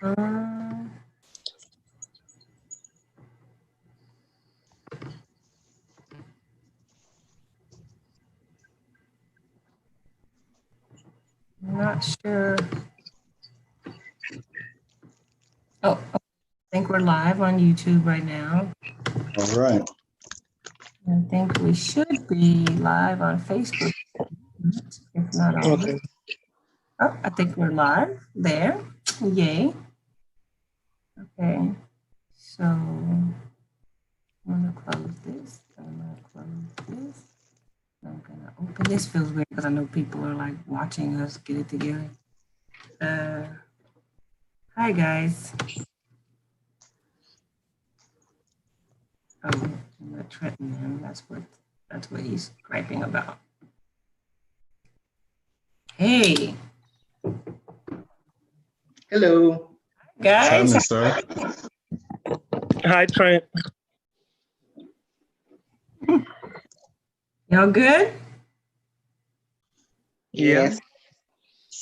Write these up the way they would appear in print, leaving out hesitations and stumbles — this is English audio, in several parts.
I'm not sure. Oh, I think we're live on YouTube right now. All right. I think we should be live on Facebook, if not already. Okay. Oh, I think we're live there. Yay. Okay. So I'm gonna close this. I'm gonna close this. I'm gonna open this. Feels weird because I know people are like watching us get it together. Hi guys. Oh, I'm not Trenton him. That's what he's griping about. Hey. Hello. Guys. What's happening, sir? Hi, Trent. Y'all good? Yeah.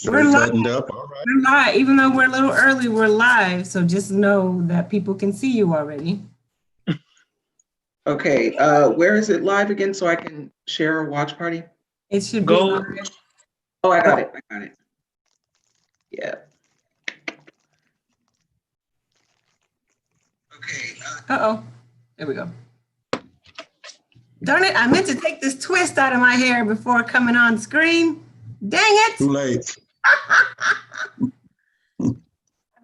We're live. Buttoned up. All right. We're live. Even though we're a little early, we're live. So just know that people can see you already. Okay, where is it live again so I can share a watch party? It should Go. be live. Oh, I got it. Yeah. Okay. Uh-oh. There we go. Darn it, I meant to take this twist out of my hair before coming on screen. Dang it. Too late. I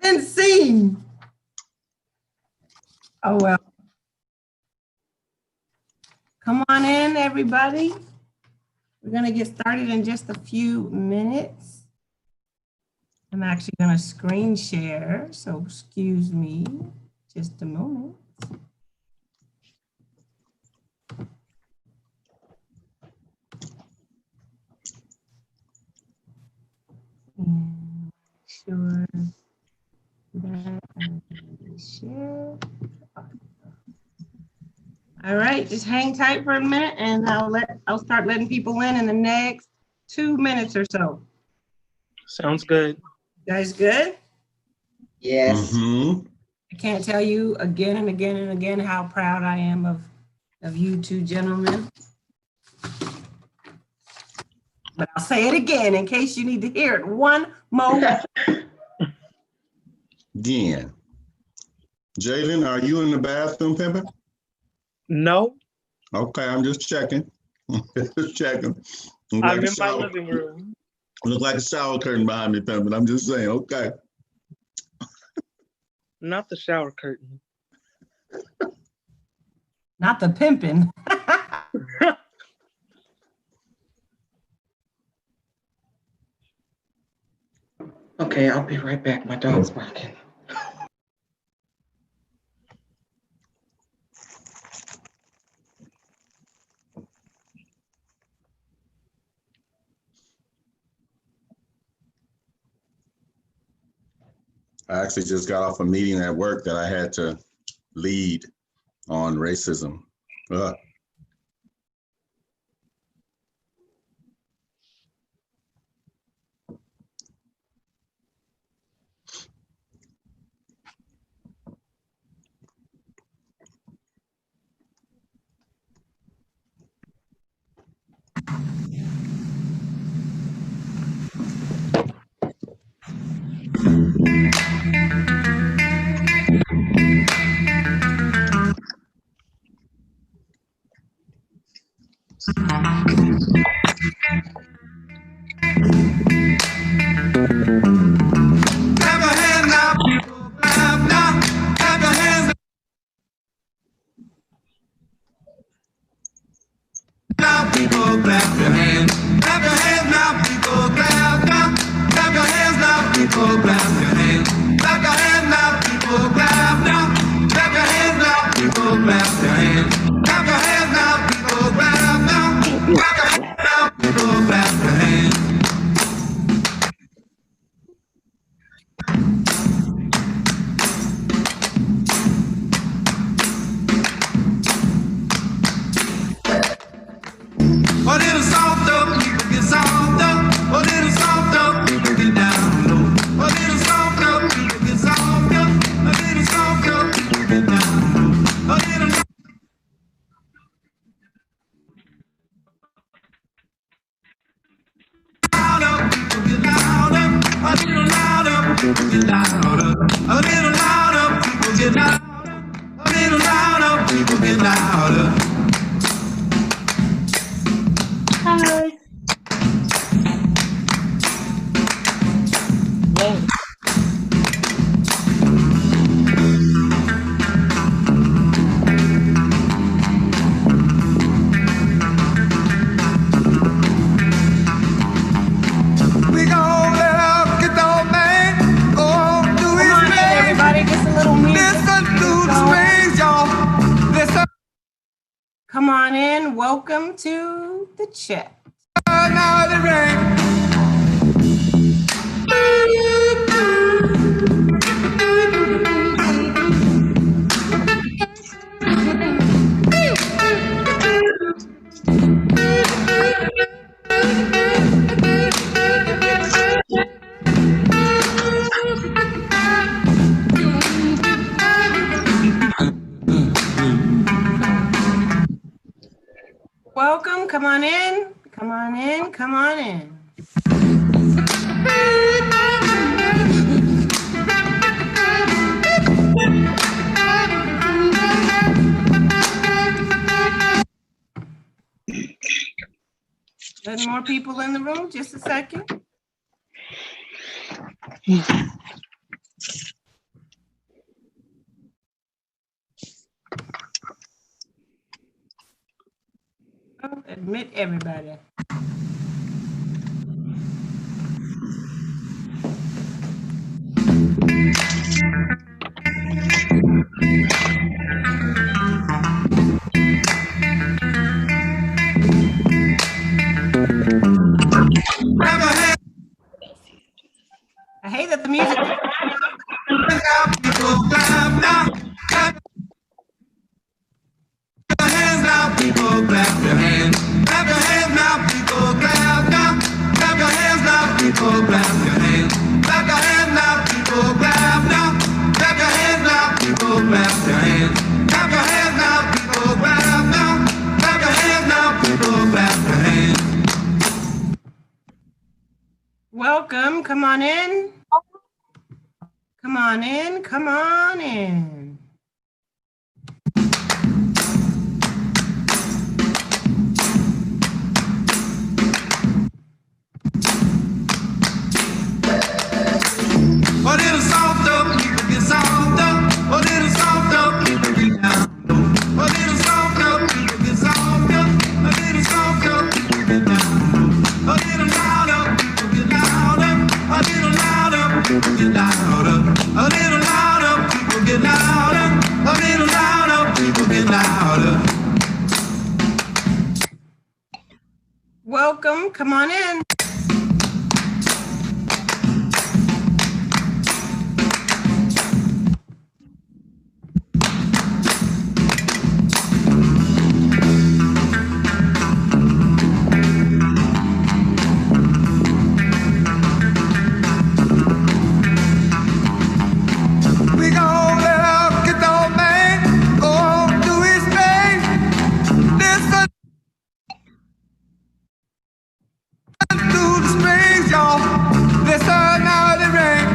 didn't see. Oh, well. Come on in, everybody. We're going to get started in just a few minutes. I'm actually going to screen share, so excuse me just a moment. And make sure that I share. All right, just hang tight for a minute and I'll start letting people in the next 2 minutes or so. Sounds good. You guys good? Yes. Mm-hmm. I can't tell you again and again and again how proud I am of you two gentlemen. But I'll say it again in case you need to hear it one more. Again. Jalen, are you in the bathroom, Pimpin'? No, Okay, I'm just checking. Just checking. Look I'm like a in my shower- living room. Look like a shower curtain behind me, Pimpin'. I'm just saying, okay. Not the shower curtain. Not the pimping. Okay, I'll be right back. My dog's barking. I actually just got off a meeting at work that I had to lead on racism. Ugh. Clap your hands now, people. Clap now. Clap your hands now, people. Clap your hands. Clap your hands now, people. Clap now. Clap your hands now, people. Clap your hands. Clap your hands now, people. Clap now. Clap your hands now, people. Clap your hands. Clap your hands now, people. Clap now. Clap your hands now, people. Clap your hands. A little soft up, people get soft up. A little soft up, people get down low. A little soft up, people people get louder. Hi. We gon' let our get old man go on to his Come on in, way. everybody. Just a little music. Listen to the strings, y'all. Listen Come on in. Welcome to the chat. now the rain. Welcome. Come on in. Come on in. Come on in. Letting more people in the room. Just a second. Oh, admit everybody. I hate that the music. People clap now. Clap your hands now, people clap your hands. Clap your hands now, people clap now. Clap your hands now, people clap your hands. Clap your hands now, people clap now. Clap your hands now, people clap your hands. Clap your hands now, people clap now. Clap your hands now, people clap your hands. Welcome. Come on in. Come on in. Come on in. A little softer, people get softer. A little softer, people get down. A little softer, people get softer. A little softer, people get down. A little louder, people get louder. A little louder, people get louder. A little louder, people get louder. A little louder, people get louder. Welcome. Come on in. We gon' let our get old man go on to his way. Listen to the strings, y'all. Listen now the rain.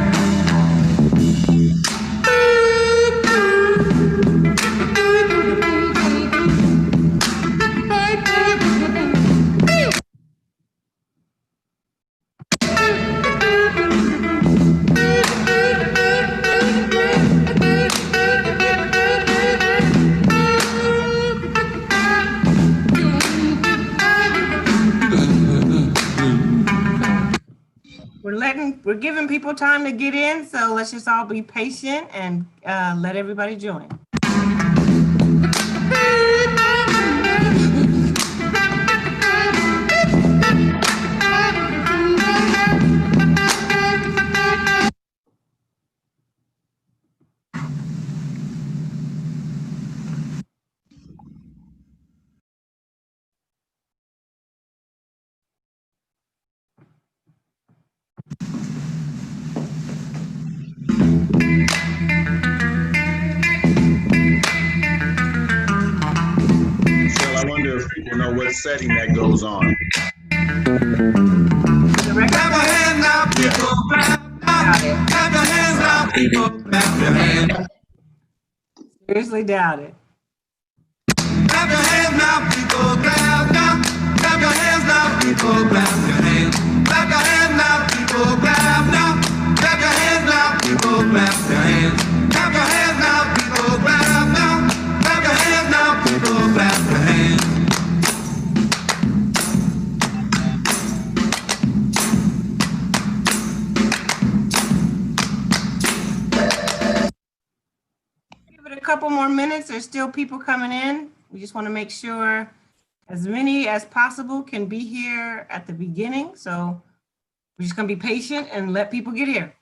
We're giving people time to get in, so let's just all be patient and let everybody join. So I wonder if people know what setting that goes on. Clap your hands now, people. Clap now. Clap your hands now, people. Clap your hands. Seriously doubt it. Clap your hands now, people, clap now. Clap your hands now, people, clap your hands. Clap your hands now, people, clap now. Clap your hands now, people, clap your hands. Clap your hands now, people, clap now. Clap your hands now, people, clap your hands. Give it a couple more minutes. There's still people coming in. We just want to make sure as many as possible can be here at the beginning. So we're just going to be patient and let people get here.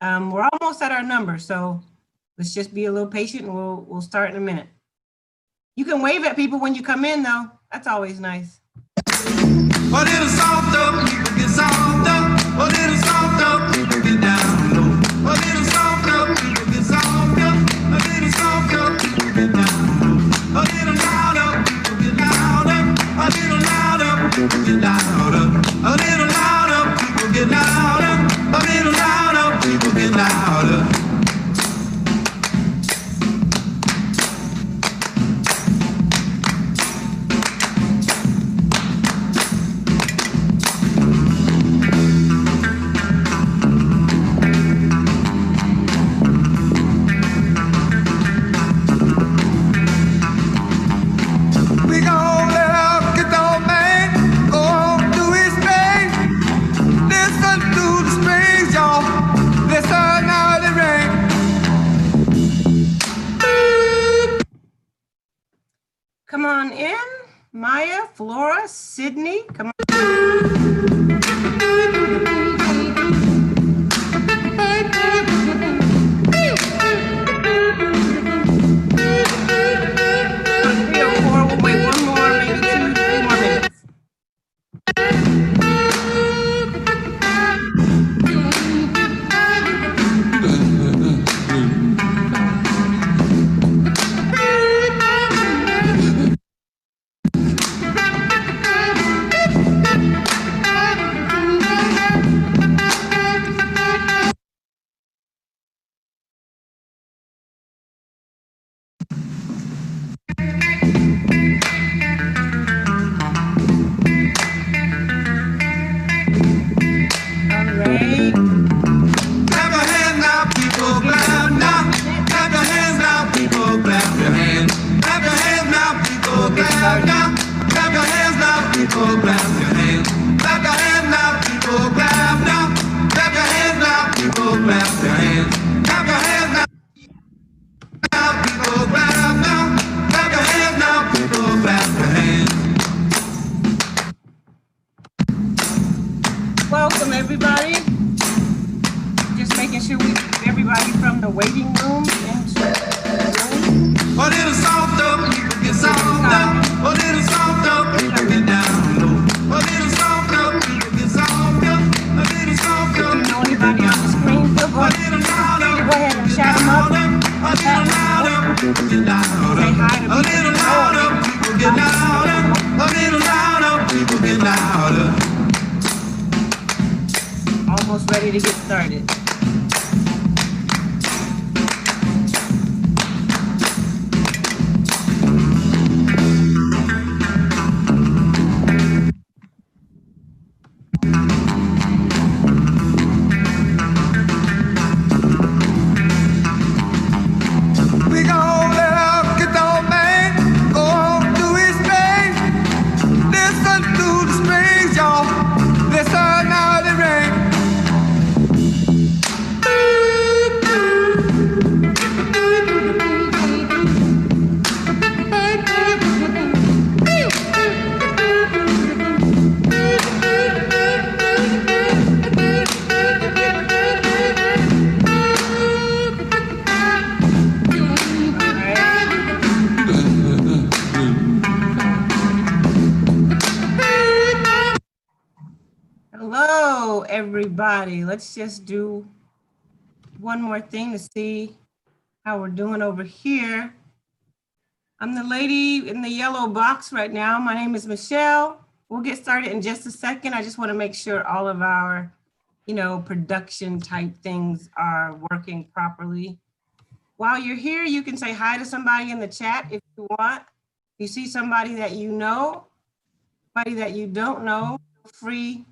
We're almost at our number, so let's just be a little patient and we'll start in a minute. You can wave at people when you come in, though. That's always nice. A little softer, people get softer. A little softer, people get down low. A little softer, people get softer. A little softer, people get down low. A little louder, people get louder. A little louder, people get louder. A little louder, people get louder. A little louder, people get louder. We gon' let our get old man go on to his thing. Listen to the strings, y'all. Listen how they ring. Come on in. Maya, Flora, Sydney, come on. Three or four, we'll wait one more, maybe 2, 3 more minutes. All right. Clap your hands now, people, clap now. Clap your hands now, people, clap your hands. Clap your hands now, people, clap now. Clap your hands now, people, clap your hands. Clap your hands now, people, clap now. Clap your hands now, people, clap your hands. Clap your hands now, people, clap now. Clap your hands now, people, clap your hands. Welcome, everybody. Just making sure we get everybody from the waiting room into the room. A little softer, people get softer. A little softer, people get down low. A little softer, people get softer. A little softer, If you know anybody on the screen, feel a little louder, go ahead and shout them up. a little louder, people get louder. Say hi to A little louder, people get louder. A little louder, people get louder. Almost ready to get started. We gon' let our get old man go on to his thing. Listen to the strings, y'all. Listen how they ring. Hello, everybody. Let's just do one more thing to see how we're doing over here. I'm the lady in the yellow box right now. My name is Michelle. We'll get started in just a second. I just want to make sure all of our, production type things are working properly. While you're here, you can say hi to somebody in the chat if you want. You see somebody that you know, somebody that you don't know, feel free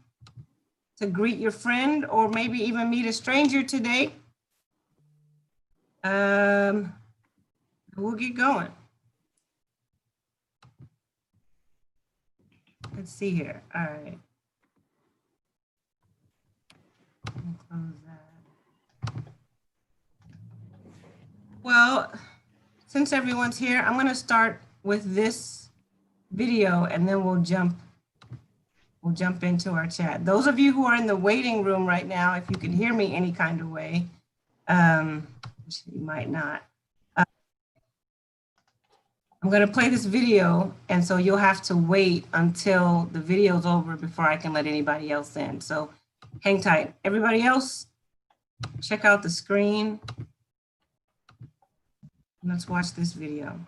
to greet your friend or maybe even meet a stranger today. We'll get going. Let's see here. All right. Let me close that. Well, since everyone's here, I'm going to start with this video and then we'll jump into our chat. Those of you who are in the waiting room right now, if you can hear me any kind of way, which you might not, I'm going to play this video, and so you'll have to wait until the video's over before I can let anybody else in. So hang tight. Everybody else, check out the screen. Let's watch this video.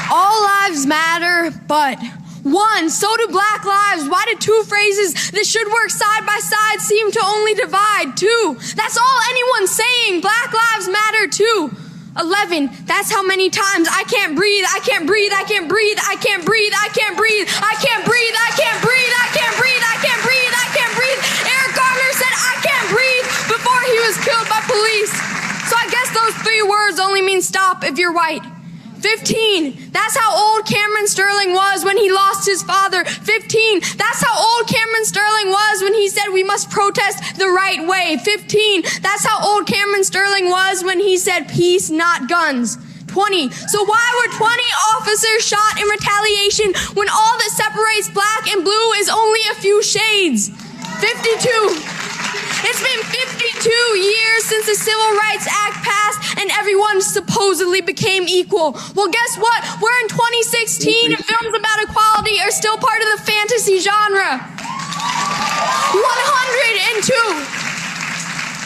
All lives matter, but one, so do black lives. Why do two phrases that should work side by side seem to only divide? Two, that's all anyone's saying. Black lives matter too. 11, that's how many times I can't breathe, I can't breathe, I can't breathe, I can't breathe, I can't breathe, I can't breathe, I can't breathe, I can't breathe, I can't breathe, I can't breathe. Eric Garner said I can't breathe before he was killed by police. So I guess those 3 words only mean stop if you're white. 15, that's how old Cameron Sterling was when he lost his father. 15, that's how old Cameron Sterling was when he said we must protest the right way. 15, that's how old Cameron Sterling was when he said peace, not guns. 20, so why were 20 officers shot in retaliation when all that separates black and blue is only a few shades? 52, it's been 52 years since the Civil Rights Act passed and everyone supposedly became equal. Well, guess what? We're in 2016 and films about equality are still part of the fantasy genre. 102.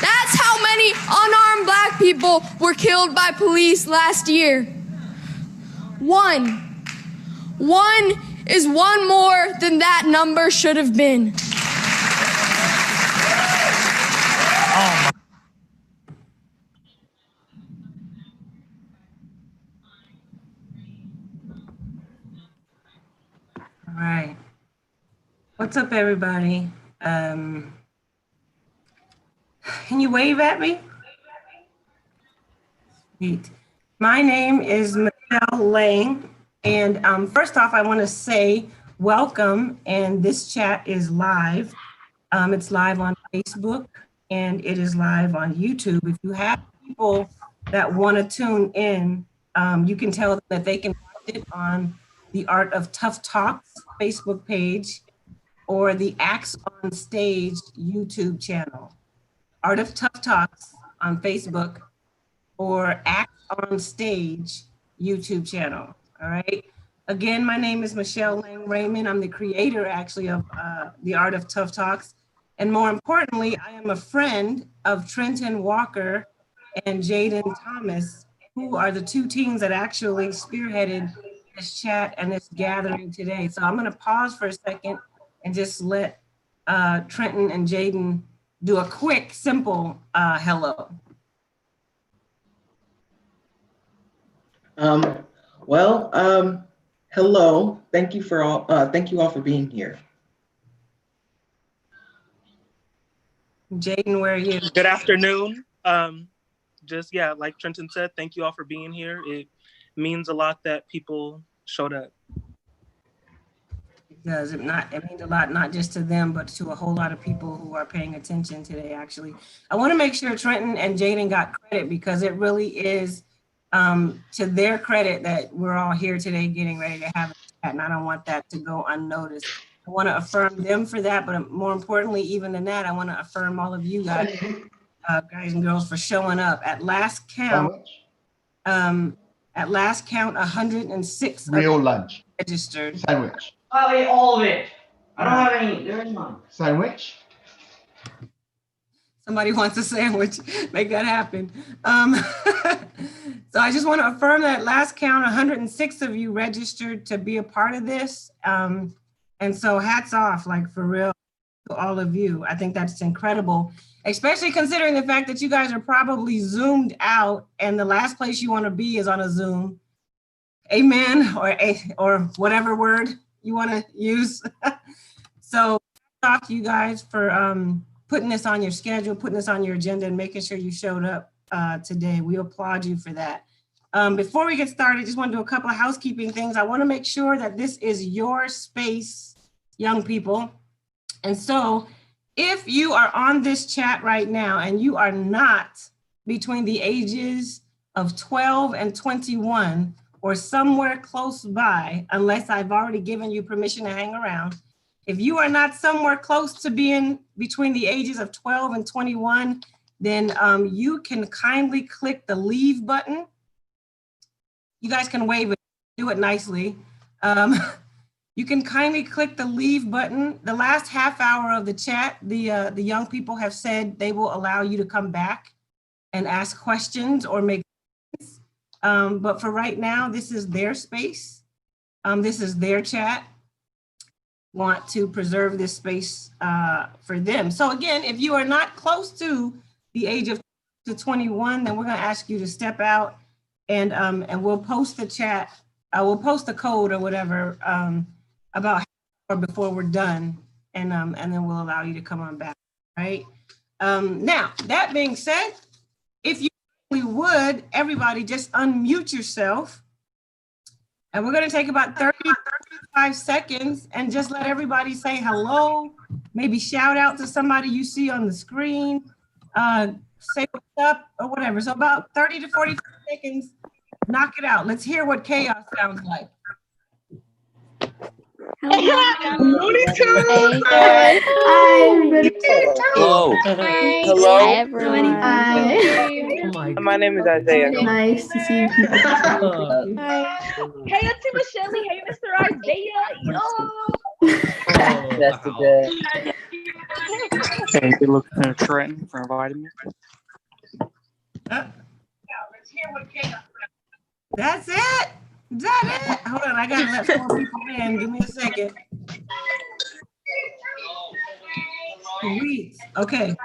That's how many unarmed black people were killed by police last year. 1. 1 is one more than that number should have been. All right. What's up, everybody? Can you wave at me? Sweet. My name is Michelle Lang, and first off, I want to say welcome, and this chat is live. It's live on Facebook, and it is live on YouTube. If you have people that want to tune in, you can tell them that they can watch it on the Art of Tough Talks Facebook page or the Acts on Stage YouTube channel. Art of Tough Talks on Facebook or Acts on Stage YouTube channel, all right? Again, my name is Michelle Lang Raymond. I'm the creator actually of the Art of Tough Talks. And more importantly, I am a friend of Trenton Walker and Jaden Thomas, who are the 2 teams that actually spearheaded this chat and this gathering today. So I'm gonna pause for a second and just let Trenton and Jaden do a quick, simple hello. Hello. Thank you all for being here. Jaden, where are you? Good afternoon. Just, yeah, like Trenton said, thank you all for being here. It means a lot that people showed up. It does. It means a lot, not just to them, but to a whole lot of people who are paying attention today, actually. I want to make sure Trenton and Jaden got credit because it really is to their credit that we're all here today getting ready to have a chat, and I don't want that to go unnoticed. I want to affirm them for that, but more importantly, even than that, I want to affirm all of you guys, guys and girls, for showing up. At last count, 106 real lunch. registered. Sandwich. I'll eat all of it. I don't have any. There is none. Sandwich. Somebody wants a sandwich. Make that happen. So I just want to affirm that last count, 106 of you registered to be a part of this. And so hats off, like for real, to all of you. I think that's incredible, especially considering the fact that you guys are probably zoomed out and the last place you want to be is on a Zoom. Amen, or whatever word you want to use. So talk to you guys for putting this on your schedule, putting this on your agenda, and making sure you showed up today. We applaud you for that. Before we get started, just want to do a couple of housekeeping things. I want to make sure that this is your space, young people. And so if you are on this chat right now and you are not between the ages of 12 and 21 or somewhere close by, unless I've already given you permission to hang around, if you are not somewhere close to being between the ages of 12 and 21, then you can kindly click the leave button. You guys can wave it, do it nicely. You can kindly click the leave button. The last half hour of the chat, the young people have said they will allow you to come back and ask questions or make comments. But for right now, this is their space. This is their chat. Want to preserve this space for them. So again, if you are not close to the age of 21, then we're gonna ask you to step out and we'll post the chat. We'll post the code or whatever about or before we're done, and then we'll allow you to come on back, right? Now, that being said, if you would, everybody just unmute yourself, and we're gonna take about 35 seconds and just let everybody say hello, maybe shout out to somebody you see on the screen, say what's up or whatever. So about 30 to 45 seconds, knock it out. Let's hear what chaos sounds like. Looney Tunes. Hi, everybody. Hello. Hello. Hi, everybody. Hi. My name is Isaiah. Nice to see you people. Hey, Auntie Michelle. Hey, Mr. Isaiah. That's the Hey, good looking at Trenton for inviting me. Let's hear what chaos. That's it. Is that it? Hold on, I gotta let 4 people in. Give me a second. Sweet. Okay.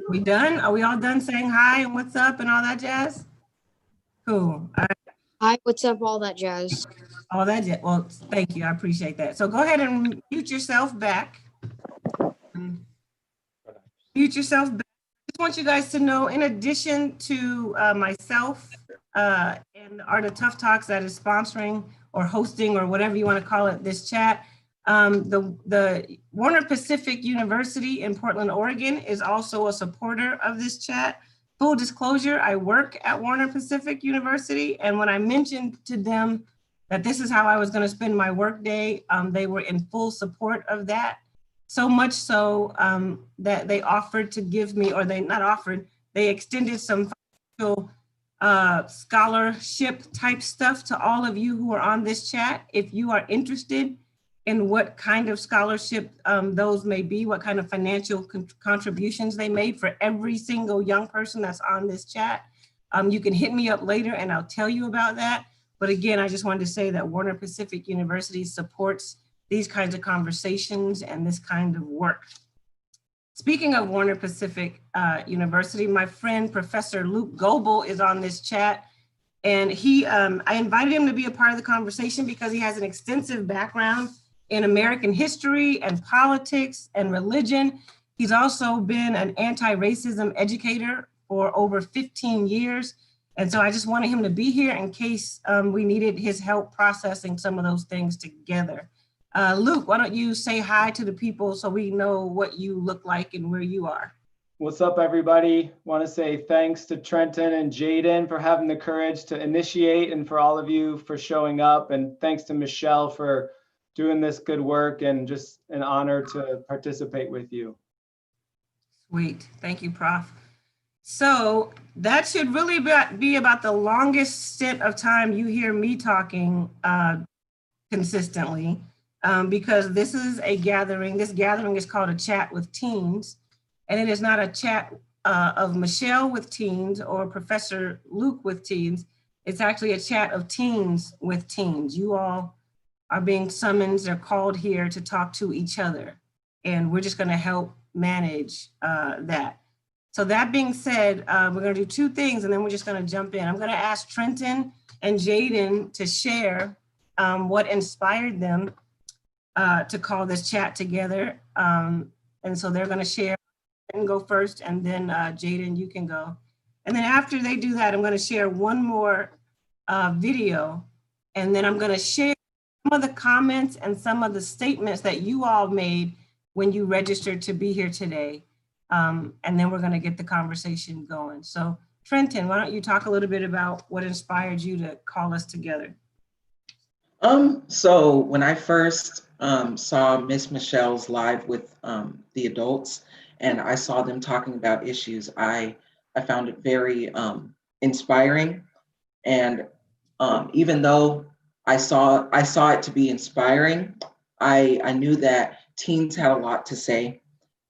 We done? Are we all done saying hi and what's up and all that jazz? Cool. All right. Hi, what's up, all that jazz? All that jazz. Well, thank you. I appreciate that. So go ahead and mute yourself back. Mute yourself back. I just want you guys to know, in addition to myself and the Art of Tough Talks that is sponsoring or hosting or whatever you want to call it, this chat, the Warner Pacific University in Portland, Oregon is also a supporter of this chat. Full disclosure, I work at Warner Pacific University, and when I mentioned to them that this is how I was going to spend my work day, they were in full support of that. So much so that they offered to give me, or they not offered, they extended some financial scholarship type stuff to all of you who are on this chat. If you are interested in what kind of scholarship those may be, what kind of financial contributions they made for every single young person that's on this chat, you can hit me up later and I'll tell you about that. But again, I just wanted to say that Warner Pacific University supports these kinds of conversations and this kind of work. Speaking of Warner Pacific University, my friend, Professor Luke Goebel is on this chat. And I invited him to be a part of the conversation because he has an extensive background in American history and politics and religion. He's also been an anti-racism educator for over 15 years. And so I just wanted him to be here in case we needed his help processing some of those things together. Luke, why don't you say hi to the people so we know what you look like and where you are. What's up, everybody? Want to say thanks to Trenton and Jaden for having the courage to initiate, and for all of you for showing up. And thanks to Michelle for doing this good work, and just an honor to participate with you. Sweet. Thank you, Prof. So that should really be about the longest stint of time you hear me talking consistently, because this is a gathering. This gathering is called a chat with teens, and it is not a chat of Michelle with teens or Professor Luke with teens. It's actually a chat of teens with teens. You all are being summoned or called here to talk to each other. and we're just going to help manage that. So that being said, we're going to do two things, and then we're just going to jump in. I'm going to ask Trenton and Jaden to share what inspired them to call this chat together. And so they're going to share and go first, and then Jaden, you can go. And then after they do that, I'm going to share one more video, and then I'm going to share some of the comments and some of the statements that you all made when you registered to be here today. And then we're going to get the conversation going. So Trenton, why don't you talk a little bit about what inspired you to call us together? So when I first saw Miss Michelle's live with the adults, and I saw them talking about issues, I found it very inspiring. And even though I saw it to be inspiring, I knew that teens had a lot to say,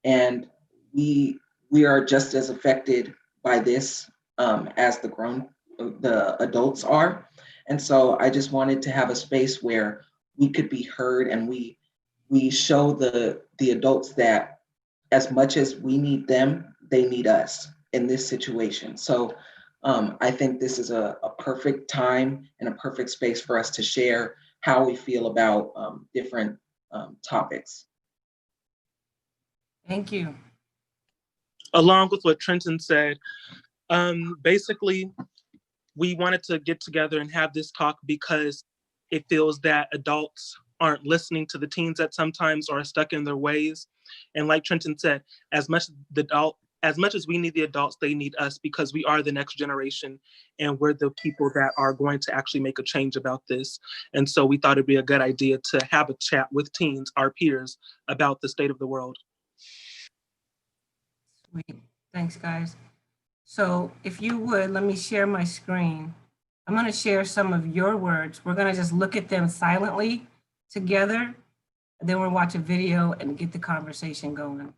and we are just as affected by this as the adults are. And so I just wanted to have a space where we could be heard, and we show the adults that as much as we need them, they need us in this situation. So I think this is a perfect time and a perfect space for us to share how we feel about different topics. Thank you. Along with what Trenton said, basically, we wanted to get together and have this talk because it feels that adults aren't listening to the teens at sometimes or are stuck in their ways. And like Trenton said, as much as we need the adults, they need us, because we are the next generation and we're the people that are going to actually make a change about this. And so we thought it'd be a good idea to have a chat with teens, our peers, about the state of the world. Sweet. Thanks, guys. So if you would, let me share my screen. I'm going to share some of your words. We're going to just look at them silently together, and then we'll watch a video and get the conversation going.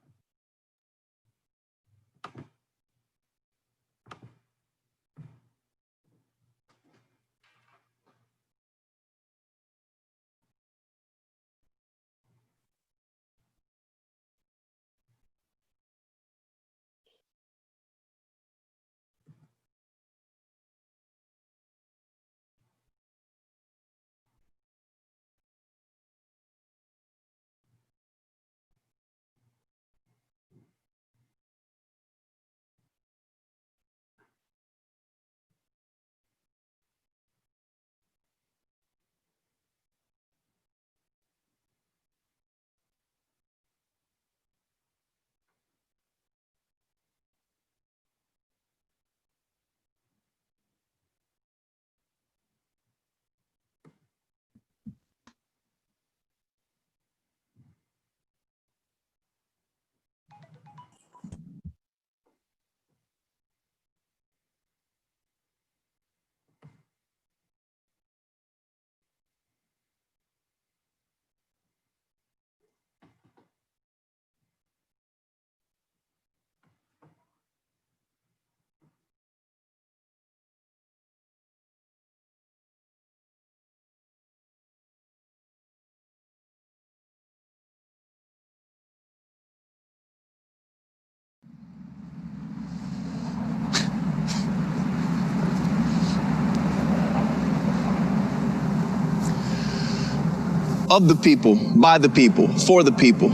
Of the people, by the people, for the people.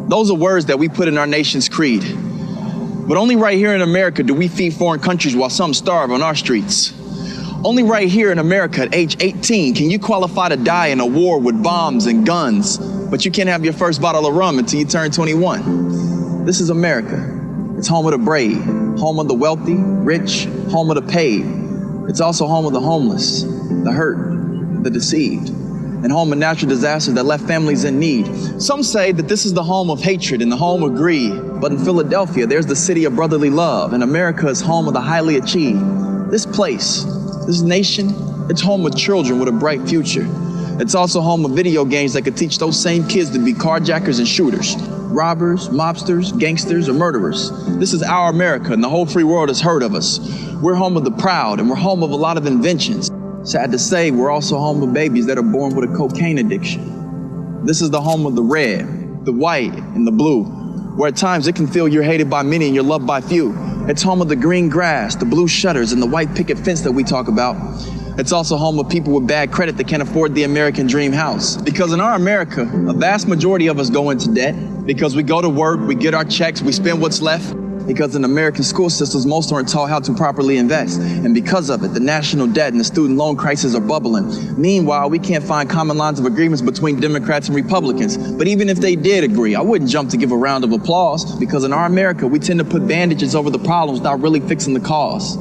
Those are words that we put in our nation's creed. But only right here in America do we feed foreign countries while some starve on our streets. Only right here in America at age 18 can you qualify to die in a war with bombs and guns, but you can't have your first bottle of rum until you turn 21. This is America. It's home of the brave, home of the wealthy, rich, home of the paid. It's also home of the homeless, the hurt, the deceived, and home of natural disasters that left families in need. Some say that this is the home of hatred and the home of greed. But in Philadelphia, there's the city of brotherly love, and America is home of the highly achieved. This place, this nation, it's home of children with a bright future. It's also home of video games that could teach those same kids to be carjackers and shooters, robbers, mobsters, gangsters, or murderers. This is our America, and the whole free world has heard of us. We're home of the proud, and we're home of a lot of inventions. Sad to say, we're also home of babies that are born with a cocaine addiction. This is the home of the red, the white and the blue, where at times it can feel you're hated by many and you're loved by few. It's home of the green grass, the blue shutters, and the white picket fence that we talk about. It's also home of people with bad credit that can't afford the American dream house. Because in our America, a vast majority of us go into debt because we go to work, we get our checks, we spend what's left. Because in American school systems, most aren't taught how to properly invest. And because of it, the national debt and the student loan crisis are bubbling. Meanwhile, we can't find common lines of agreements between Democrats and Republicans. But even if they did agree, I wouldn't jump to give a round of applause, because in our America, we tend to put bandages over the problems without really fixing the cause.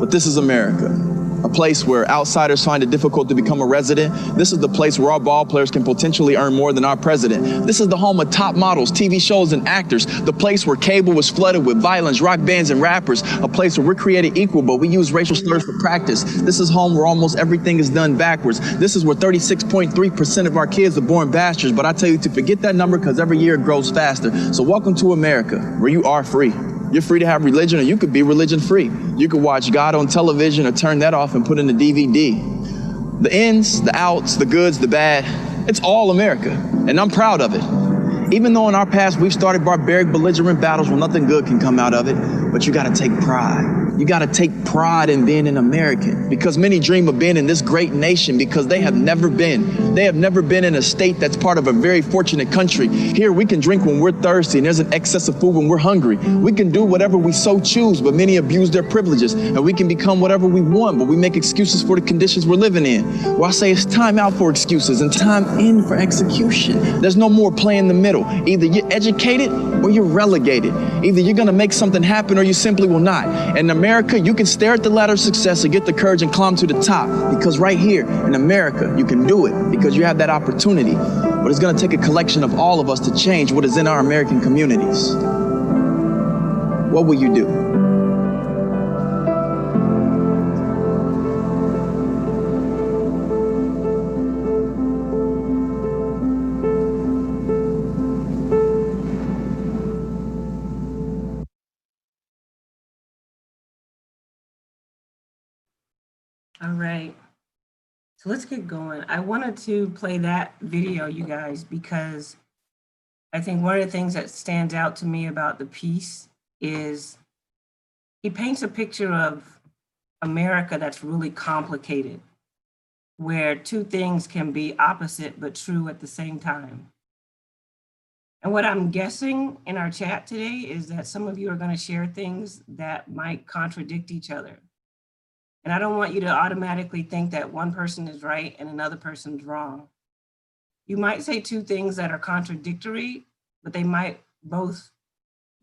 But this is America. A place where outsiders find it difficult to become a resident. This is the place where our ball players can potentially earn more than our president. This is the home of top models, TV shows, and actors. The place where cable was flooded with violence, rock bands, and rappers. A place where we're created equal, but we use racial slurs for practice. This is home where almost everything is done backwards. This is where 36.3% of our kids are born bastards. But I tell you to forget that number, because every year it grows faster. So welcome to America, where you are free. You're free to have religion, or you could be religion free. You could watch God on television or turn that off and put in a DVD. The ins, the outs, the goods, the bad, it's all America, and I'm proud of it. Even though in our past we've started barbaric, belligerent battles where nothing good can come out of it, but you gotta take pride. You gotta take pride in being an American, because many dream of being in this great nation because they have never been. They have never been in a state that's part of a very fortunate country. Here we can drink when we're thirsty and there's an excess of food when we're hungry. We can do whatever we so choose, but many abuse their privileges. And we can become whatever we want, but we make excuses for the conditions we're living in. Well, I say it's time out for excuses and time in for execution. There's no more play in the middle. Either you're educated or you're relegated. Either you're gonna make something happen or you simply will not. In America, you can stare at the ladder of success and get the courage and climb to the top, because right here in America, you can do it because you have that opportunity. But it's gonna take a collection of all of us to change what is in our American communities. What will you do? All right, so let's get going. I wanted to play that video, you guys, because I think one of the things that stands out to me about the piece is he paints a picture of America that's really complicated, where two things can be opposite but true at the same time. And what I'm guessing in our chat today is that some of you are going to share things that might contradict each other. And I don't want you to automatically think that one person is right and another person's wrong. You might say two things that are contradictory, but they might both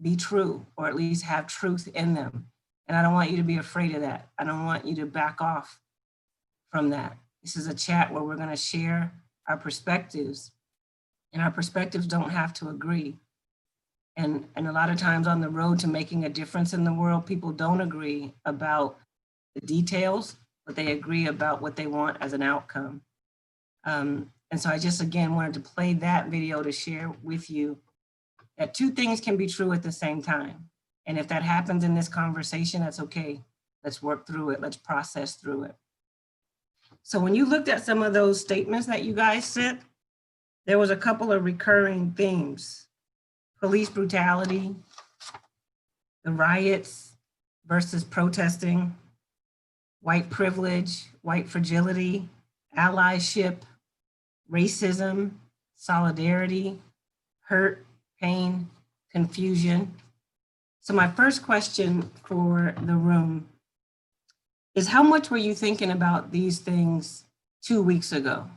be true, or at least have truth in them. And I don't want you to be afraid of that. I don't want you to back off from that. This is a chat where we're going to share our perspectives, and our perspectives don't have to agree. And a lot of times on the road to making a difference in the world, people don't agree about the details, but they agree about what they want as an outcome. And so I just, again, wanted to play that video to share with you that two things can be true at the same time. And if that happens in this conversation, that's okay. Let's work through it. Let's process through it. So when you looked at some of those statements that you guys sent, there was a couple of recurring themes: police brutality, the riots versus protesting, white privilege, white fragility, allyship, racism, solidarity, hurt, pain, confusion. So my first question for the room is, how much were you thinking about these things 2 weeks ago?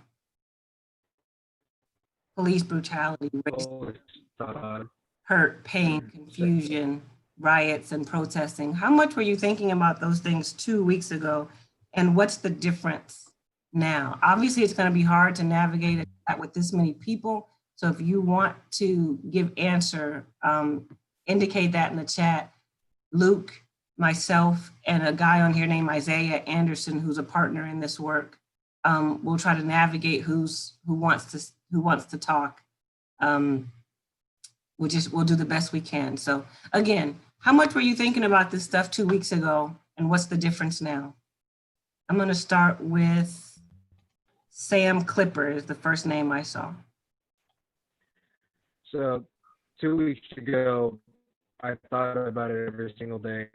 Police brutality, racism, hurt, pain, confusion, riots, and protesting. How much were you thinking about those things 2 weeks ago? And what's the difference now? Obviously, it's going to be hard to navigate that with this many people. So if you want to give answer, indicate that in the chat. Luke, myself, and a guy on here named Isaiah Anderson, who's a partner in this work, we'll try to navigate who wants to talk. We'll do the best we can. So again, how much were you thinking about this stuff 2 weeks ago, and what's the difference now? I'm going to start with Sam Clipper, is the first name I saw. So 2 weeks ago, I thought about it every single day.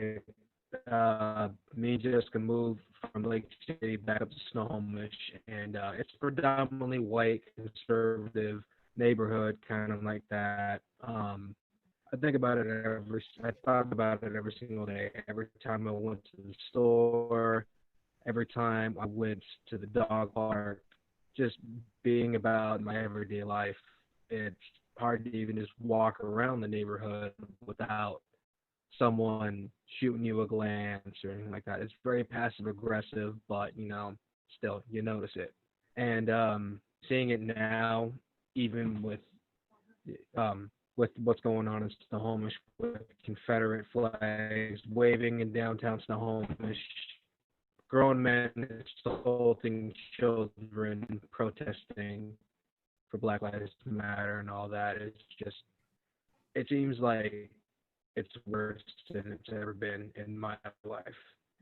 Me and Jessica moved from Lake City back up to Snohomish, and it's predominantly white, conservative neighborhood, kind of like that. I thought about it every single day. Every time I went to the store, every time I went to the dog park, just being about my everyday life. It's hard to even just walk around the neighborhood without someone shooting you a glance or anything like that. It's very passive aggressive, but still you notice it. And seeing it now, even with what's going on in Snohomish with Confederate flags waving in downtown Snohomish, grown men assaulting children, protesting for Black Lives Matter and all that. It seems like it's worse than it's ever been in my life.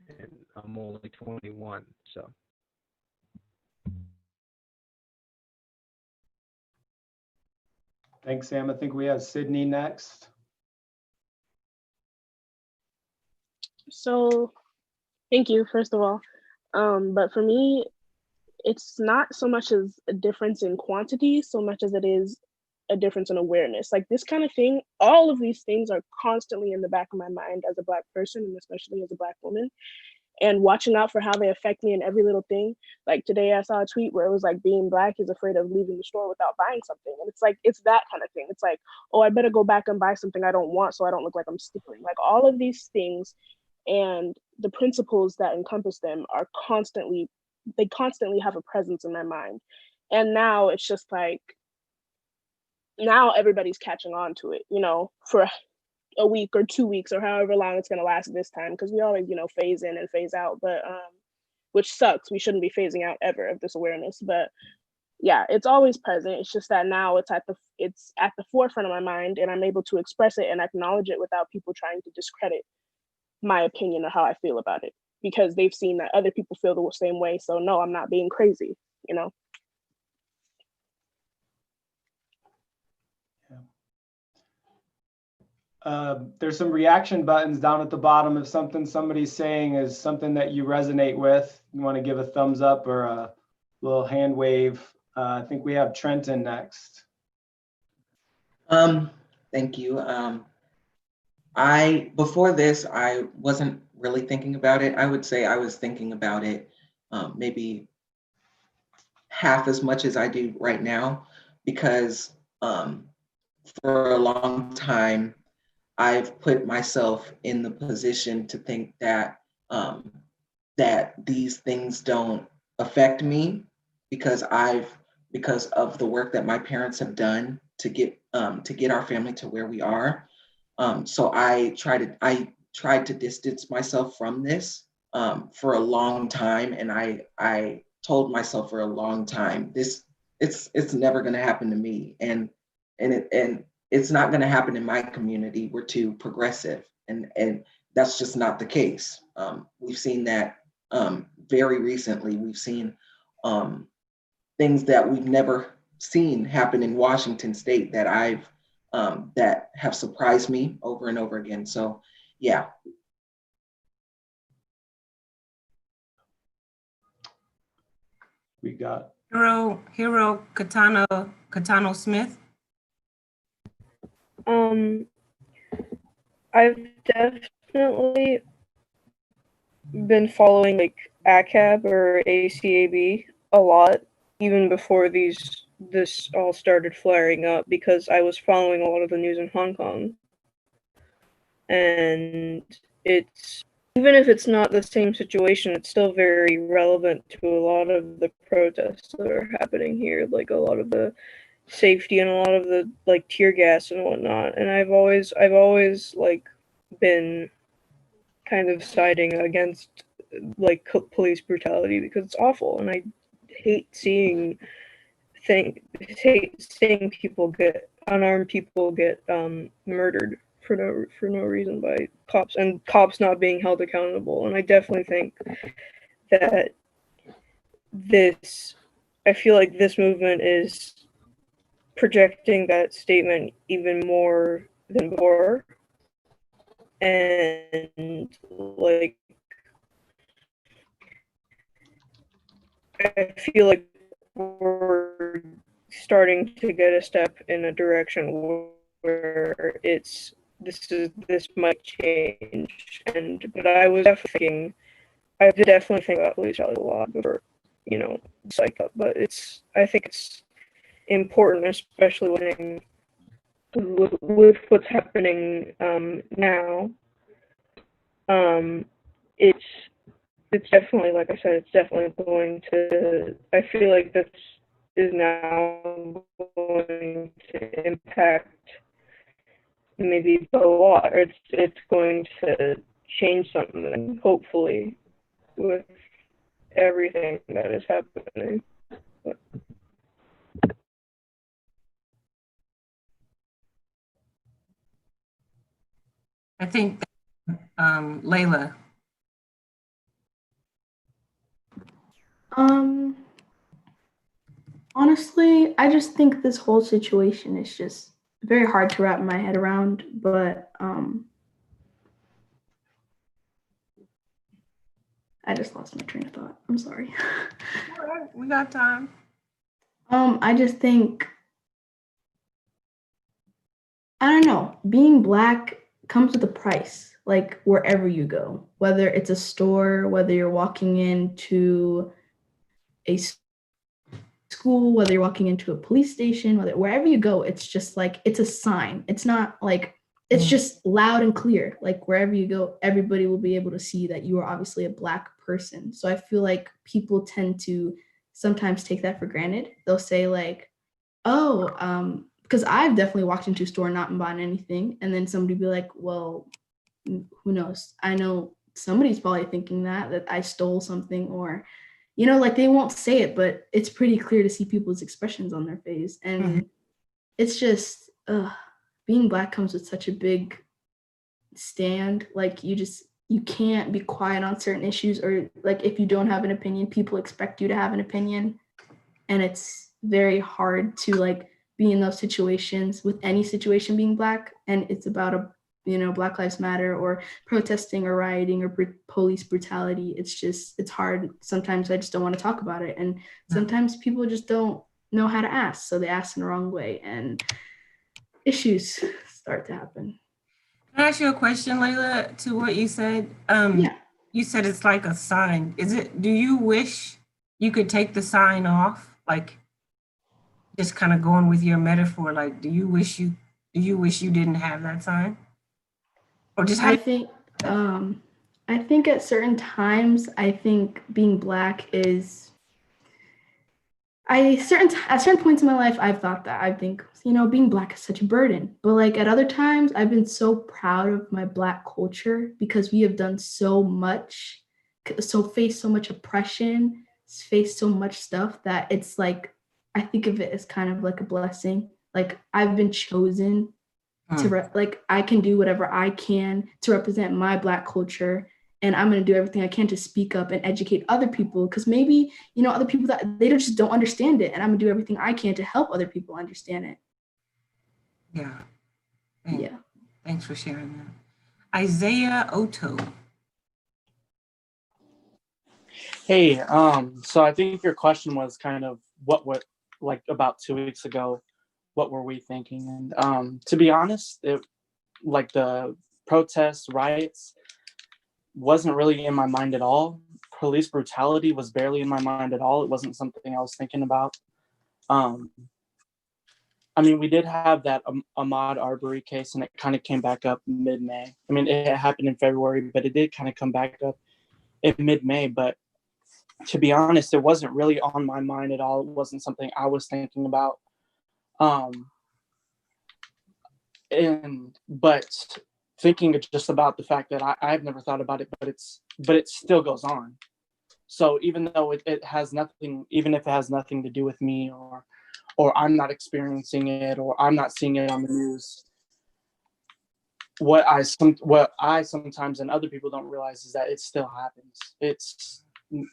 And I'm only 21, so. Thanks, Sam. I think we have Sydney next. So, thank you, first of all. But for me, it's not so much as a difference in quantity, so much as it is a difference in awareness. Like this kind of thing, all of these things are constantly in the back of my mind as a Black person, and especially as a Black woman, and watching out for how they affect me in every little thing. Like today I saw a tweet where it was like, being Black is afraid of leaving the store without buying something. And it's like, it's that kind of thing. It's like, oh, I better go back and buy something I don't want so I don't look like I'm stealing. Like all of these things and the principles that encompass them are constantly have a presence in my mind. And now it's just like, now everybody's catching on to it, for a week or 2 weeks or however long it's going to last this time, because we always phase in and phase out, but which sucks. We shouldn't be phasing out ever of this awareness, but yeah, it's always present. It's just that now it's at the forefront of my mind, and I'm able to express it and acknowledge it without people trying to discredit my opinion or how I feel about it, because they've seen that other people feel the same way. So no, I'm not being crazy. There's some reaction buttons down at the bottom. If somebody's saying is something that you resonate with, you want to give a thumbs up or a little hand wave. I think we have Trenton next. Thank you. Before this, I wasn't really thinking about it. I would say I was thinking about it maybe half as much as I do right now, because for a long time, I've put myself in the position to think that that these things don't affect me because of the work that my parents have done to get our family to where we are. So I tried to distance myself from this for a long time, and I told myself for a long time, it's never going to happen to me, and it's not going to happen in my community. We're too progressive, and that's just not the case. We've seen that very recently. We've seen things that we've never seen happen in Washington State that that have surprised me over and over again. So, yeah. We got Hero Katano Smith. I've definitely been following like ACAB or ACAB a lot, even before this all started flaring up, because I was following a lot of the news in Hong Kong. And it's, even if it's not the same situation, it's still very relevant to a lot of the protests that are happening here, like a lot of the safety and a lot of the like tear gas and whatnot. And I've always like been kind of siding against like police brutality because it's awful, and I hate seeing unarmed people get murdered for no reason by cops, and cops not being held accountable. And I definitely think that I feel like this movement is projecting that statement even more than before. And like, I feel like we're starting to get a step in a direction where this might change. But I was definitely thinking, I did definitely think about police rallies a lot before, psych up. But I think it's important, especially with what's happening now. It's definitely, like I said, it's definitely going to. I feel like this is now going to impact maybe a lot. Or it's going to change something, hopefully, with everything that is happening. But. I think Layla. Honestly, I just think this whole situation is just very hard to wrap my head around, but I just lost my train of thought. I'm sorry. All right, we got time. I just think, I don't know, being Black comes with a price, like wherever you go, whether it's a store, whether you're walking into a school, whether you're walking into a police station, wherever you go, it's just like, it's a sign. It's not like, it's just loud and clear. Like wherever you go, everybody will be able to see that you are obviously a Black person. So I feel like people tend to sometimes take that for granted. They'll say like, oh, because I've definitely walked into a store not bought anything, and then somebody be like, well, who knows? I know somebody's probably thinking that I stole something, or like they won't say it, but it's pretty clear to see people's expressions on their face. And it's just, being Black comes with such a big stand. Like you can't be quiet on certain issues, or like if you don't have an opinion, people expect you to have an opinion. And it's very hard to like be in those situations with any situation being Black. And it's about Black Lives Matter or protesting or rioting or police brutality. It's hard. Sometimes I just don't want to talk about it. And sometimes people just don't know how to ask. So they ask in the wrong way and issues start to happen. Can I ask you a question, Layla, to what you said? Yeah. You said it's like a sign. Do you wish you could take the sign off? Like, just kind of going with your metaphor, like, do you wish you didn't have that sign? Or just I think at certain times, I think being Black is, at certain points in my life, I've thought that. I think, being Black is such a burden. But like at other times, I've been so proud of my Black culture because we have done so much, faced so much oppression, faced so much stuff that it's like, I think of it as kind of like a blessing. Like I've been chosen to like I can do whatever I can to represent my Black culture, and I'm going to do everything I can to speak up and educate other people, because maybe other people that they just don't understand it, and I'm going to do everything I can to help other people understand it. Yeah. Thanks for sharing that. Isaiah Oto. Hey, so I think your question was kind of what like about 2 weeks ago, what were we thinking? And to be honest, like the protests, riots wasn't really in my mind at all. Police brutality was barely in my mind at all. It wasn't something I was thinking about. I mean, we did have that Ahmaud Arbery case, and it kind of came back up mid-May. I mean, it happened in February, but it did kind of come back up in mid-May. But to be honest, it wasn't really on my mind at all. It wasn't something I was thinking about. But thinking just about the fact that I've never thought about it, but it still goes on. So even though it has nothing, even if it has nothing to do with me, or I'm not experiencing it, or I'm not seeing it on the news, what I sometimes and other people don't realize is that it still happens. It's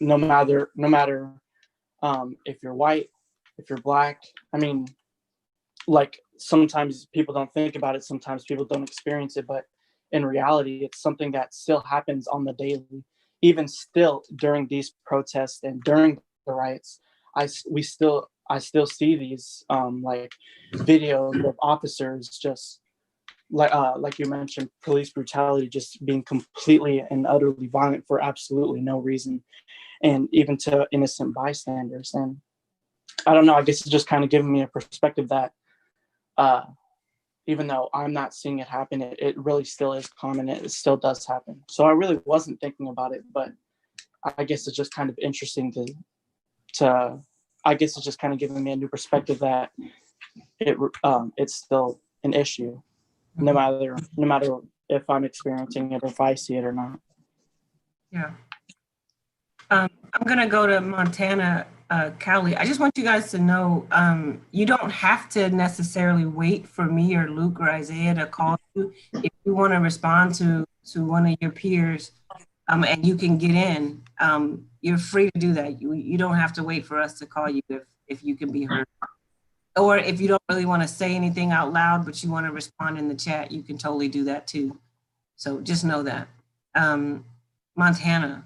no matter if you're white, if you're Black. I mean, like sometimes people don't think about it, sometimes people don't experience it, but in reality, it's something that still happens on the daily. Even still during these protests and during the riots, I still see these like videos of officers just like you mentioned, police brutality, just being completely and utterly violent for absolutely no reason, and even to innocent bystanders. And I don't know, I guess it's just kind of giving me a perspective that even though I'm not seeing it happen, it really still is common. It still does happen. So I really wasn't thinking about it, but I guess it's just kind of interesting to I guess it's just kind of giving me a new perspective that it's still an issue, no matter if I'm experiencing it or if I see it or not. Yeah. I'm gonna go to Montana, Cali. I just want you guys to know, you don't have to necessarily wait for me or Luke or Isaiah to call you. If you want to respond to one of your peers, and you can get in, you're free to do that. You don't have to wait for us to call you if you can be heard. Or if you don't really want to say anything out loud, but you want to respond in the chat, you can totally do that too. So just know that. Montana.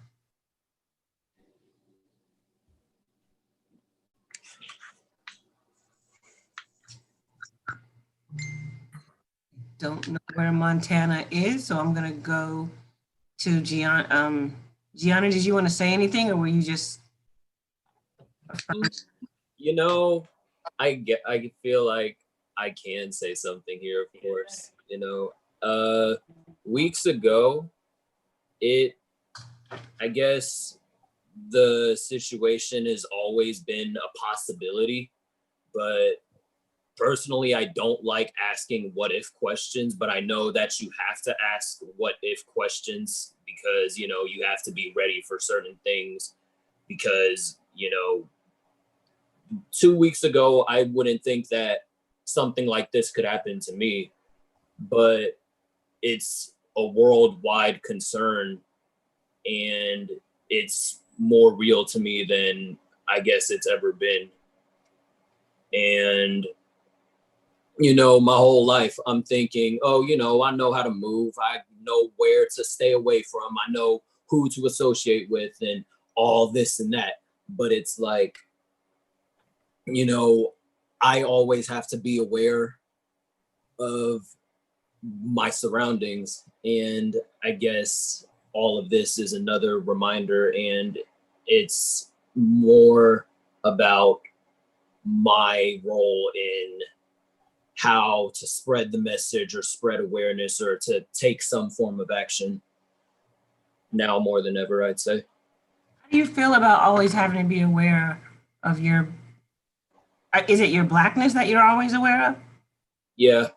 Don't know where Montana is, so I'm gonna go to Gianna. Gianna, did you want to say anything, or were you just? You know, I feel like I can say something here, of course. You know, weeks ago, I guess the situation has always been a possibility, but personally, I don't like asking what if questions, but I know that you have to ask what if questions because, you know, you have to be ready for certain things because, you know, 2 weeks ago, I wouldn't think that something like this could happen to me, but it's a worldwide concern and it's more real to me than I guess it's ever been. And you know, my whole life, I'm thinking, oh, you know, I know how to move. I know where to stay away from. I know who to associate with and all this and that. But it's like, you know, I always have to be aware of my surroundings. And I guess all of this is another reminder. And it's more about my role in how to spread the message or spread awareness or to take some form of action now more than ever, I'd say. How do you feel about always having to be aware of your, is it your blackness that you're always aware of? Yeah.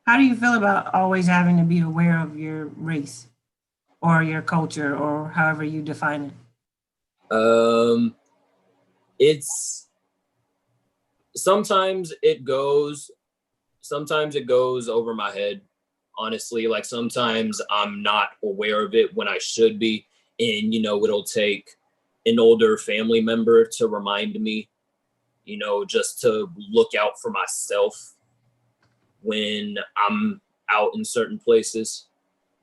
How do you feel about always having to be aware of your race or your culture or however you define it? It's sometimes it goes over my head, honestly. Like sometimes I'm not aware of it when I should be. And, you know, it'll take an older family member to remind me, you know, just to look out for myself when I'm out in certain places,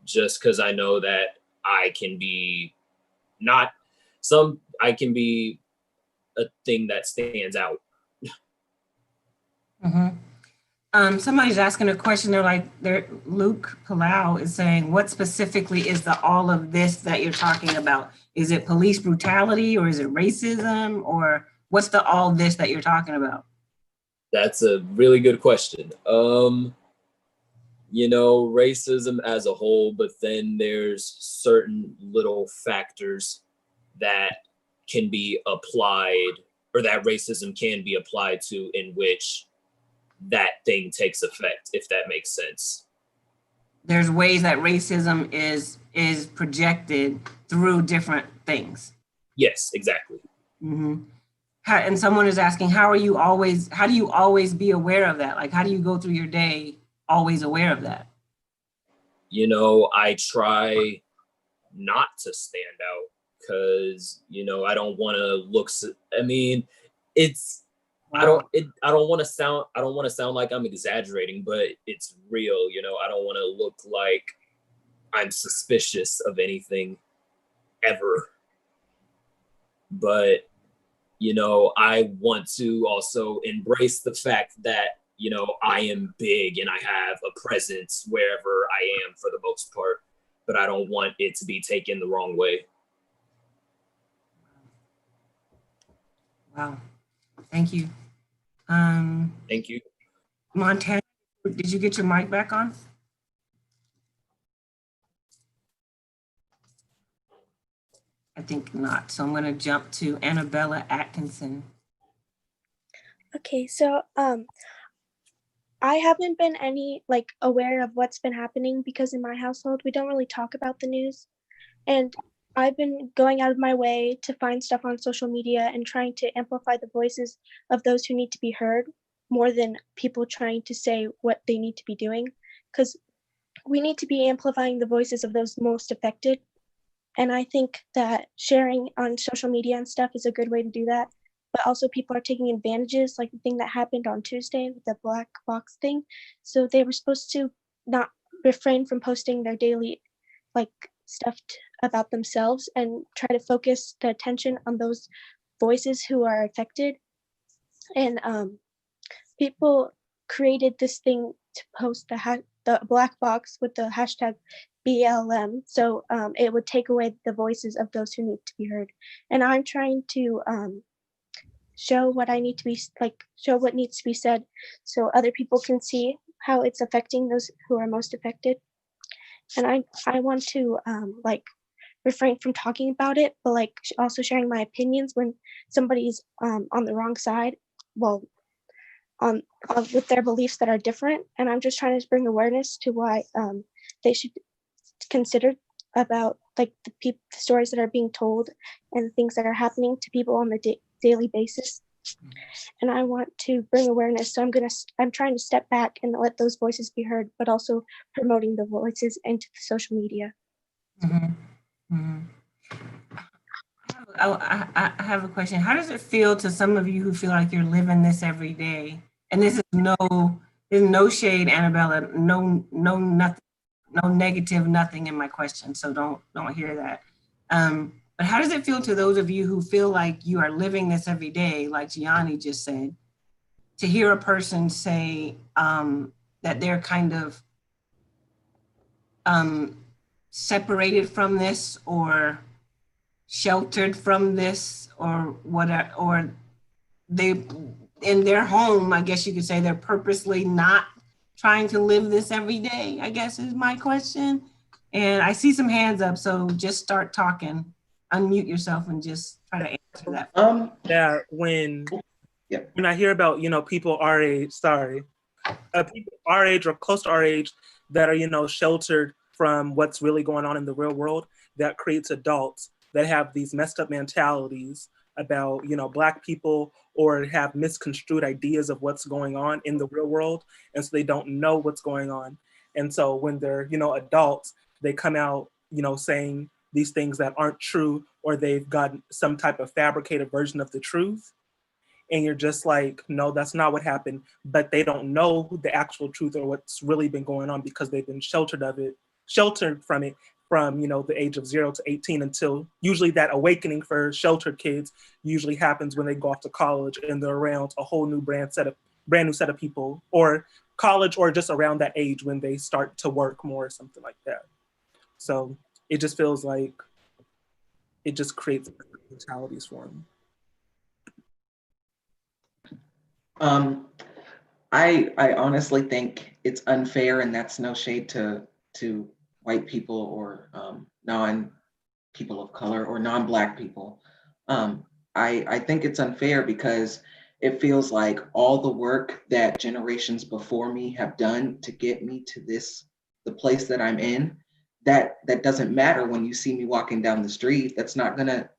just because I know that I can be a thing that stands out. Somebody's asking a question. Luke Palau is saying, what specifically is the all of this that you're talking about? Is it police brutality or is it racism or what's the all this that you're talking about? That's a really good question. You know, racism as a whole, but then there's certain little factors that can be applied or that racism can be applied to in which that thing takes effect, if that makes sense. There's ways that racism is projected through different things. Yes, exactly. Mm-hmm. And someone is asking, how do you always be aware of that? Like, how do you go through your day always aware of that? You know, I try not to stand out because, you know, I don't want to look, I mean, it's I don't want to sound like I'm exaggerating, but it's real, you know. I don't want to look like I'm suspicious of anything ever. But, you know, I want to also embrace the fact that, you know, I am big and I have a presence wherever I am for the most part, but I don't want it to be taken the wrong way. Wow. Thank you. Thank you. Montana, did you get your mic back on? I think not. So I'm going to jump to Annabella Atkinson. Okay, so I haven't been aware of what's been happening because in my household we don't really talk about the news, and I've been going out of my way to find stuff on social media and trying to amplify the voices of those who need to be heard more than people trying to say what they need to be doing, because we need to be amplifying the voices of those most affected. And I think that sharing on social media and stuff is a good way to do that. But also people are taking advantages, like the thing that happened on Tuesday with the black box thing. So they were supposed to not refrain from posting their daily stuff about themselves and try to focus the attention on those voices who are affected. And people created this thing to post the black box with the hashtag BLM. So it would take away the voices of those who need to be heard. And I'm trying to show what needs to be said so other people can see how it's affecting those who are most affected. And I want to refrain from talking about it, but also sharing my opinions when somebody's on the wrong side, with their beliefs that are different. And I'm just trying to bring awareness to why they should consider about the stories that are being told and things that are happening to people on the daily basis. And I want to bring awareness, so I'm trying to step back and let those voices be heard, but also promoting the voices into the social media. Mm-hmm. Mm-hmm. I have a question. How does it feel to some of you who feel like you're living this every day? And this is there's no shade, Annabella, no nothing, no negative, nothing in my question. So don't hear that. But how does it feel to those of you who feel like you are living this every day, like Gianni just said, to hear a person say that they're kind of separated from this or sheltered from this or whatever, or they in their home, I guess you could say they're purposely not trying to live this every day, I guess is my question. And I see some hands up, so just start talking. Unmute yourself and just try to answer that. Yeah, when I hear about, people our age, people our age or close to our age that are, sheltered from what's really going on in the real world, that creates adults that have these messed up mentalities about, Black people, or have misconstrued ideas of what's going on in the real world. And so they don't know what's going on. And so when they're, adults, they come out, saying these things that aren't true, or they've got some type of fabricated version of the truth. And you're just like, no, that's not what happened. But they don't know the actual truth or what's really been going on because they've been sheltered from it from, the age of 0 to 18, until usually that awakening for sheltered kids usually happens when they go off to college and they're around a whole new brand new set of people, or college, or just around that age when they start to work more or something like that. So it just feels like it just creates mentalities for them. I honestly think it's unfair, and that's no shade to white people or non-people of color or non-Black people. I think it's unfair because it feels like all the work that generations before me have done to get me to the place that I'm in, that doesn't matter when you see me walking down the street. That's not gonna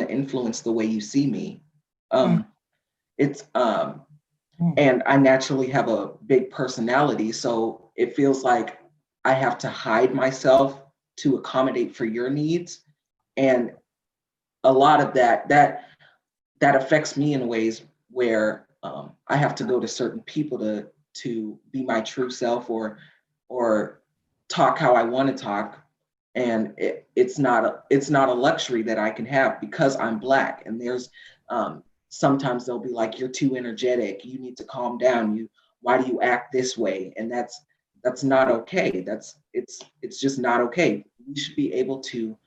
influence the way you see me. And I naturally have a big personality, so it feels like I have to hide myself to accommodate for your needs. And a lot of that affects me in ways where I have to go to certain people to be my true self or talk how I want to talk. And it's not a luxury that I can have because I'm Black. And there's sometimes they'll be like, you're too energetic. You need to calm down. Why do you act this way? And that's not okay. It's just not okay. We should be able to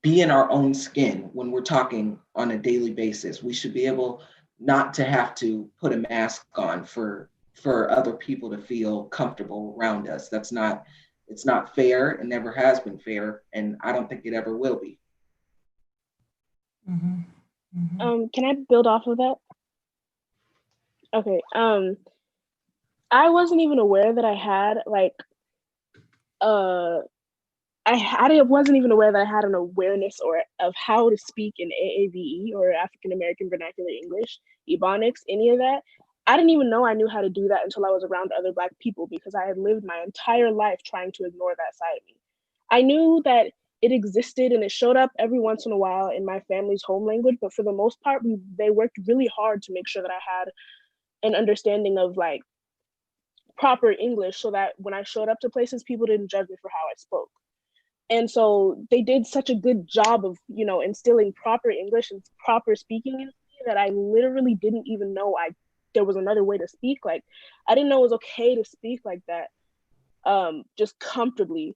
be in our own skin when we're talking on a daily basis. We should be able not to have to put a mask on for other people to feel comfortable around us. It's not fair. It never has been fair, and I don't think it ever will be. Can I build off of that? Okay. I wasn't even aware that I had I wasn't even aware that I had an awareness of how to speak in AAVE or African American Vernacular English, Ebonics, any of that. I didn't even know I knew how to do that until I was around other Black people, because I had lived my entire life trying to ignore that side of me. I knew that it existed and it showed up every once in a while in my family's home language, but for the most part, they worked really hard to make sure that I had an understanding of like proper English so that when I showed up to places, people didn't judge me for how I spoke. And so they did such a good job of, instilling proper English and proper speaking in me that I literally didn't even know there was another way to speak. Like, I didn't know it was okay to speak like that, just comfortably,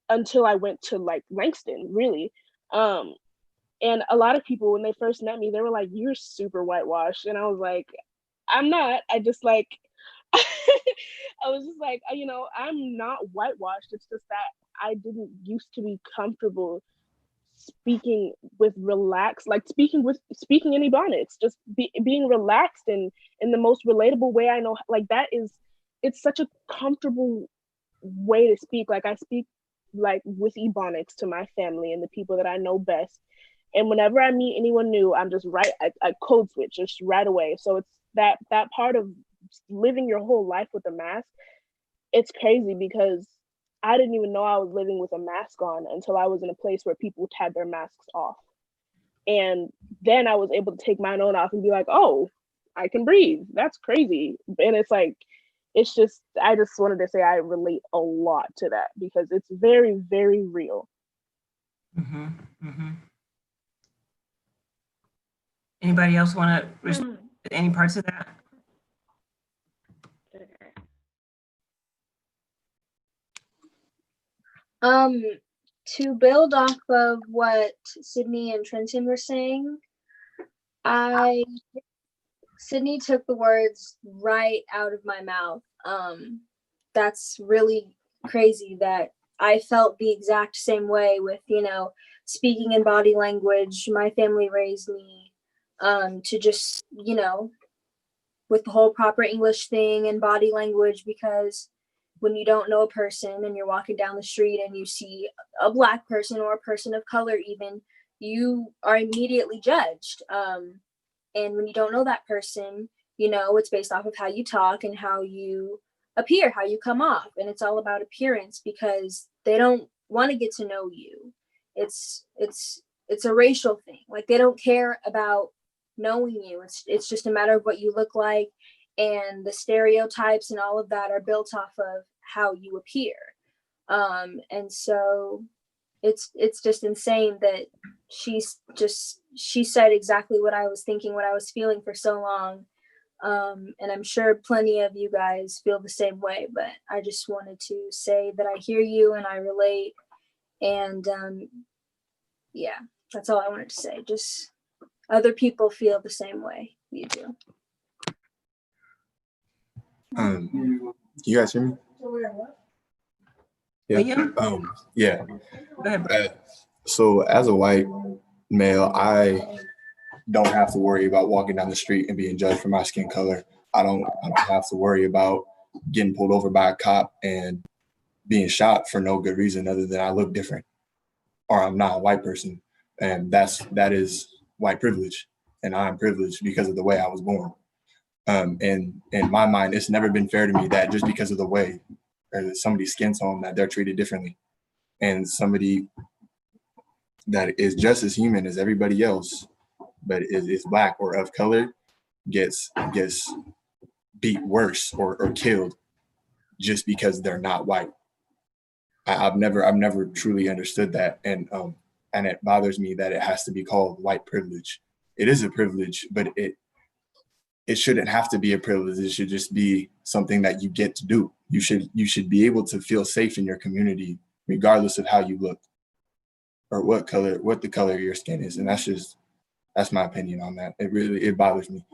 until I went to like Langston, really. And a lot of people, when they first met me, they were like, "You're super whitewashed," and I was like, "I'm not. I just like." I was just like, I'm not whitewashed. It's just that I didn't used to be comfortable speaking with relaxed, like speaking in Ebonics, just being relaxed and in the most relatable way I know. Like it's such a comfortable way to speak. Like I speak like with Ebonics to my family and the people that I know best. And whenever I meet anyone new, I'm just I code switch just right away. So it's that part of living your whole life with a mask. It's crazy because I didn't even know I was living with a mask on until I was in a place where people had their masks off. And then I was able to take mine own off and be like, oh, I can breathe. That's crazy. And it's like, I just wanted to say I relate a lot to that because it's very, very real. Anybody else want to respond to any parts of that? To build off of what Sydney and Trenton were saying, Sydney took the words right out of my mouth. That's really crazy that I felt the exact same way with, speaking in body language. My family raised me to just, with the whole proper English thing and body language, because when you don't know a person and you're walking down the street and you see a Black person or a person of color even, you are immediately judged. And when you don't know that person, it's based off of how you talk and how you appear, how you come off. And it's all about appearance because they don't want to get to know you. It's a racial thing. Like they don't care about knowing you. It's just a matter of what you look like, and the stereotypes and all of that are built off of how you appear. And so it's just insane that she said exactly what I was thinking, what I was feeling for so long. And I'm sure plenty of you guys feel the same way, but I just wanted to say that I hear you and I relate. And yeah, that's all I wanted to say. Just other people feel the same way you do. You guys hear me? Yeah. Yeah. Go ahead. So as a white male, I don't have to worry about walking down the street and being judged for my skin color. I don't have to worry about getting pulled over by a cop and being shot for no good reason other than I look different or I'm not a white person. And that is white privilege. And I'm privileged because of the way I was born. And in my mind, it's never been fair to me that just because of the way or somebody's skin tone that they're treated differently. And somebody that is just as human as everybody else but is black or of color gets beat worse or killed just because they're not white. I've never truly understood that, and it bothers me that it has to be called white privilege. It is a privilege, but it shouldn't have to be a privilege. It should just be something that you get to do. You should be able to feel safe in your community, regardless of how you look or what the color of your skin is. And that's my opinion on that. It bothers me.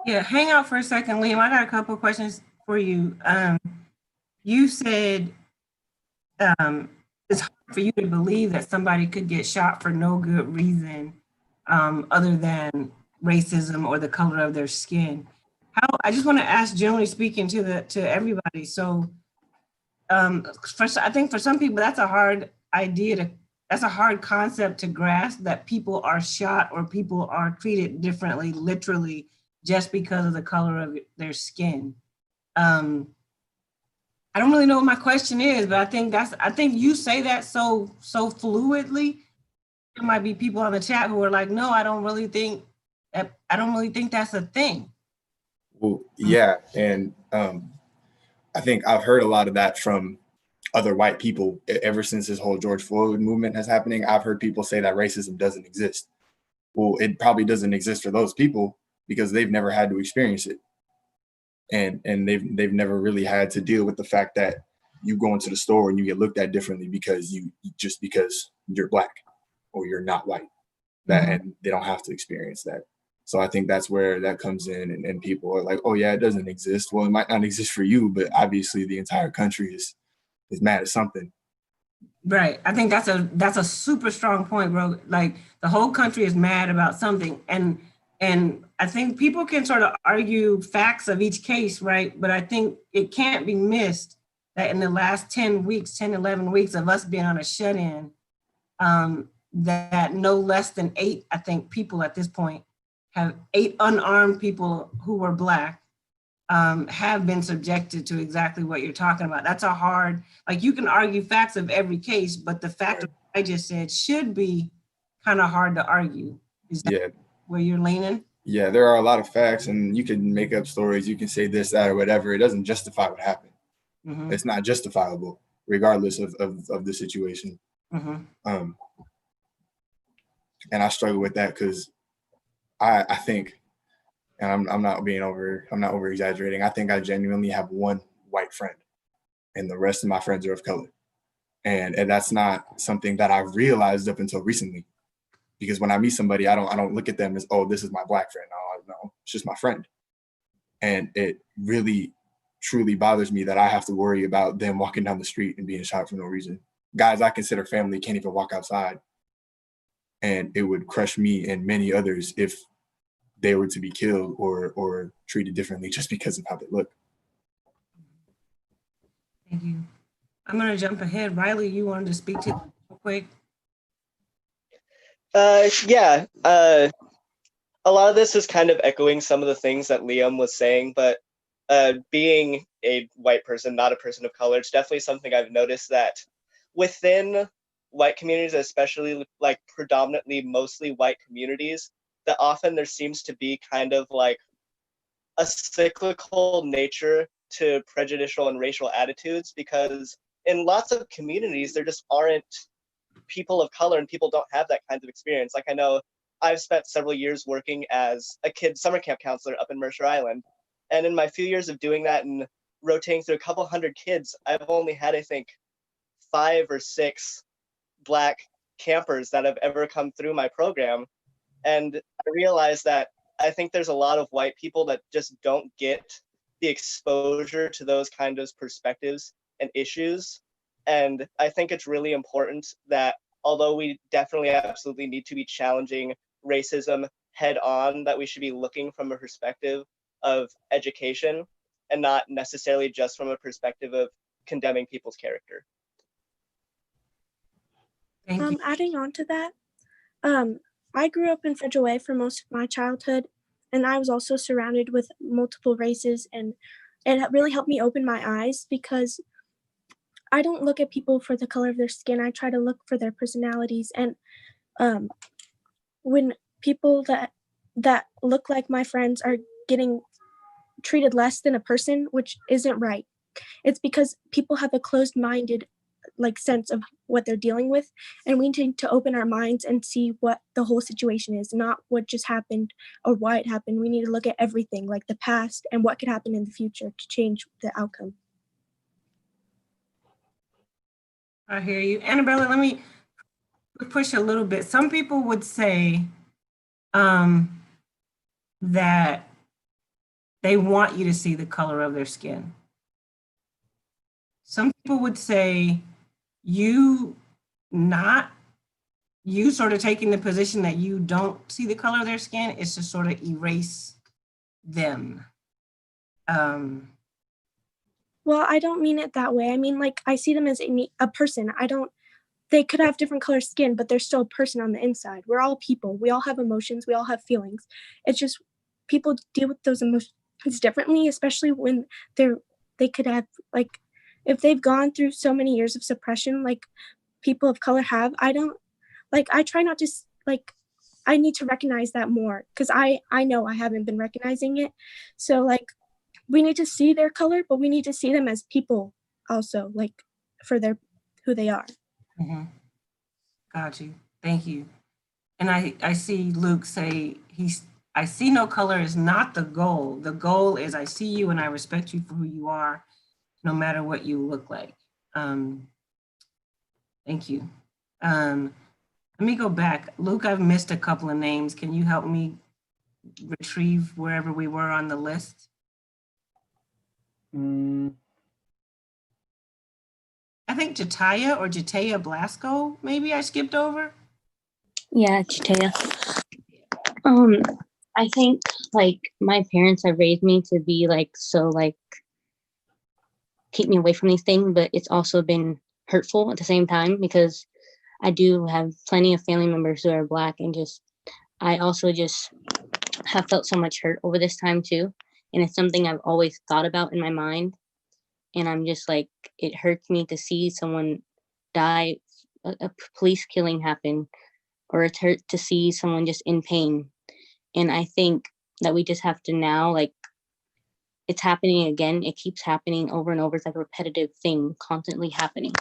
Yeah, hang out for a second, Liam. I got a couple of questions for you. You said it's hard for you to believe that somebody could get shot for no good reason other than racism or the color of their skin. I just want to ask, generally speaking, to everybody. So, I think for some people that's a hard that's a hard concept to grasp, that people are shot or people are treated differently, literally, just because of the color of their skin. I don't really know what my question is, but I think you say that so fluidly. There might be people on the chat who are like, no, I don't really think that's a thing. Well, yeah, and I think I've heard a lot of that from other white people ever since this whole George Floyd movement is happening. I've heard people say that racism doesn't exist. Well, it probably doesn't exist for those people because they've never had to experience it. And they've never really had to deal with the fact that you go into the store and you get looked at differently because because you're black or you're not white. And they don't have to experience that. So I think that's where that comes in, and people are like, oh yeah, it doesn't exist. Well, it might not exist for you, but obviously the entire country is mad at something. Right. I think that's a super strong point, bro. Like the whole country is mad about something. And I think people can sort of argue facts of each case, right? But I think it can't be missed that in the last 10, 11 weeks of us being on a shut-in, that no less than 8, I think, people at this point have 8 unarmed people who were black have been subjected to exactly what you're talking about. That's a hard, like you can argue facts of every case, but the fact I just said should be kind of hard to argue. Is that where you're leaning? Yeah, there are a lot of facts, and you can make up stories. You can say this, that, or whatever. It doesn't justify what happened. Mm-hmm. It's not justifiable, regardless of the situation. Mm-hmm. And I struggle with that because I think, and I'm not over exaggerating. I think I genuinely have one white friend, and the rest of my friends are of color, and that's not something that I realized up until recently. Because when I meet somebody, I don't look at them as, oh, this is my black friend. No, it's just my friend. And it really, truly bothers me that I have to worry about them walking down the street and being shot for no reason. Guys I consider family can't even walk outside. And it would crush me and many others if they were to be killed or treated differently just because of how they look. Thank you. I'm going to jump ahead. Riley, you wanted to speak to that real quick? Yeah, a lot of this is kind of echoing some of the things that Liam was saying, but being a white person, not a person of color, it's definitely something I've noticed that within white communities, especially like predominantly mostly white communities, that often there seems to be kind of like a cyclical nature to prejudicial and racial attitudes, because in lots of communities, there just aren't people of color and people don't have that kind of experience. Like I know I've spent several years working as a kid summer camp counselor up in Mercer Island. And in my few years of doing that and rotating through a couple hundred kids, I've only had, I think, 5 or 6 black campers that have ever come through my program. And I realized that I think there's a lot of white people that just don't get the exposure to those kind of perspectives and issues. And I think it's really important that although we definitely absolutely need to be challenging racism head on, that we should be looking from a perspective of education and not necessarily just from a perspective of condemning people's character. Adding on to that, I grew up in Federal Way for most of my childhood, and I was also surrounded with multiple races, and it really helped me open my eyes because I don't look at people for the color of their skin. I try to look for their personalities. And when people that that look like my friends are getting treated less than a person, which isn't right. It's because people have a closed-minded like sense of what they're dealing with, and we need to open our minds and see what the whole situation is, not what just happened or why it happened. We need to look at everything, like the past and what could happen in the future to change the outcome. I hear you. Annabella, let me push a little bit. Some people would say that they want you to see the color of their skin. Some people would say you sort of taking the position that you don't see the color of their skin is to sort of erase them. Well, I don't mean it that way. I mean, like, I see them as a person. They could have different color skin, but they're still a person on the inside. We're all people. We all have emotions. We all have feelings. It's just people deal with those emotions differently, especially when they could have, like, if they've gone through so many years of suppression, like people of color have. I try not to, like, I need to recognize that more because I know I haven't been recognizing it. So, like, we need to see their color, but we need to see them as people also, like, for who they are. Mm-hmm. Got you. Thank you. And I see Luke say I see no color is not the goal. The goal is I see you and I respect you for who you are, no matter what you look like. Thank you. Let me go back. Luke, I've missed a couple of names. Can you help me retrieve wherever we were on the list? I think Jataya Blasco, maybe I skipped over. Yeah, Jataya. I think like my parents have raised me to be like so like keep me away from these things, but it's also been hurtful at the same time because I do have plenty of family members who are Black, and I also just have felt so much hurt over this time too. And it's something I've always thought about in my mind. And I'm just like, it hurts me to see someone die, a police killing happen, or it's hurt to see someone just in pain. And I think that we just have to now, like, it's happening again. It keeps happening over and over. It's like a repetitive thing constantly happening.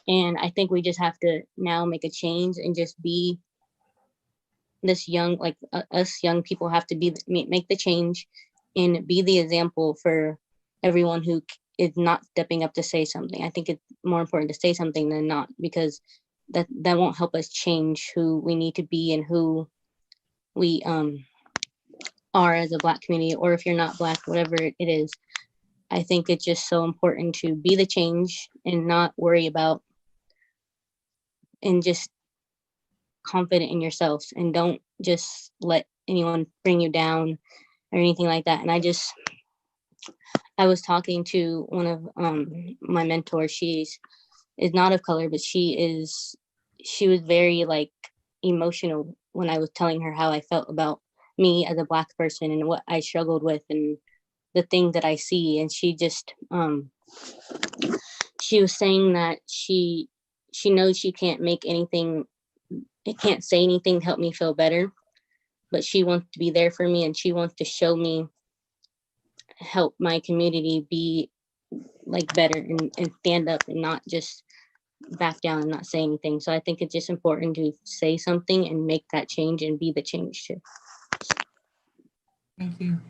And I think we just have to now make a change and just be this young, like us young people have to make the change and be the example for everyone who is not stepping up to say something. I think it's more important to say something than not, because that won't help us change who we need to be and who we are as a Black community, or if you're not Black, whatever it is. I think it's just so important to be the change and not worry about, and just confident in yourself, and don't just let anyone bring you down or anything like that. And I was talking to one of my mentors. She is not of color, but she was very like emotional when I was telling her how I felt about me as a Black person and what I struggled with and the things that I see. And she just she was saying that she knows she can't make anything, it can't say anything to help me feel better, but she wants to be there for me, and she wants to show me, help my community be like better and stand up and not just back down and not say anything. So I think it's just important to say something and make that change and be the change too. Thank you.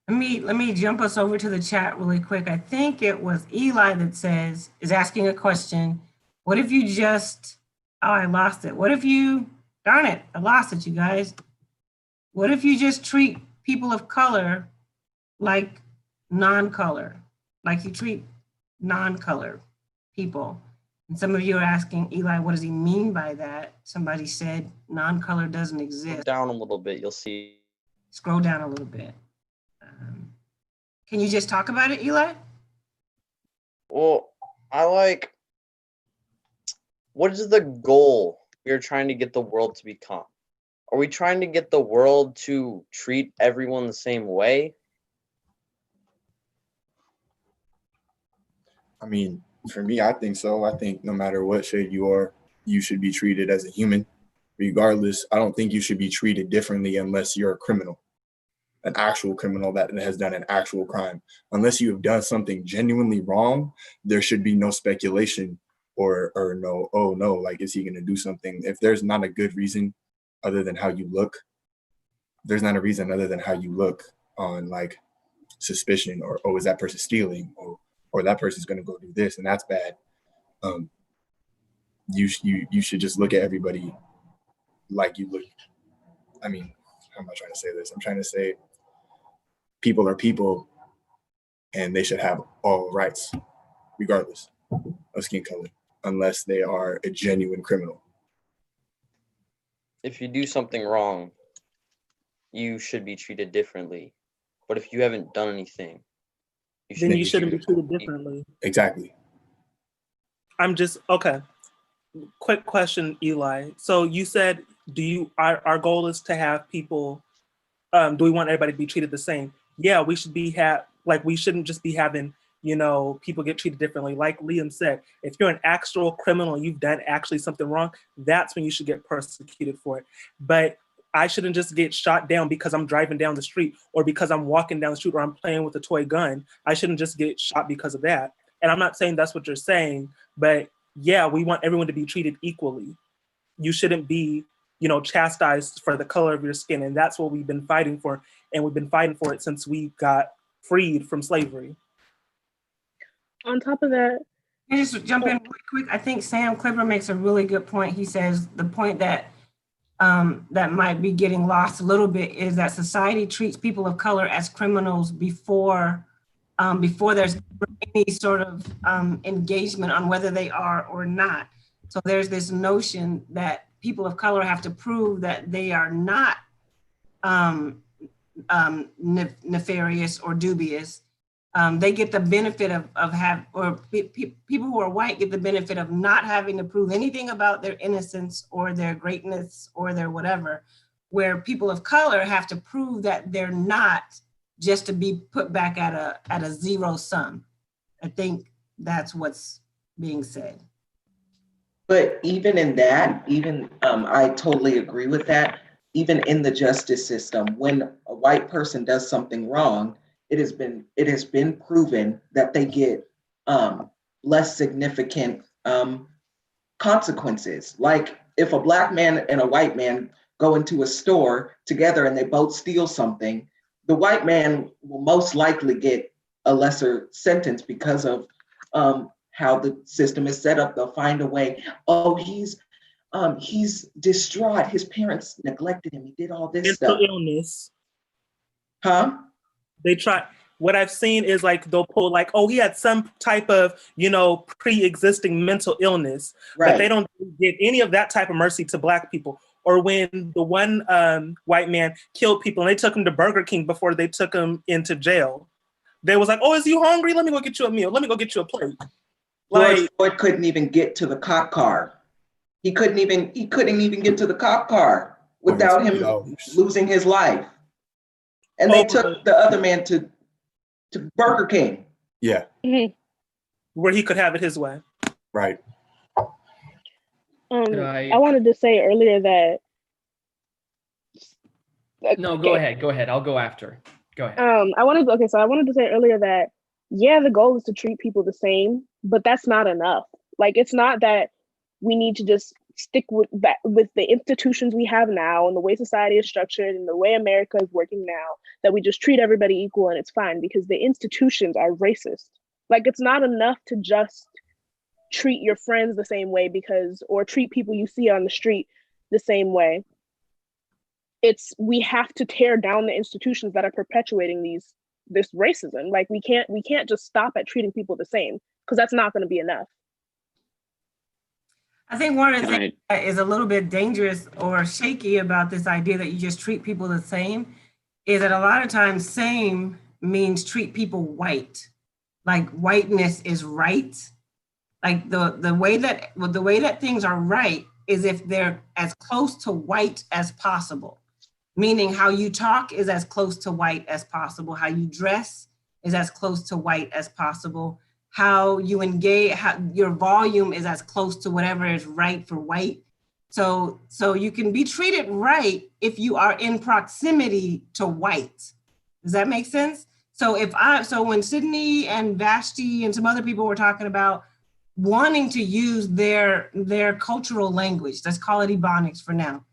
Let me jump us over to the chat really quick. I think it was Eli that is asking a question. What if you just, oh, I lost it. What if you, darn it, I lost it, you guys. What if you just treat people of color like non-color, like you treat non-color people? And some of you are asking, Eli, what does he mean by that? Somebody said non-color doesn't exist. Down a little bit, you'll see. Scroll down a little bit. Can you just talk about it, Eli? Well, what is the goal we are trying to get the world to become? Are we trying to get the world to treat everyone the same way? I mean, for me, I think so. I think no matter what shade you are, you should be treated as a human. Regardless, I don't think you should be treated differently unless you're a criminal. an actual criminal that has done an actual crime. Unless you have done something genuinely wrong, there should be no speculation or no, oh no, like, is he going to do something? If there's not a good reason other than how you look, there's not a reason other than how you look on like suspicion or, oh, is that person stealing, or that person's going to go do this and that's bad. You should just look at everybody like you look. I mean, how am I trying to say this? I'm trying to say people are people and they should have all rights regardless of skin color, unless they are a genuine criminal. If you do something wrong, you should be treated differently. But if you haven't done anything, then you shouldn't be treated differently. Exactly. I'm just, okay. Quick question, Eli. So you said, our goal is to have people, do we want everybody to be treated the same? Yeah, we should we shouldn't just be having, people get treated differently. Like Liam said, if you're an actual criminal and you've done actually something wrong, that's when you should get persecuted for it. But I shouldn't just get shot down because I'm driving down the street or because I'm walking down the street or I'm playing with a toy gun. I shouldn't just get shot because of that. And I'm not saying that's what you're saying, but yeah, we want everyone to be treated equally. You shouldn't be, chastised for the color of your skin. And that's what we've been fighting for. And we've been fighting for it since we got freed from slavery. On top of that, Can I just jump in really quick? I think Sam Clipper makes a really good point. He says the point that that might be getting lost a little bit is that society treats people of color as criminals before there's any sort of engagement on whether they are or not. So there's this notion that people of color have to prove that they are not nefarious or dubious. They get the benefit people who are white get the benefit of not having to prove anything about their innocence or their greatness or their whatever, where people of color have to prove that they're not, just to be put back at a zero sum. I think that's what's being said. But even in that, I totally agree with that. Even in the justice system, when a white person does something wrong, it has been proven that they get less significant consequences. Like if a black man and a white man go into a store together and they both steal something, the white man will most likely get a lesser sentence because of how the system is set up. They'll find a way. Oh, he's distraught. His parents neglected him. He did all this stuff. Mental illness. Huh? They try. What I've seen is like they'll pull like, oh, he had some type of pre-existing mental illness, right. But they don't give any of that type of mercy to Black people. Or when the one white man killed people and they took him to Burger King before they took him into jail, they was like, oh, is you hungry? Let me go get you a meal. Let me go get you a plate. George Floyd couldn't even get to the cop car. He couldn't even get to the cop car without him losing his life. And they took the other man to Burger King. Yeah. Where he could have it his way. Right. I wanted to say earlier that. No, go ahead. I'll go after. Go ahead. I wanted to say earlier that, yeah, the goal is to treat people the same, but that's not enough. Like, it's not that we need to just stick with the institutions we have now and the way society is structured and the way America is working now, that we just treat everybody equal and it's fine, because the institutions are racist. Like, it's not enough to just treat your friends the same way or treat people you see on the street the same way. We have to tear down the institutions that are perpetuating this racism. Like, we can't just stop at treating people the same, because that's not going to be enough. I think one of the things that is a little bit dangerous or shaky about this idea that you just treat people the same is that a lot of times same means treat people white. Like, whiteness is right. Like the way that things are right is if they're as close to white as possible. Meaning how you talk is as close to white as possible. How you dress is as close to white as possible. How you engage, your volume is as close to whatever is right for white. So you can be treated right if you are in proximity to white. Does that make sense? So so when Sydney and Vashti and some other people were talking about wanting to use their cultural language, let's call it Ebonics for now.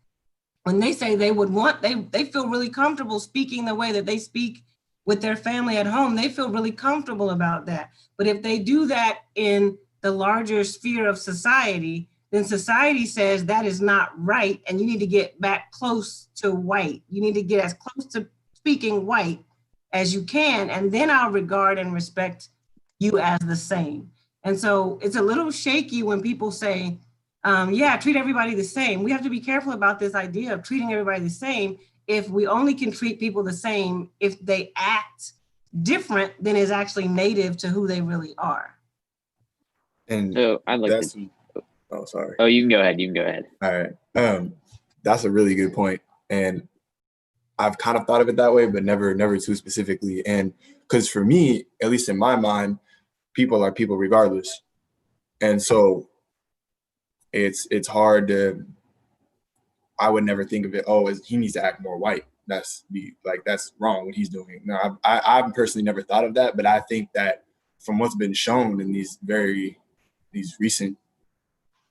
When they say they feel really comfortable speaking the way that they speak with their family at home, they feel really comfortable about that. But if they do that in the larger sphere of society, then society says that is not right and you need to get back close to white. You need to get as close to speaking white as you can, and then I'll regard and respect you as the same. And so it's a little shaky when people say, yeah, treat everybody the same. We have to be careful about this idea of treating everybody the same if we only can treat people the same if they act different than is actually native to who they really are. And so I'd like that's, oh, sorry. Oh, you can go ahead. You can go ahead. All right. That's a really good point. And I've kind of thought of it that way, but never too specifically. And because for me, at least in my mind, people are people regardless. And so it's hard to, I would never think of it, oh, he needs to act more white. That's wrong what he's doing. No, I've personally never thought of that, but I think that from what's been shown in these recent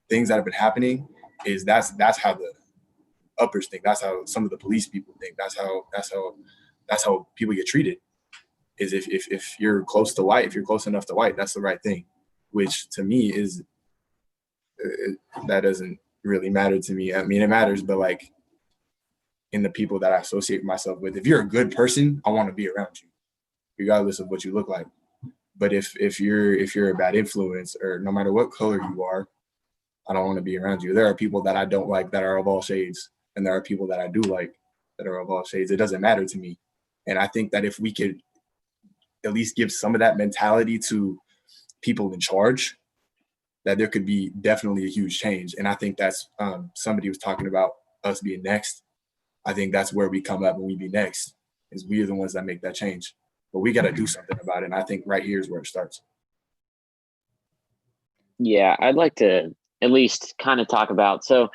things that have been happening, is that's how the uppers think. That's how some of the police people think. That's how people get treated. Is if you're close to white, if you're close enough to white, that's the right thing. Which to me is that doesn't really matter to me. I mean, it matters, but like in the people that I associate myself with, if you're a good person, I want to be around you, regardless of what you look like. But if you're a bad influence, or no matter what color you are, I don't want to be around you. There are people that I don't like that are of all shades, and there are people that I do like that are of all shades. It doesn't matter to me. And I think that if we could at least give some of that mentality to people in charge, that there could be definitely a huge change. And I think that's somebody was talking about us being next. I think that's where we come up when we be next, is we are the ones that make that change. But we got to do something about it. And I think right here is where it starts. Yeah, I'd like to at least kind of talk about, so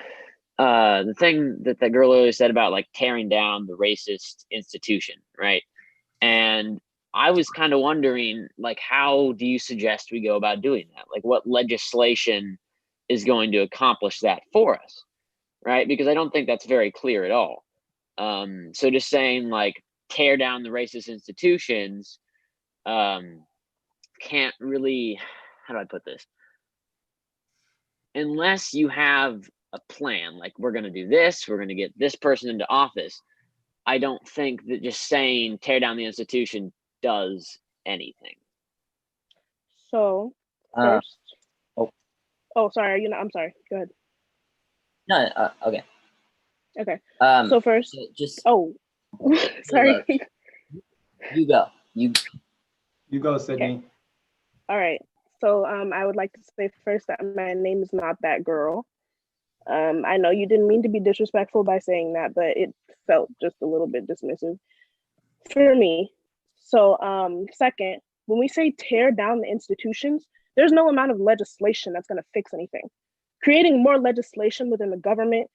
the thing that the girl earlier said about like tearing down the racist institution, right? And I was kind of wondering, like, how do you suggest we go about doing that? Like, what legislation is going to accomplish that for us, right? Because I don't think that's very clear at all. So just saying, like, tear down the racist institutions can't really, how do I put this? Unless you have a plan, like, we're going to do this, we're going to get this person into office, I don't think that just saying tear down the institution does anything. So first, sorry, I'm sorry. Go ahead. No, okay. Okay. So first, so just sorry. You go. You go, Sydney. Okay. All right. So I would like to say first that my name is not that girl. I know you didn't mean to be disrespectful by saying that, but it felt just a little bit dismissive for me. So second, when we say tear down the institutions, there's no amount of legislation that's going to fix anything. Creating more legislation within the government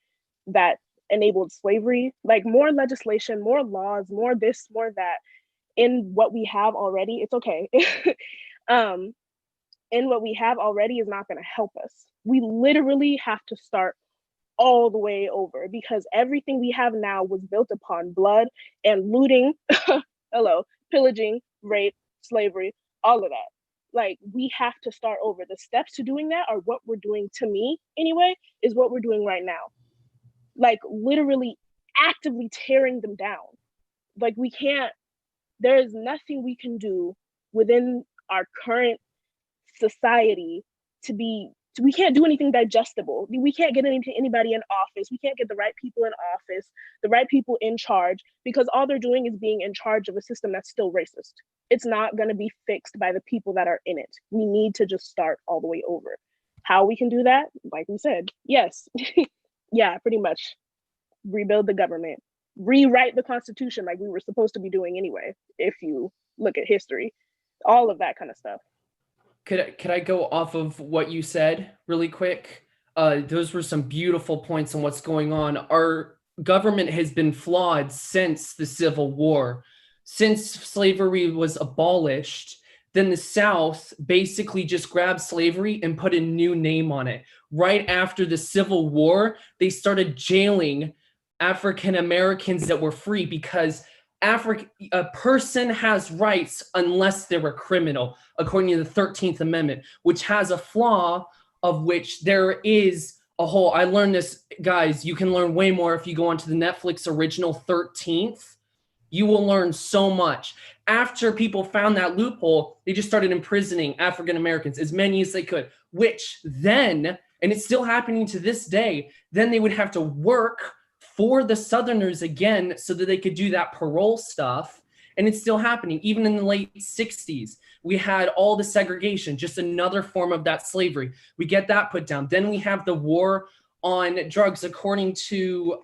that enabled slavery, like more legislation, more laws, more this, more that, in what we have already, it's okay. In what we have already is not going to help us. We literally have to start all the way over, because everything we have now was built upon blood and looting, pillaging, rape, slavery, all of that. Like, we have to start over. The steps to doing that are what we're doing, to me anyway, is what we're doing right now. Like, literally actively tearing them down. Like, there is nothing we can do within our current society we can't do anything digestible. We can't get anybody in office. We can't get the right people in office, the right people in charge, because all they're doing is being in charge of a system that's still racist. It's not going to be fixed by the people that are in it. We need to just start all the way over. How we can do that? Like we said, yes. Yeah, pretty much. Rebuild the government. Rewrite the Constitution like we were supposed to be doing anyway, if you look at history. All of that kind of stuff. Could I go off of what you said really quick? Those were some beautiful points on what's going on. Our government has been flawed since the Civil War. since slavery was abolished, then the South basically just grabbed slavery and put a new name on it. Right after the Civil War, they started jailing African Americans that were free because a person has rights unless they're a criminal, according to the 13th Amendment, which has a flaw of which there is a whole, I learned this, guys, you can learn way more if you go onto the Netflix original 13th. You will learn so much. After people found that loophole, they just started imprisoning African Americans, as many as they could, which then, and it's still happening to this day, then they would have to work for the Southerners again so that they could do that parole stuff. And it's still happening. Even in the late 60s, we had all the segregation, just another form of that slavery. We get that put down. Then we have the war on drugs, according to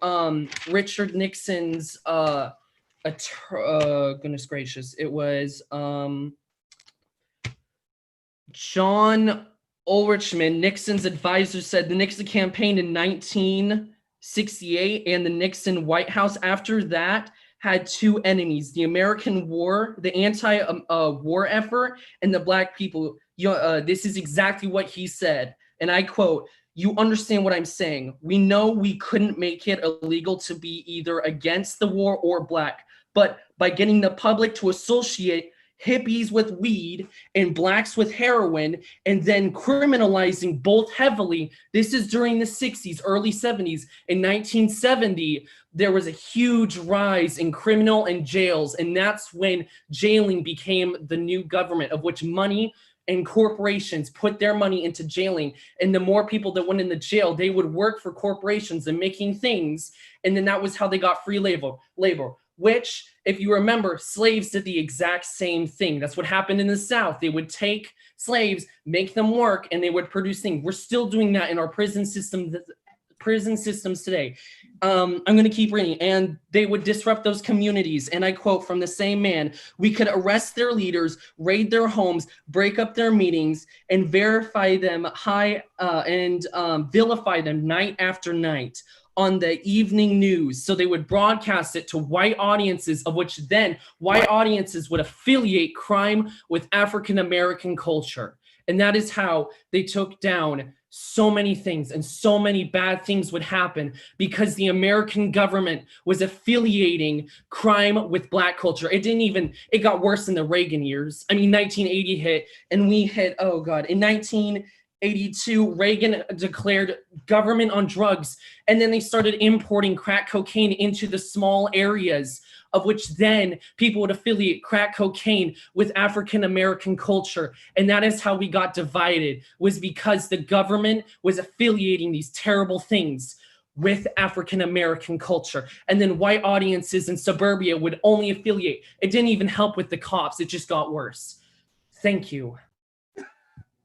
Richard Nixon's, goodness gracious, it was John Ulrichman, Nixon's advisor, said the Nixon campaign in 1968 and the Nixon White House after that had two enemies: the American war, the anti-war effort, and the Black people. This is exactly what he said, and I quote, "You understand what I'm saying. We know we couldn't make it illegal to be either against the war or Black, but by getting the public to associate hippies with weed and Blacks with heroin, and then criminalizing both heavily." This is during the 60s, early 70s. In 1970, there was a huge rise in criminal and jails, and that's when jailing became the new government, of which money and corporations put their money into jailing. And the more people that went in the jail, they would work for corporations and making things, and then that was how they got free labor. Which, if you remember, slaves did the exact same thing. That's what happened in the South. They would take slaves, make them work, and they would produce things. We're still doing that in our prison systems today. I'm going to keep reading. And they would disrupt those communities. And I quote from the same man, "We could arrest their leaders, raid their homes, break up their meetings, and vilify them vilify them night after night on the evening news." So they would broadcast it to white audiences, of which then white audiences would affiliate crime with African American culture. And that is how they took down so many things, and so many bad things would happen because the American government was affiliating crime with Black culture. It got worse in the Reagan years. I mean, 1980 hit, and we hit, oh God, in 1982, Reagan declared government on drugs, and then they started importing crack cocaine into the small areas, of which then people would affiliate crack cocaine with African American culture. And that is how we got divided, was because the government was affiliating these terrible things with African American culture. And then white audiences in suburbia would only affiliate. It didn't even help with the cops. It just got worse. Thank you.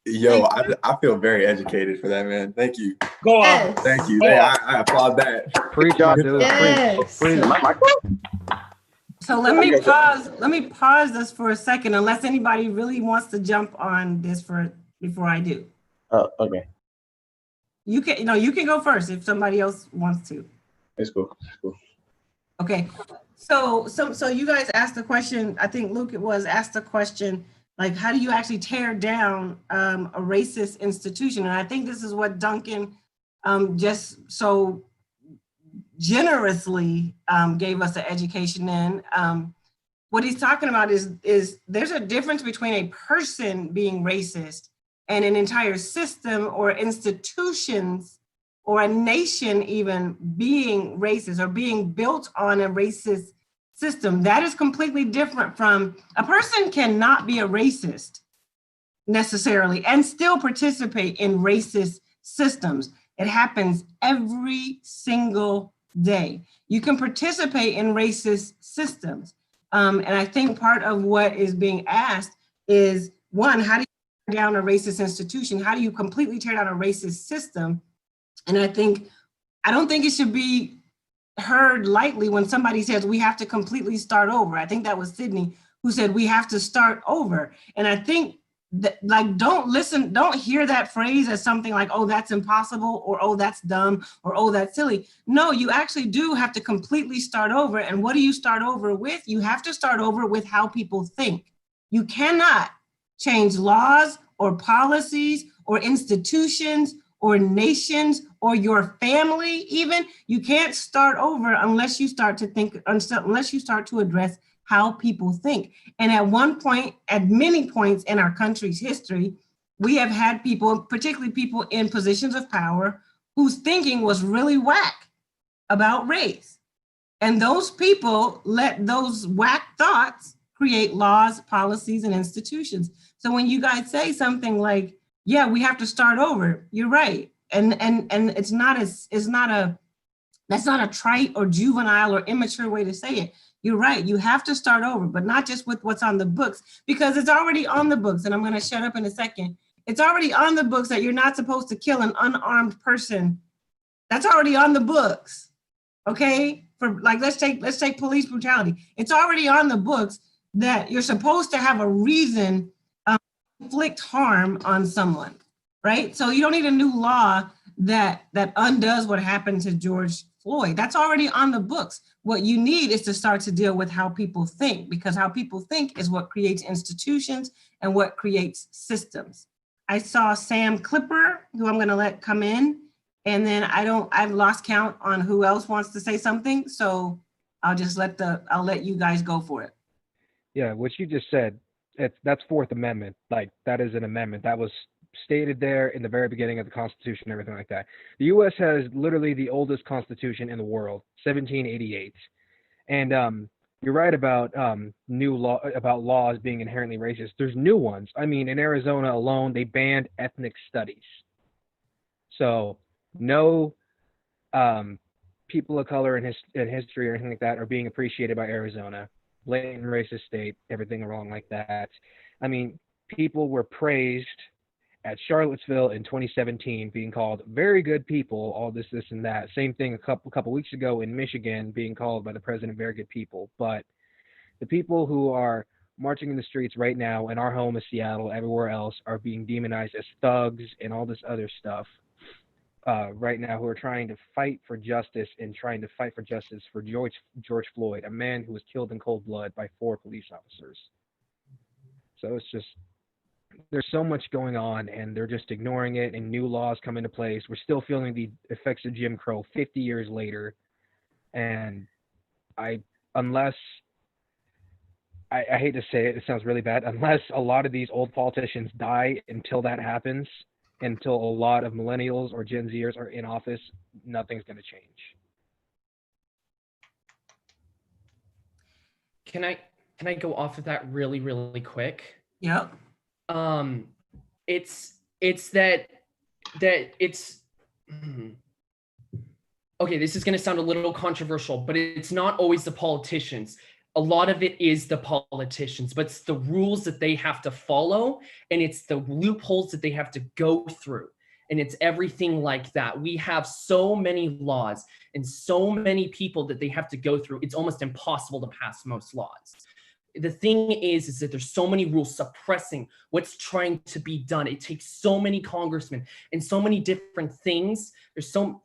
Yo, I feel very educated for that, man. Thank you. Go on. Thank you. Hey, I applaud that. Preach, y'all, dude. Yes. Preach. So let me pause this for a second, unless anybody really wants to jump on this before I do. Oh, okay. You can go first if somebody else wants to. It's cool. Okay. So you guys asked the question, I think Luke asked the question, like, how do you actually tear down a racist institution? And I think this is what Duncan just so generously gave us an education in. What he's talking about is there's a difference between a person being racist and an entire system or institutions or a nation even being racist or being built on a racist system. That is completely different from a person cannot be a racist necessarily and still participate in racist systems. It happens every single day. You can participate in racist systems. And I think part of what is being asked is, one, how do you tear down a racist institution? How do you completely tear down a racist system? And I don't think it should be heard lightly when somebody says we have to completely start over. I think that was Sydney who said we have to start over. And I think like, don't hear that phrase as something like, oh, that's impossible, or oh, that's dumb, or oh, that's silly. No, you actually do have to completely start over. And what do you start over with? You have to start over with how people think. You cannot change laws or policies or institutions or nations or your family even. You can't start over unless you start to think, unless you start to address how people think. And at one point, at many points in our country's history, we have had people, particularly people in positions of power, whose thinking was really whack about race. And those people let those whack thoughts create laws, policies, and institutions. So when you guys say something like, yeah, we have to start over, you're right. And it's not that's not a trite or juvenile or immature way to say it. You're right. You have to start over, but not just with what's on the books, because it's already on the books. And I'm going to shut up in a second. It's already on the books that you're not supposed to kill an unarmed person. That's already on the books. Okay? For like, let's take police brutality. It's already on the books that you're supposed to have a reason to inflict harm on someone, right? So you don't need a new law that undoes what happened to George Floyd. That's already on the books. What you need is to start to deal with how people think, because how people think is what creates institutions and what creates systems. I saw Sam Clipper, who I'm going to let come in, and then I've lost count on who else wants to say something. So I'll just I'll let you guys go for it. Yeah, what you just said, that's Fourth Amendment. Like, that is an amendment that was stated there in the very beginning of the Constitution and everything like that. The U.S. has literally the oldest Constitution in the world, 1788. And you're right about about laws being inherently racist. There's new ones. I mean, in Arizona alone, they banned ethnic studies. So no people of color in history or anything like that are being appreciated by Arizona. Blatant racist state, everything wrong like that. I mean, people were praised at Charlottesville in 2017, being called very good people, all this, and that. Same thing a couple weeks ago in Michigan, being called by the president very good people. But the people who are marching in the streets right now in our home of Seattle, everywhere else, are being demonized as thugs and all this other stuff right now, who are trying to fight for justice for George Floyd, a man who was killed in cold blood by 4 police officers. So it's just, there's so much going on, and they're just ignoring it, and new laws come into place. We're still feeling the effects of Jim Crow 50 years later. And I hate to say it, it sounds really bad, unless a lot of these old politicians die until that happens, until a lot of millennials or Gen Zers are in office, nothing's going to change. Can I go off of that really, really quick? Yep. It's that it's okay, this is going to sound a little controversial, but it's not always the politicians. A lot of it is the politicians, but it's the rules that they have to follow, and it's the loopholes that they have to go through, and it's everything like that. We have so many laws and so many people that they have to go through. It's almost impossible to pass most laws. The thing is that there's so many rules suppressing what's trying to be done. It takes so many congressmen and so many different things.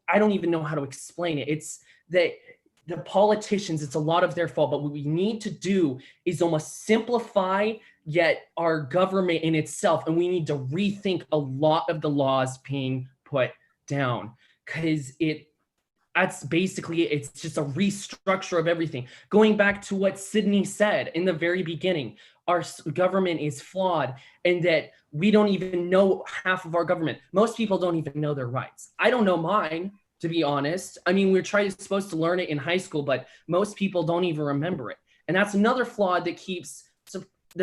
I don't even know how to explain it. It's that the politicians, it's a lot of their fault, but what we need to do is almost simplify yet our government in itself. And we need to rethink a lot of the laws being put down, because that's basically, it's just a restructure of everything. Going back to what Sydney said in the very beginning, our government is flawed, and that we don't even know half of our government. Most people don't even know their rights. I don't know mine, to be honest. I mean, we're supposed to learn it in high school, but most people don't even remember it. And that's another flaw that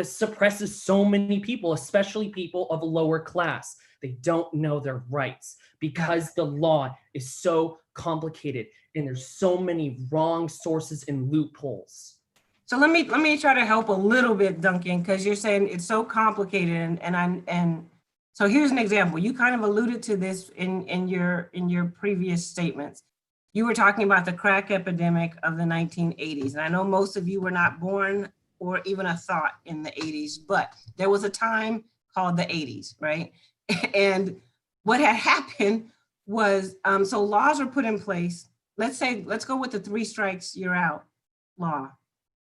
suppresses so many people, especially people of a lower class. They don't know their rights because the law is so complicated and there's so many wrong sources and loopholes. So let me try to help a little bit, Duncan, because you're saying it's so complicated, and so here's an example. You kind of alluded to this in your previous statements. You were talking about the crack epidemic of the 1980s, and I know most of you were not born or even a thought in the 80s, but there was a time called the 80s, right? And what had happened was, so laws were put in place. Let's go with the 3 strikes, you're out law,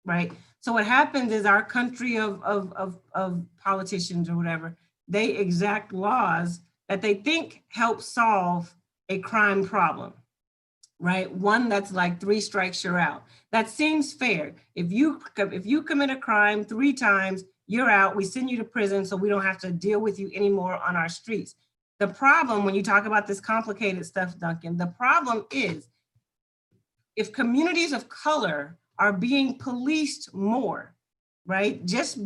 right? So what happens is our country of politicians or whatever, they exact laws that they think help solve a crime problem, right? One that's like 3 strikes, you're out. That seems fair. If you commit a crime 3 times, you're out. We send you to prison so we don't have to deal with you anymore on our streets. The problem when you talk about this complicated stuff, Duncan, the problem is if communities of color are being policed more, right? Just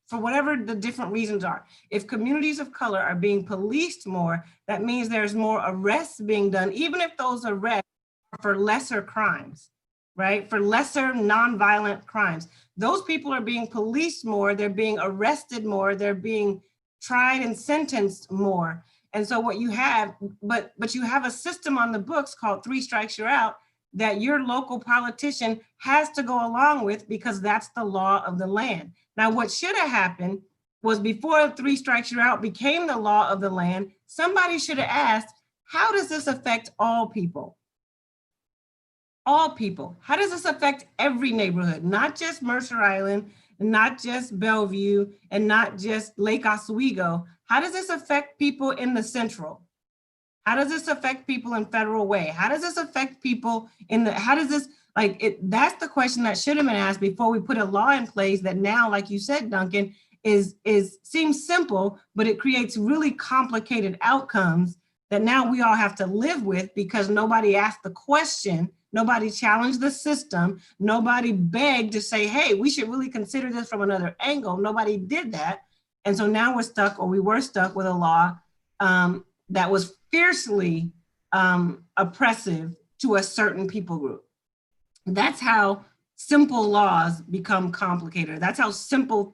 for whatever the different reasons are. If communities of color are being policed more, that means there's more arrests being done, even if those arrests are for lesser crimes, right? For lesser nonviolent crimes. Those people are being policed more, they're being arrested more, they're being tried and sentenced more. And so what you have, but you have a system on the books called 3 strikes, you're out, that your local politician has to go along with because that's the law of the land. Now, what should have happened was before 3 strikes, you're out became the law of the land, somebody should have asked, how does this affect all people? All people. How does this affect every neighborhood, not just Mercer Island, not just Bellevue, and not just Lake Oswego? How does this affect people in the Central? How does this affect people in Federal Way? How does this affect people in the, how does this, like, that's the question that should have been asked before we put a law in place that now, like you said, Duncan, seems simple, but it creates really complicated outcomes that now we all have to live with because nobody asked the question, nobody challenged the system, nobody begged to say, hey, we should really consider this from another angle. Nobody did that. And so now we're stuck, or we were stuck with a law that was fiercely oppressive to a certain people group. That's how simple laws become complicated. That's how simple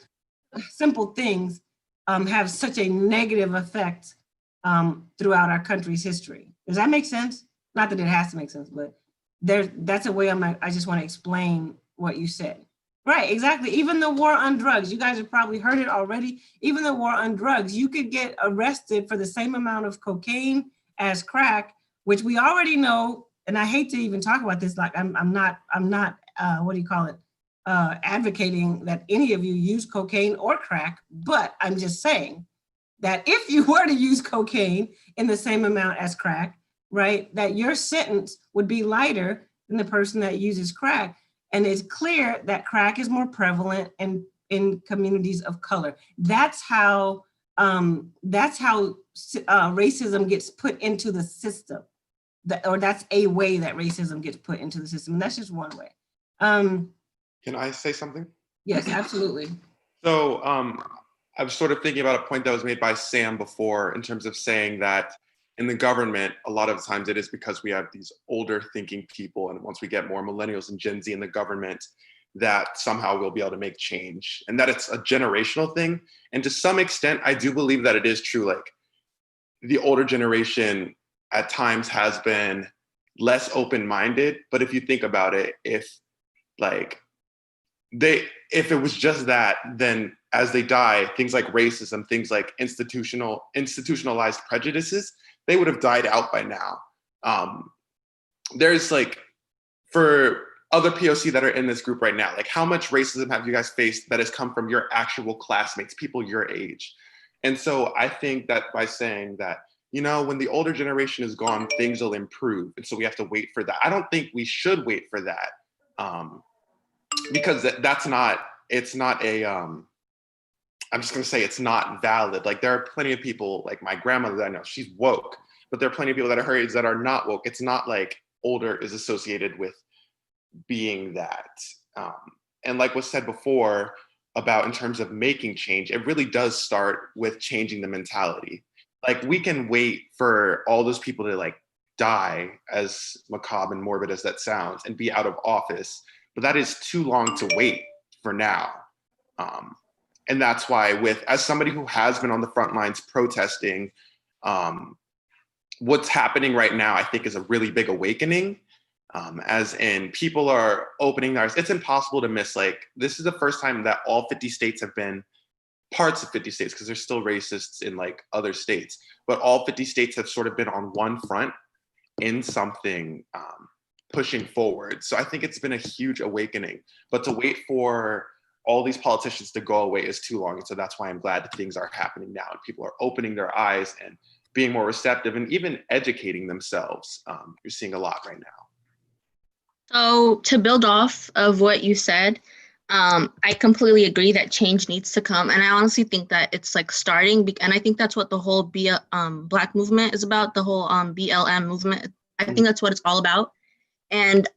things have such a negative effect throughout our country's history. Does that make sense? Not that it has to make sense, but that's a way I just want to explain what you said. Right, exactly. Even the war on drugs, you guys have probably heard it already. Even the war on drugs, you could get arrested for the same amount of cocaine as crack, which we already know. And I hate to even talk about this. Like I'm not. What do you call it? Advocating that any of you use cocaine or crack, but I'm just saying that if you were to use cocaine in the same amount as crack, right, that your sentence would be lighter than the person that uses crack. And it's clear that crack is more prevalent in communities of color. That's how racism gets put into the system, or that's a way that racism gets put into the system. And that's just one way. Can I say something? Yes, absolutely. So I was sort of thinking about a point that was made by Sam before in terms of saying that in the government, a lot of times it is because we have these older thinking people. And once we get more millennials and Gen Z in the government, that somehow we'll be able to make change and that it's a generational thing. And to some extent, I do believe that it is true. Like the older generation at times has been less open-minded. But if you think about it, if it was just that, then as they die, things like racism, things like institutionalized prejudices, they would have died out by now. There's like, for other POC that are in this group right now, like how much racism have you guys faced that has come from your actual classmates, people your age? And so I think that by saying that, you know, when the older generation is gone, things will improve. And so we have to wait for that. I don't think we should wait for that because I'm just gonna say it's not valid. Like there are plenty of people, like my grandmother that I know, she's woke, but there are plenty of people that are her age that are not woke. It's not like older is associated with being that. And like was said before about in terms of making change, it really does start with changing the mentality. Like we can wait for all those people to like die, as macabre and morbid as that sounds, and be out of office, but that is too long to wait for now. And that's why as somebody who has been on the front lines protesting, what's happening right now, I think is a really big awakening, as in people are opening their eyes. It's impossible to miss, like, this is the first time that all 50 states have been parts of 50 states, because there's still racists in like other states, but all 50 states have sort of been on one front in something pushing forward. So I think it's been a huge awakening, but to wait for all these politicians to go away is too long. And so that's why I'm glad that things are happening now and people are opening their eyes and being more receptive and even educating themselves. You're seeing a lot right now. So to build off of what you said, I completely agree that change needs to come, and I honestly think that it's like starting. And I think that's what the whole Black movement is about. The whole BLM movement. I think that's what it's all about. And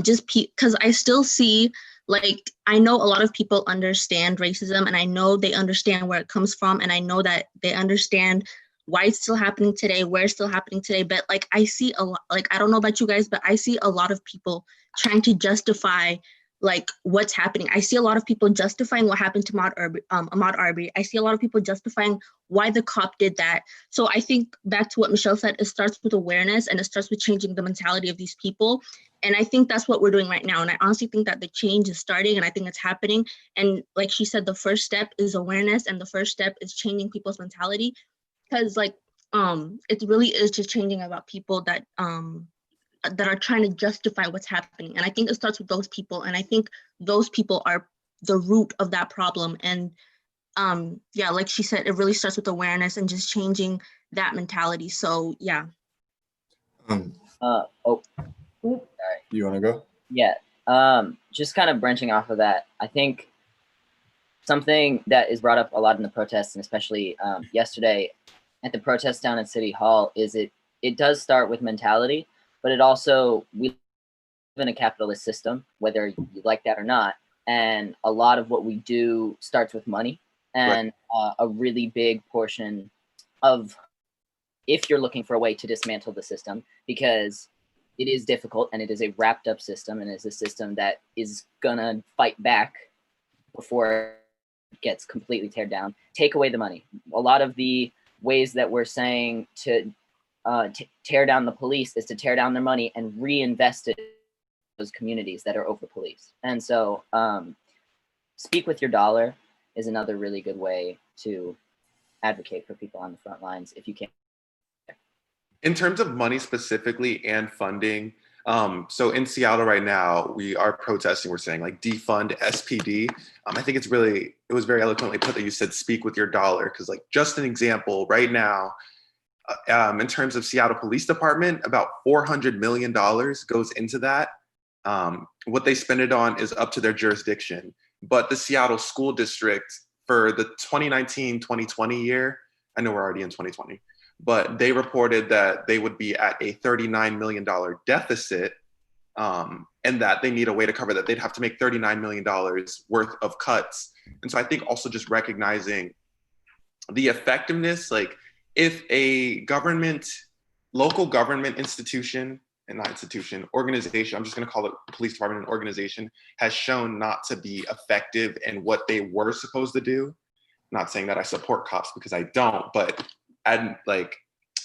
just because I still see, like, I know a lot of people understand racism, and I know they understand where it comes from, and I know that they understand why it's still happening today, where it's still happening today. But like, I see a lot, like, I don't know about you guys, but I see a lot of people trying to justify like what's happening. I see a lot of people justifying what happened to Ahmaud Arbery. I see a lot of people justifying why the cop did that. So I think back to what Michelle said, it starts with awareness and it starts with changing the mentality of these people. And I think that's what we're doing right now. And I honestly think that the change is starting and I think it's happening. And like she said, the first step is awareness and the first step is changing people's mentality. Because like it really is just changing about people that are trying to justify what's happening. And I think it starts with those people. And I think those people are the root of that problem. And yeah, like she said, it really starts with awareness and just changing that mentality. So yeah. Oh, sorry. You want to go? Yeah. Just kind of branching off of that, I think something that is brought up a lot in the protests, and especially yesterday at the protest down at City Hall, is it does start with mentality, but it also, we live in a capitalist system, whether you like that or not, and a lot of what we do starts with money, and a really big portion of, if you're looking for a way to dismantle the system, because it is difficult and it is a wrapped up system and it's a system that is gonna fight back before it gets completely teared down, take away the money. A lot of the ways that we're saying to tear down the police is to tear down their money and reinvest it in those communities that are over policed. And so speak with your dollar is another really good way to advocate for people on the front lines if you can. In terms of money specifically and funding, so in Seattle right now, we are protesting, we're saying like defund SPD. I think it was very eloquently put that you said speak with your dollar, because like just an example right now, in terms of Seattle Police Department, about $400 million goes into that. What they spend it on is up to their jurisdiction. But the Seattle School District for the 2019-2020 year, I know we're already in 2020, but they reported that they would be at a $39 million deficit, and that they need a way to cover that. They'd have to make $39 million worth of cuts. And so I think also just recognizing the effectiveness, like if a local government institution, and not institution, organization, I'm just gonna call it police department, an organization, has shown not to be effective in what they were supposed to do. Not saying that I support cops because I don't, but and like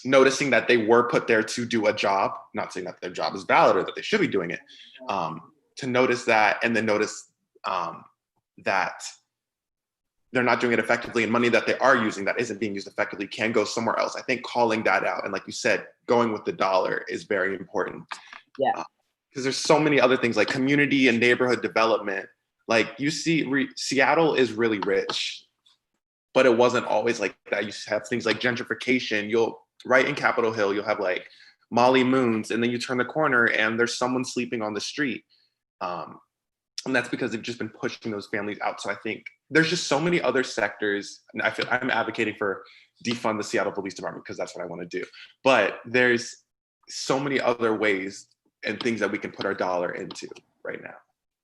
noticing that they were put there to do a job, not saying that their job is valid or that they should be doing it, to notice that and then notice that they're not doing it effectively and money that they are using that isn't being used effectively can go somewhere else. I think calling that out and like you said, going with the dollar is very important. Yeah. Because there's so many other things like community and neighborhood development. Like you see, Seattle is really rich, but it wasn't always like that. You have things like gentrification. Right in Capitol Hill, you'll have like Molly Moons, and then you turn the corner and there's someone sleeping on the street. And that's because they've just been pushing those families out. So I think there's just so many other sectors, and I feel I'm advocating for defund the Seattle Police Department because that's what I want to do. But there's so many other ways and things that we can put our dollar into right now.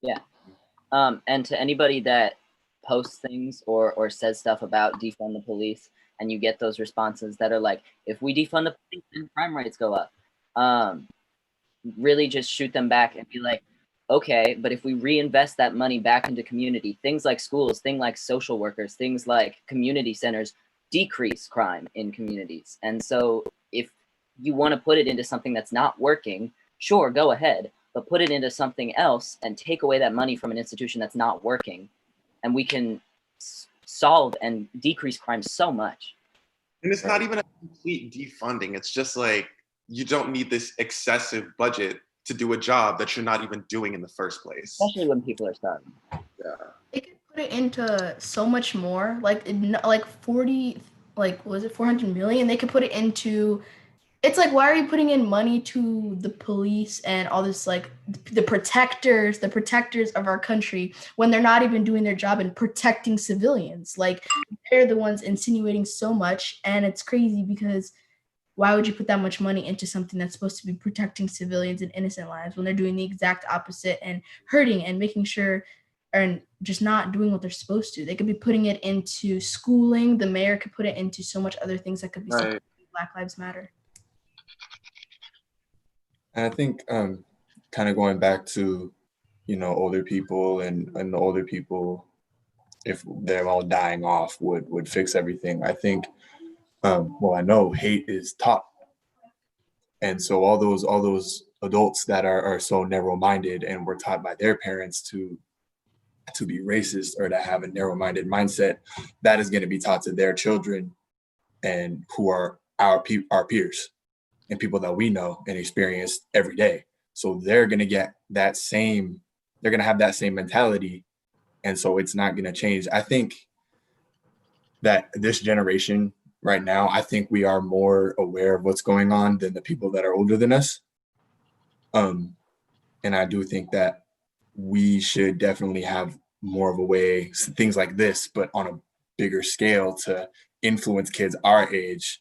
Yeah. And to anybody that posts things or says stuff about defund the police, and you get those responses that are like, if we defund the police, then crime rates go up. Really just shoot them back and be like, okay, but if we reinvest that money back into community, things like schools, things like social workers, things like community centers decrease crime in communities. And so if you want to put it into something that's not working, sure, go ahead, but put it into something else and take away that money from an institution that's not working. And we can solve and decrease crime so much. And it's not even a complete defunding. It's just like, you don't need this excessive budget to do a job that you're not even doing in the first place. Especially when people are starving. Yeah. They could put it into so much more, like 40, like was it 400 million? They could put it into. It's like, why are you putting in money to the police and all this, like the protectors of our country, when they're not even doing their job and protecting civilians? Like, they're the ones insinuating so much, and it's crazy because why would you put that much money into something that's supposed to be protecting civilians and innocent lives when they're doing the exact opposite and hurting and making sure and just not doing what they're supposed to? They could be putting it into schooling. The mayor could put it into so much other things that could be Right. Black Lives Matter. And I think kind of going back to, older people and the older people, if they're all dying off, would fix everything. I think, I know hate is taught. And so all those adults that are so narrow-minded and were taught by their parents to be racist or to have a narrow-minded mindset, that is going to be taught to their children, and who are our peers and people that we know and experience every day. So they're going to get that same, they're going to have that same mentality. And so it's not going to change. I think that this generation right now, I think we are more aware of what's going on than the people that are older than us. And I do think that we should definitely have more of a way, things like this, but on a bigger scale, to influence kids our age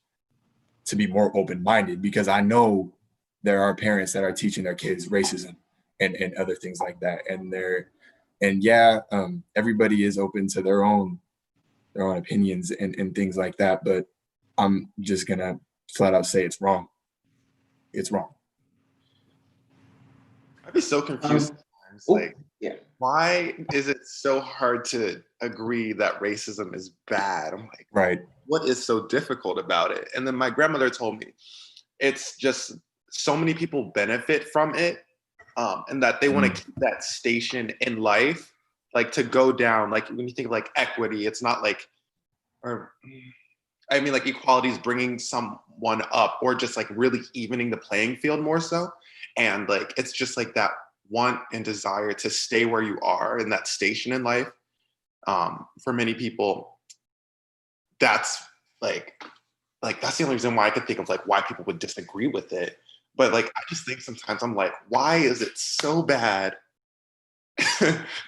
to be more open-minded, because I know there are parents that are teaching their kids racism and other things like that. Everybody is open to their own opinions and things like that. But I'm just gonna flat out say it's wrong. It's wrong. I'd be so confused sometimes. Like, why is it so hard to agree that racism is bad? I'm like, right. What is so difficult about it? And then my grandmother told me it's just so many people benefit from it, and that they want to keep that station in life, like to go down. Like when you think of like equity, it's not like, like equality is bringing someone up, or just like really evening the playing field more so. And like, it's just like that want and desire to stay where you are in that station in life. For many people, that's like that's the only reason why I could think of like why people would disagree with it. But like, I just think sometimes I'm like, why is it so bad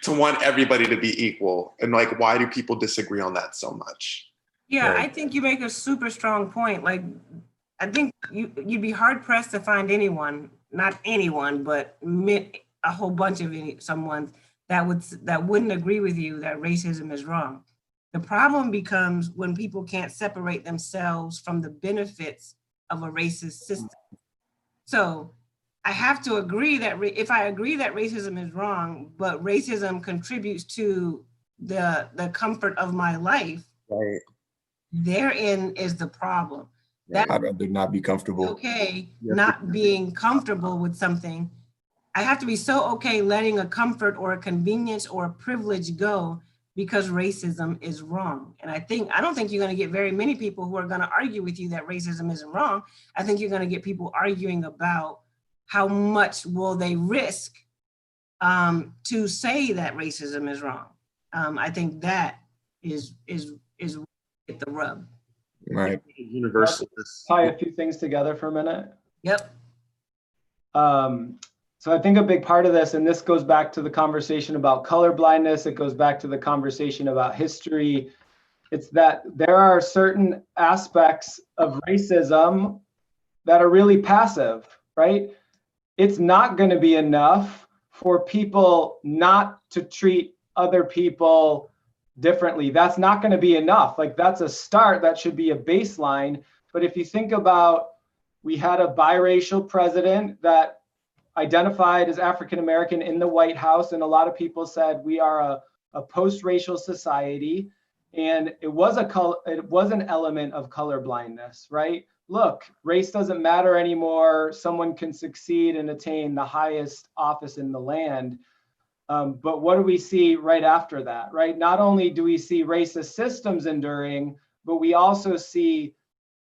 to want everybody to be equal? And like, why do people disagree on that so much? Yeah, I think you make a super strong point. Like, I think you'd be hard pressed to find anyone, not anyone, but a whole bunch of someone that wouldn't agree with you that racism is wrong. The problem becomes when people can't separate themselves from the benefits of a racist system. So I have to agree that if I agree that racism is wrong, but racism contributes to the comfort of my life, right, therein is the problem. I'd rather not be comfortable. Okay, not being comfortable with something. I have to be so okay letting a comfort or a convenience or a privilege go because racism is wrong. And I don't think you're going to get very many people who are going to argue with you that racism isn't wrong. I think you're going to get people arguing about how much will they risk to say that racism is wrong. I think that is the rub. Right. Universal. Tie a few things together for a minute. Yep. So I think a big part of this, and this goes back to the conversation about color blindness, it goes back to the conversation about history. It's that there are certain aspects of racism that are really passive, right? It's not going to be enough for people not to treat other people differently. That's not going to be enough. Like, that's a start. That should be a baseline. But if you think about, we had a biracial president that identified as African-American in the White House, and a lot of people said we are a post-racial society, and it was an element of color blindness, right? Look, race doesn't matter anymore. Someone can succeed and attain the highest office in the land. But what do we see right after that, right? Not only do we see racist systems enduring, but we also see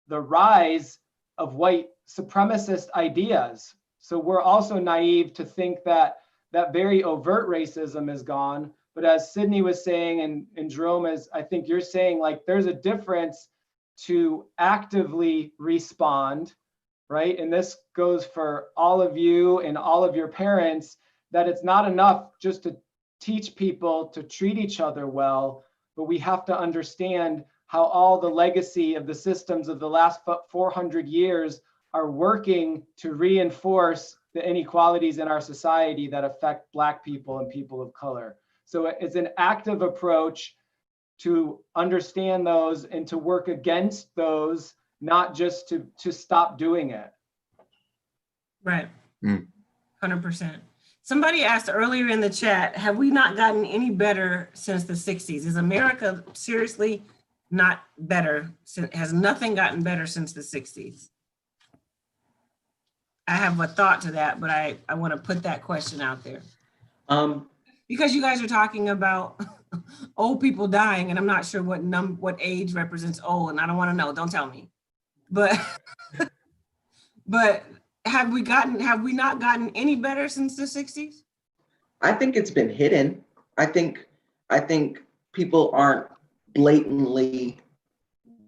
the rise of white supremacist ideas. So we're also naive to think that that very overt racism is gone. But as Sydney was saying, and Jerome, as I think you're saying, like there's a difference to actively respond, right? And this goes for all of you and all of your parents, that it's not enough just to teach people to treat each other well, but we have to understand how all the legacy of the systems of the last 400 years are working to reinforce the inequalities in our society that affect Black people and people of color. So it's an active approach to understand those and to work against those, not just to stop doing it. Right. 100%. Somebody asked earlier in the chat, have we not gotten any better since the 60s? Is America seriously not better? Has nothing gotten better since the 60s? I have a thought to that, but I want to put that question out there. Because you guys are talking about old people dying, and I'm not sure what age represents old, and I don't want to know. Don't tell me. But but have we not gotten any better since the 60s? I think it's been hidden. I think people aren't blatantly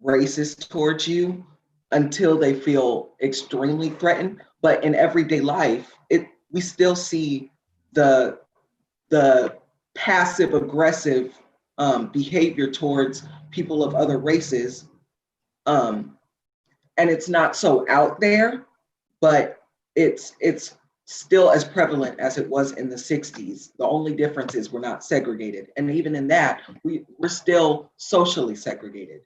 racist towards you until they feel extremely threatened. But in everyday life, we still see the passive aggressive behavior towards people of other races. And it's not so out there, but it's still as prevalent as it was in the 60s. The only difference is we're not segregated. And even in that, we're still socially segregated.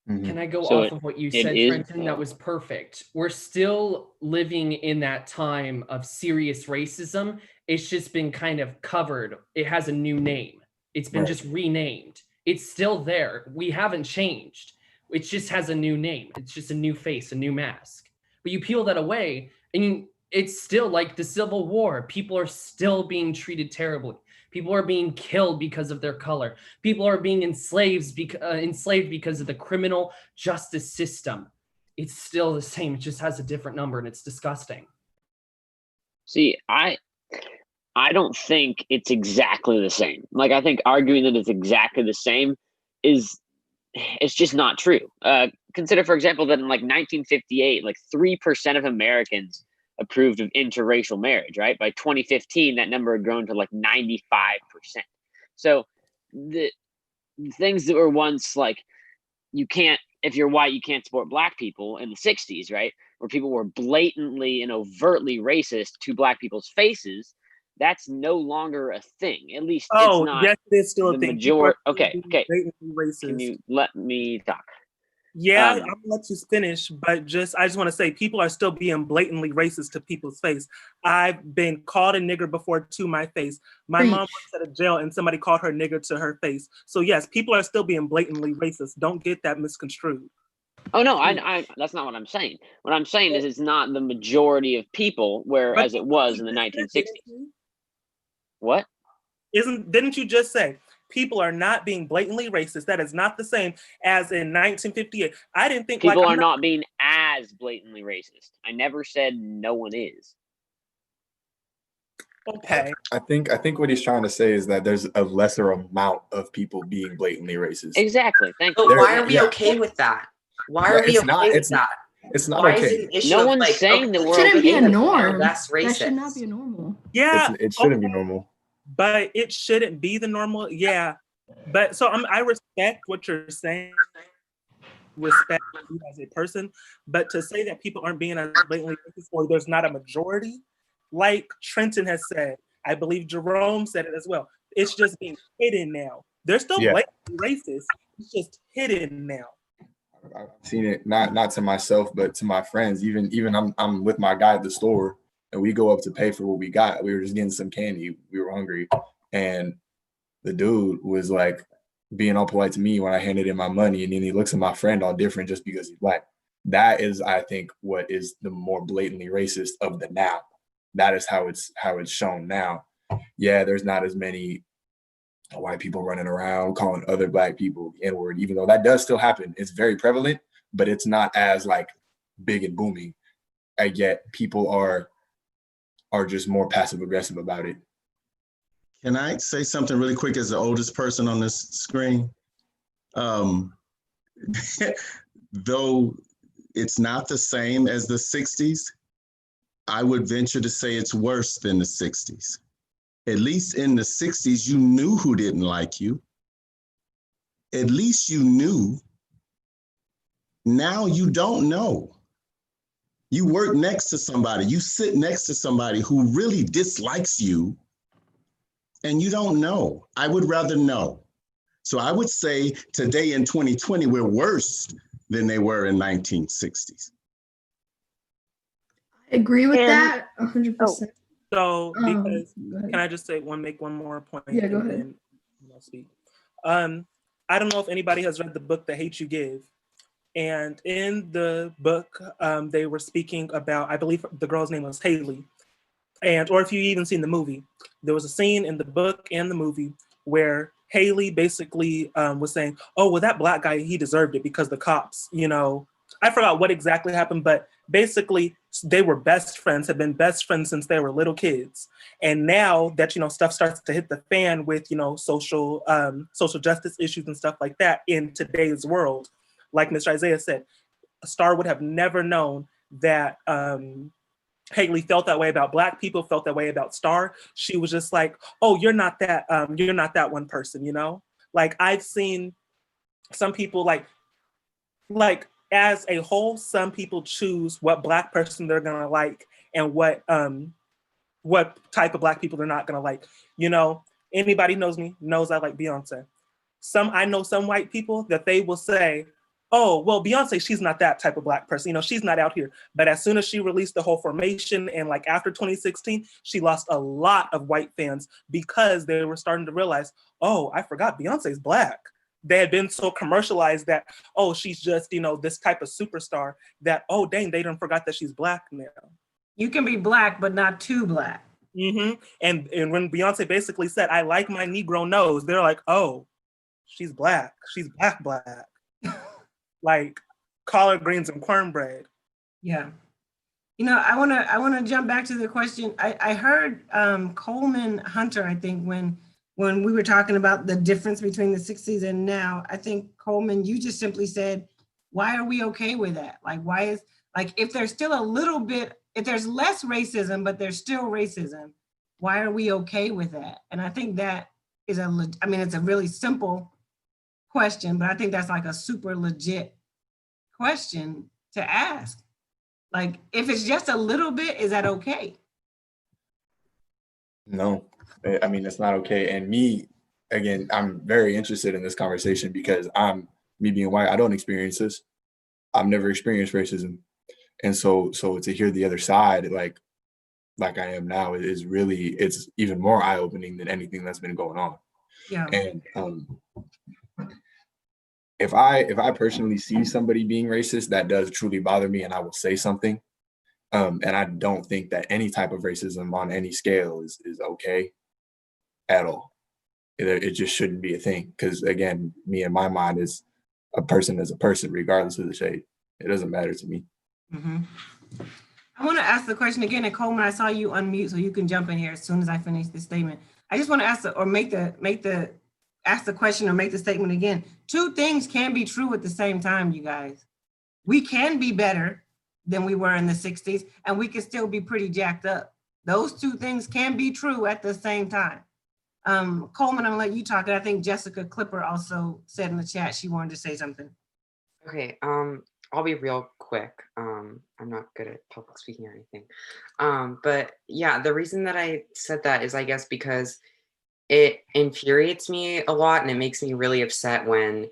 Can I go off of what you said, Trenton? That was perfect. We're still living in that time of serious racism. It's just been kind of covered. It has a new name. It's been just renamed. It's still there. We haven't changed. It just has a new name. It's just a new face, a new mask. But you peel that away and it's still like the Civil War. People are still being treated terribly. People are being killed because of their color. People are being enslaved because of the criminal justice system. It's still the same. It just has a different number, and it's disgusting. See, I don't think it's exactly the same. Like, I think arguing that it's exactly the same it's just not true. Consider, for example, that in like 1958, like 3% of Americans approved of interracial marriage, right? By 2015, that number had grown to like 95%. So the things that were once like, if you're white, you can't support Black people in the 60s, right? Where people were blatantly and overtly racist to Black people's faces, that's no longer a thing. At least it's not. Yes, it is still a thing. Okay. Racist. Can you let me talk? Yeah, I'm gonna let you finish, but I just want to say people are still being blatantly racist to people's face. I've been called a nigger before to my face. My mom works at a jail and somebody called her nigger to her face. So yes, people are still being blatantly racist. Don't get that misconstrued. Oh no, I that's not what I'm saying. What I'm saying is it's not the majority of people, whereas it was in the 1960s. What? Didn't you just say people are not being blatantly racist? That is not the same as in 1958. I didn't think people are not being as blatantly racist. I never said no one is. Okay. I think what he's trying to say is that there's a lesser amount of people being blatantly racist. Exactly. Thank you. But why are we okay with that? Why are we okay with that? It's not Why okay. is it an issue No of one's like, saying that we're Shouldn't okay be a with norm. that's That should racist. not be a normal. Yeah, it shouldn't be normal. But it shouldn't be the normal. Yeah, but so I respect what you're saying. Respect you as a person, but to say that people aren't being as blatantly racist or there's not a majority, like Trenton has said, I believe Jerome said it as well. It's just being hidden now. They're still blatantly racist. It's just hidden now. I've seen it not to myself, but to my friends. Even I'm with my guy at the store, and we go up to pay for what we got. We were just getting some candy. We were hungry, and the dude was like being all polite to me when I handed him my money, and then he looks at my friend all different just because he's Black. That is, I think, what is the more blatantly racist of the now. That is how it's shown now. yeah, there's not as many white people running around calling other Black people the N-word, even though that does still happen. It's very prevalent, but it's not as like big and booming. And yet people are just more passive aggressive about it. Can I say something really quick as the oldest person on this screen? Though it's not the same as the 60s, I would venture to say it's worse than the 60s. At least in the 60s, you knew who didn't like you. At least you knew. Now you don't know. You work next to somebody, you sit next to somebody who really dislikes you, and you don't know. I would rather know. So I would say today in 2020, we're worse than they were in 1960s. I agree with that 100%. So, because can I just make one more point? Yeah, go and ahead. then I'll speak. I don't know if anybody has read the book The Hate You Give. And in the book, they were speaking about, I believe the girl's name was Haley. Or if you even seen the movie, there was a scene in the book and the movie where Haley basically was saying, oh, well, that Black guy, he deserved it because the cops, I forgot what exactly happened, but basically they were best friends, had been best friends since they were little kids. And now that, stuff starts to hit the fan with, social justice issues and stuff like that in today's world, like Mr. Isaiah said, Star would have never known that Haley felt that way about Black people, felt that way about Star. She was just like, oh, you're not that one person, Like I've seen some people like as a whole, some people choose what Black person they're gonna like and what type of Black people they're not gonna like. Anybody knows me knows I like Beyonce. I know some white people that they will say, oh, well, Beyonce, she's not that type of Black person. She's not out here. But as soon as she released the whole formation and like after 2016, she lost a lot of white fans because they were starting to realize, oh, I forgot Beyonce's Black. They had been so commercialized that, oh, she's just, this type of superstar that, oh, dang, they done forgot that she's Black now. You can be Black, but not too Black. Mm-hmm. And when Beyonce basically said, I like my Negro nose, they're like, oh, she's Black. She's Black. Like collard greens and cornbread. Yeah. I wanna jump back to the question. I heard Coleman Hunter, I think, when we were talking about the difference between the 60s and now, I think Coleman, you just simply said, why are we okay with that? Like, why is, like, if there's still a little bit, if there's less racism, but there's still racism, why are we okay with that? And I think that is it's a really simple question, but I think that's like a super legit question to ask. Like, if it's just a little bit, is that okay? No, it's not okay. And me, again, I'm very interested in this conversation because me being white, I don't experience this. I've never experienced racism. And so to hear the other side, like I am now, it's even more eye-opening than anything that's been going on. Yeah. And if I personally see somebody being racist, that does truly bother me, and I will say something. And I don't think that any type of racism on any scale is okay at all. It just shouldn't be a thing. Because again, me in my mind is a person is a person, regardless of the shade. It doesn't matter to me. Mm-hmm. I want to ask the question again, and Coleman, I saw you unmute, so you can jump in here as soon as I finish this statement. I just want to ask ask the question or make the statement again. Two things can be true at the same time, you guys. We can be better than we were in the 60s, and we can still be pretty jacked up. Those two things can be true at the same time. Coleman, I'm gonna let you talk. And I think Jessica Clipper also said in the chat she wanted to say something. Okay, I'll be real quick. I'm not good at public speaking or anything. But yeah, the reason that I said that is I guess because it infuriates me a lot and it makes me really upset when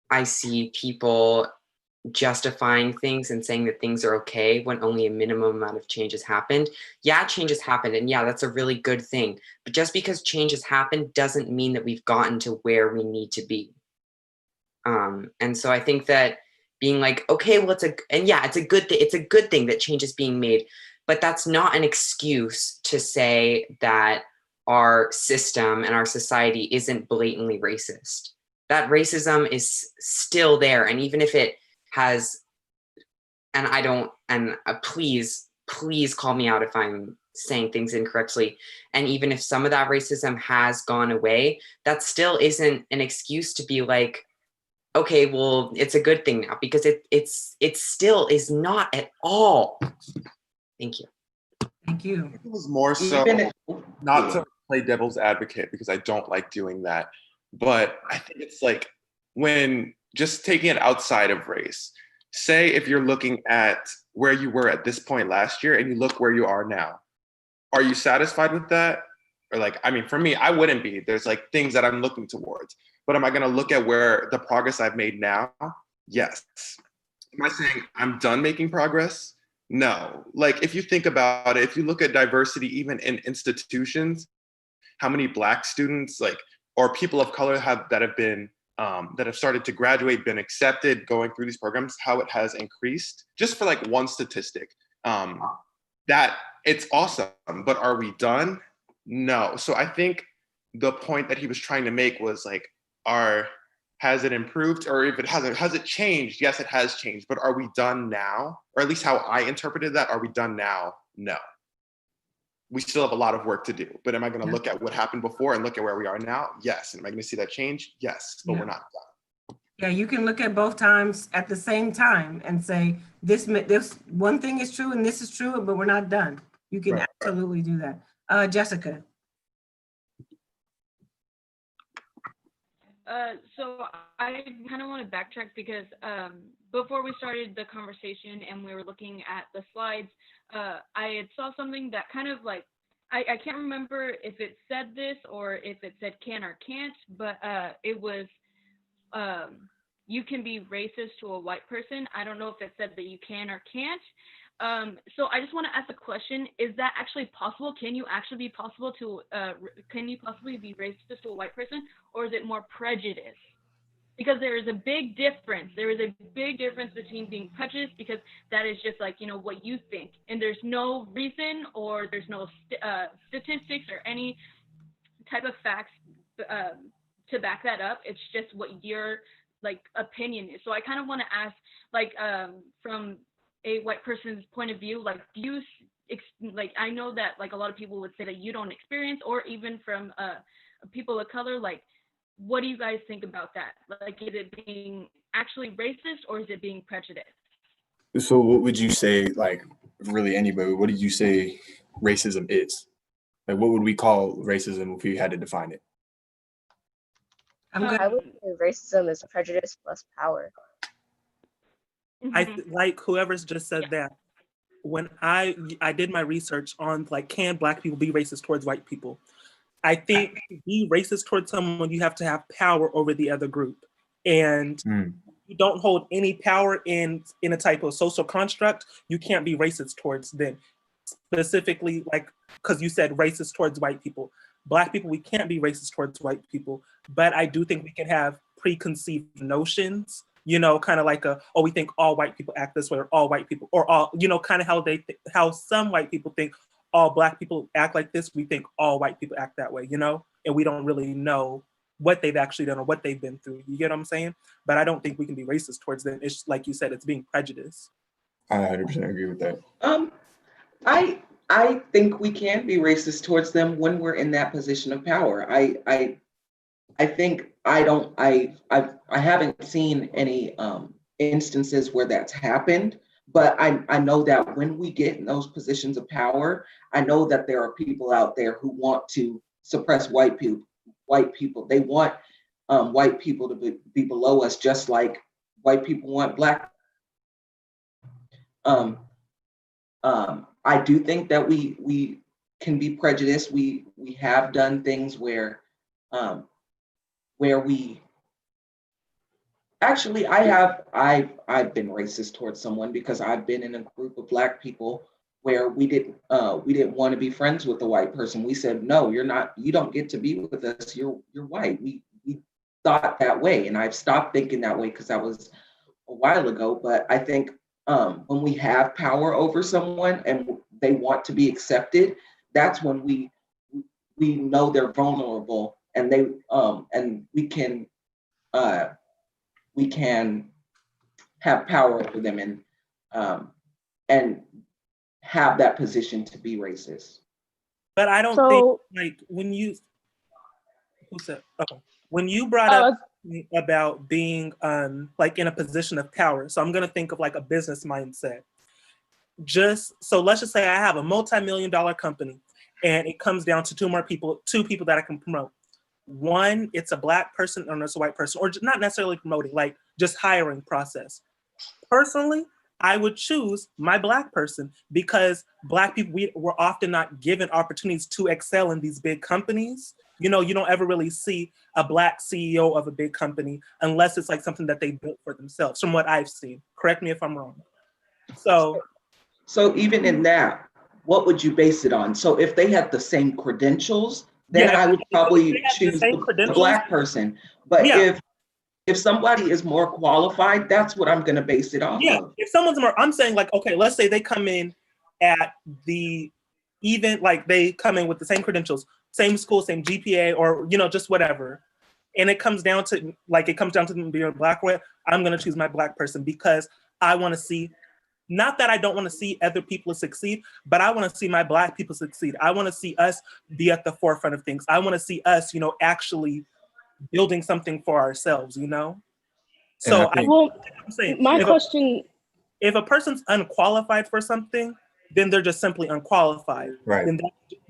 I see people justifying things and saying that things are okay when only a minimum amount of change has happened. Yeah, change has happened, and yeah, that's a really good thing. But just because change has happened doesn't mean that we've gotten to where we need to be. And so I think that being like, okay, well, it's a good thing. It's a good thing that change is being made, but that's not an excuse to say that our system and our society isn't blatantly racist. That racism is still there. And even if it has, and I don't, and please call me out if I'm saying things incorrectly. And even if some of that racism has gone away, that still isn't an excuse to be like, okay, well, it's a good thing now, because it still is not at all. Thank you. Thank you. It was more so not to play devil's advocate, because I don't like doing that. But I think it's like when just taking it outside of race, say if you're looking at where you were at this point last year and you look where you are now, are you satisfied with that? Or like, I mean, for me, I wouldn't be. There's like things that I'm looking towards. But am I going to look at where the progress I've made now? Yes. Am I saying I'm done making progress? No. Like, if you think about it, if you look at diversity, even in institutions, how many Black students, like, or people of color that have started to graduate, been accepted, going through these programs, how it has increased, just for like one statistic, that it's awesome. But are we done? No. So I think the point that he was trying to make was like, has it improved? Or if it hasn't, has it changed? Yes, it has changed. But are we done now? Or at least how I interpreted that, are we done now? No. We still have a lot of work to do. But am I going to look at what happened before and look at where we are now? Yes. And am I going to see that change? Yes. But we're not done. Yeah, you can look at both times at the same time and say, this one thing is true and this is true, but we're not done. You can absolutely do that. Jessica. So I kind of want to backtrack because before we started the conversation and we were looking at the slides, I had saw something that kind of like, I can't remember if it said this or if it said can or can't, but it was, you can be racist to a white person. I don't know if it said that you can or can't. So I just want to ask a question. Is that actually possible? Can you actually be possible to, can you possibly be racist to a white person, or is it more prejudice? Because there is a big difference. There is a big difference between being prejudiced, because that is just like, you know, what you think. And there's no reason or there's no statistics or any type of facts to back that up. It's just what your like opinion is. So I kind of want to ask, like, from a white person's point of view, like, do you like, I know that like a lot of people would say that you don't experience, or even from people of color, like, what do you guys think about that? Like, is it being actually racist or is it being prejudiced? So what would you say, like, really anybody, what did you say racism is? Like, what would we call racism if we had to define it? I would say racism is prejudice plus power. I like whoever's just said that. When I did my research on like, can Black people be racist towards white people? I think to be racist towards someone, you have to have power over the other group, and you don't hold any power in a type of social construct. You can't be racist towards them. Specifically, like, because you said racist towards white people. Black people, we can't be racist towards white people, but I do think we can have preconceived notions, you know, kind of like we think all white people act this way, or all white people, or all, you know, kind of how some white people think all Black people act like this. We think all white people act that way, you know, and we don't really know what they've actually done or what they've been through. You get what I'm saying? But I don't think we can be racist towards them. It's like you said, it's being prejudiced. I 100% agree with that. I think we can be racist towards them when we're in that position of power. I think I haven't seen any instances where that's happened, but I know that when we get in those positions of power, I know that there are people out there who want to suppress white people. They want white people to be below us, just like white people want Black. I do think that we can be prejudiced. We have done things where we actually I've been racist towards someone because I've been in a group of Black people where we didn't want to be friends with the white person. We said, no, you don't get to be with us. You're white. We thought that way, and I've stopped thinking that way because that was a while ago. But I think when we have power over someone and they want to be accepted, that's when we we know they're vulnerable, and we can have power over them, and have that position to be racist. But I don't think like when you when you brought up about being like in a position of power, so I'm gonna think of like a business mindset. So let's just say I have a multi-million-dollar company, and it comes down to two people that I can promote. One, it's a Black person, or it's a white person, or not necessarily promoting, like just hiring process. Personally, I would choose my Black person because Black people, we're often not given opportunities to excel in these big companies. You know, you don't ever really see a Black CEO of a big company unless it's like something that they built for themselves, from what I've seen. Correct me if I'm wrong. So even in that, what would you base it on? So if they had the same credentials, then I would probably choose the Black person. But if somebody is more qualified, that's what I'm going to base it off of. If someone's more, I'm saying like, okay, let's say they come in at like they come in with the same credentials, same school, same GPA, or, you know, just whatever. And it comes down to them being Black or white, I'm going to choose my Black person because I want to see, not that I don't want to see other people succeed, but I want to see my Black people succeed. I want to see us be at the forefront of things. I want to see us, you know, actually building something for ourselves, you know? So I'm saying, if a person's unqualified for something, then they're just simply unqualified. Right.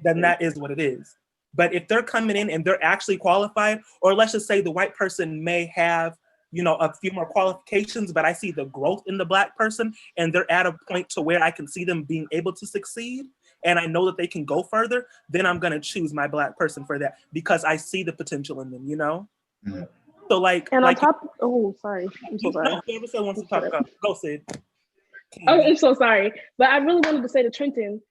Then that is what it is. But if they're coming in and they're actually qualified, or let's just say the white person may have, you know, a few more qualifications, but I see the growth in the Black person and they're at a point to where I can see them being able to succeed and I know that they can go further, then I'm going to choose my Black person for that because I see the potential in them, you know? Mm-hmm. So like, and like, on top, oh, sorry. I'm so sorry. Whoever said wants to talk about, go Sid. Oh, I'm so sorry. But I really wanted to say to Trenton,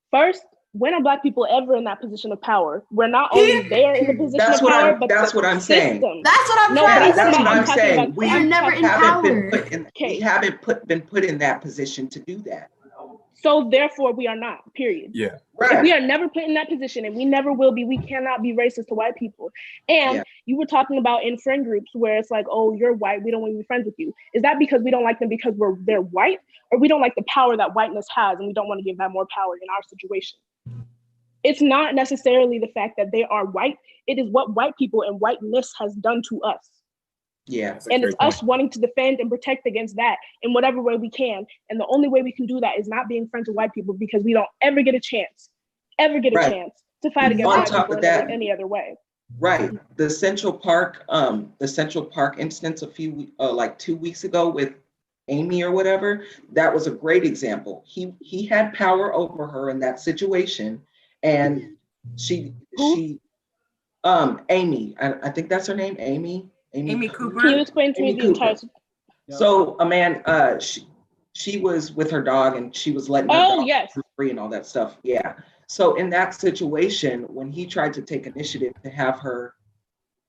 first, when are Black people ever in that position of power? We're not only there in the position of power, but that's what I'm saying. That's what I'm trying to say. That's what I'm saying. We are never in power. We haven't been put in that position to do that. So therefore, we are not, period. Yeah. Right. If we are never put in that position, and we never will be, we cannot be racist to white people. And you were talking about in friend groups where it's like, oh, you're white, we don't want to be friends with you. Is that because we don't like them because they're white, or we don't like the power that whiteness has and we don't want to give that more power in our situation? It's not necessarily the fact that they are white. It is what white people and whiteness has done to us. Yeah. And it's us wanting to defend and protect against that in whatever way we can. And the only way we can do that is not being friends with white people, because we don't ever get a chance to fight against white people in any other way. Right. The Central Park instance like 2 weeks ago with Amy or whatever, that was a great example. He had power over her in that situation, and Amy, I think that's her name, Amy Cooper. Can you explain to me the entire? So she was with her dog and she was letting her dog free and all that stuff. Yeah. So in that situation, when he tried to take initiative to have her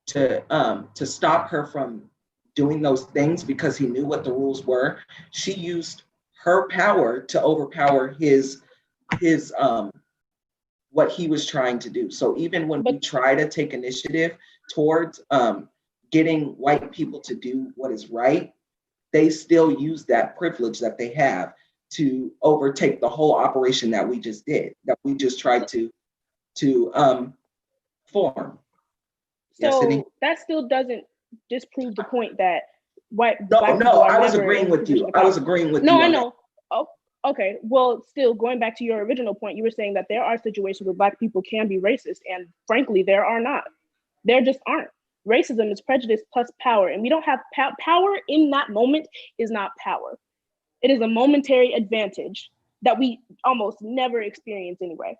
to stop her from doing those things because he knew what the rules were, she used her power to overpower his what he was trying to do. So even when we try to take initiative towards getting white people to do what is right, they still use that privilege that they have to overtake the whole operation that we just did, that we just tried to form. So that still doesn't disprove the point that Black No, people are I was never agreeing in with you. I was agreeing with you. No, I know. Oh, okay. Well, still going back to your original point, you were saying that there are situations where Black people can be racist, and frankly, there are not. There just aren't. Racism is prejudice plus power, and we don't have power in that moment. Is not power. It is a momentary advantage that we almost never experience anyway.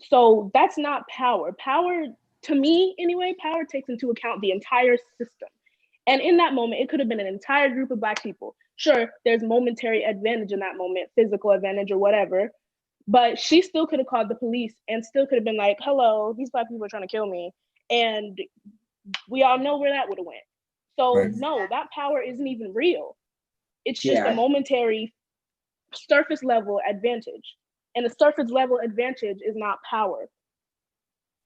So that's not power. Power, to me anyway, power takes into account the entire system. And in that moment, it could have been an entire group of Black people. Sure, there's momentary advantage in that moment, physical advantage or whatever, but she still could have called the police and still could have been like, hello, these Black people are trying to kill me. And we all know where that would have went. So no, that power isn't even real. It's just a momentary surface level advantage. And a surface level advantage is not power.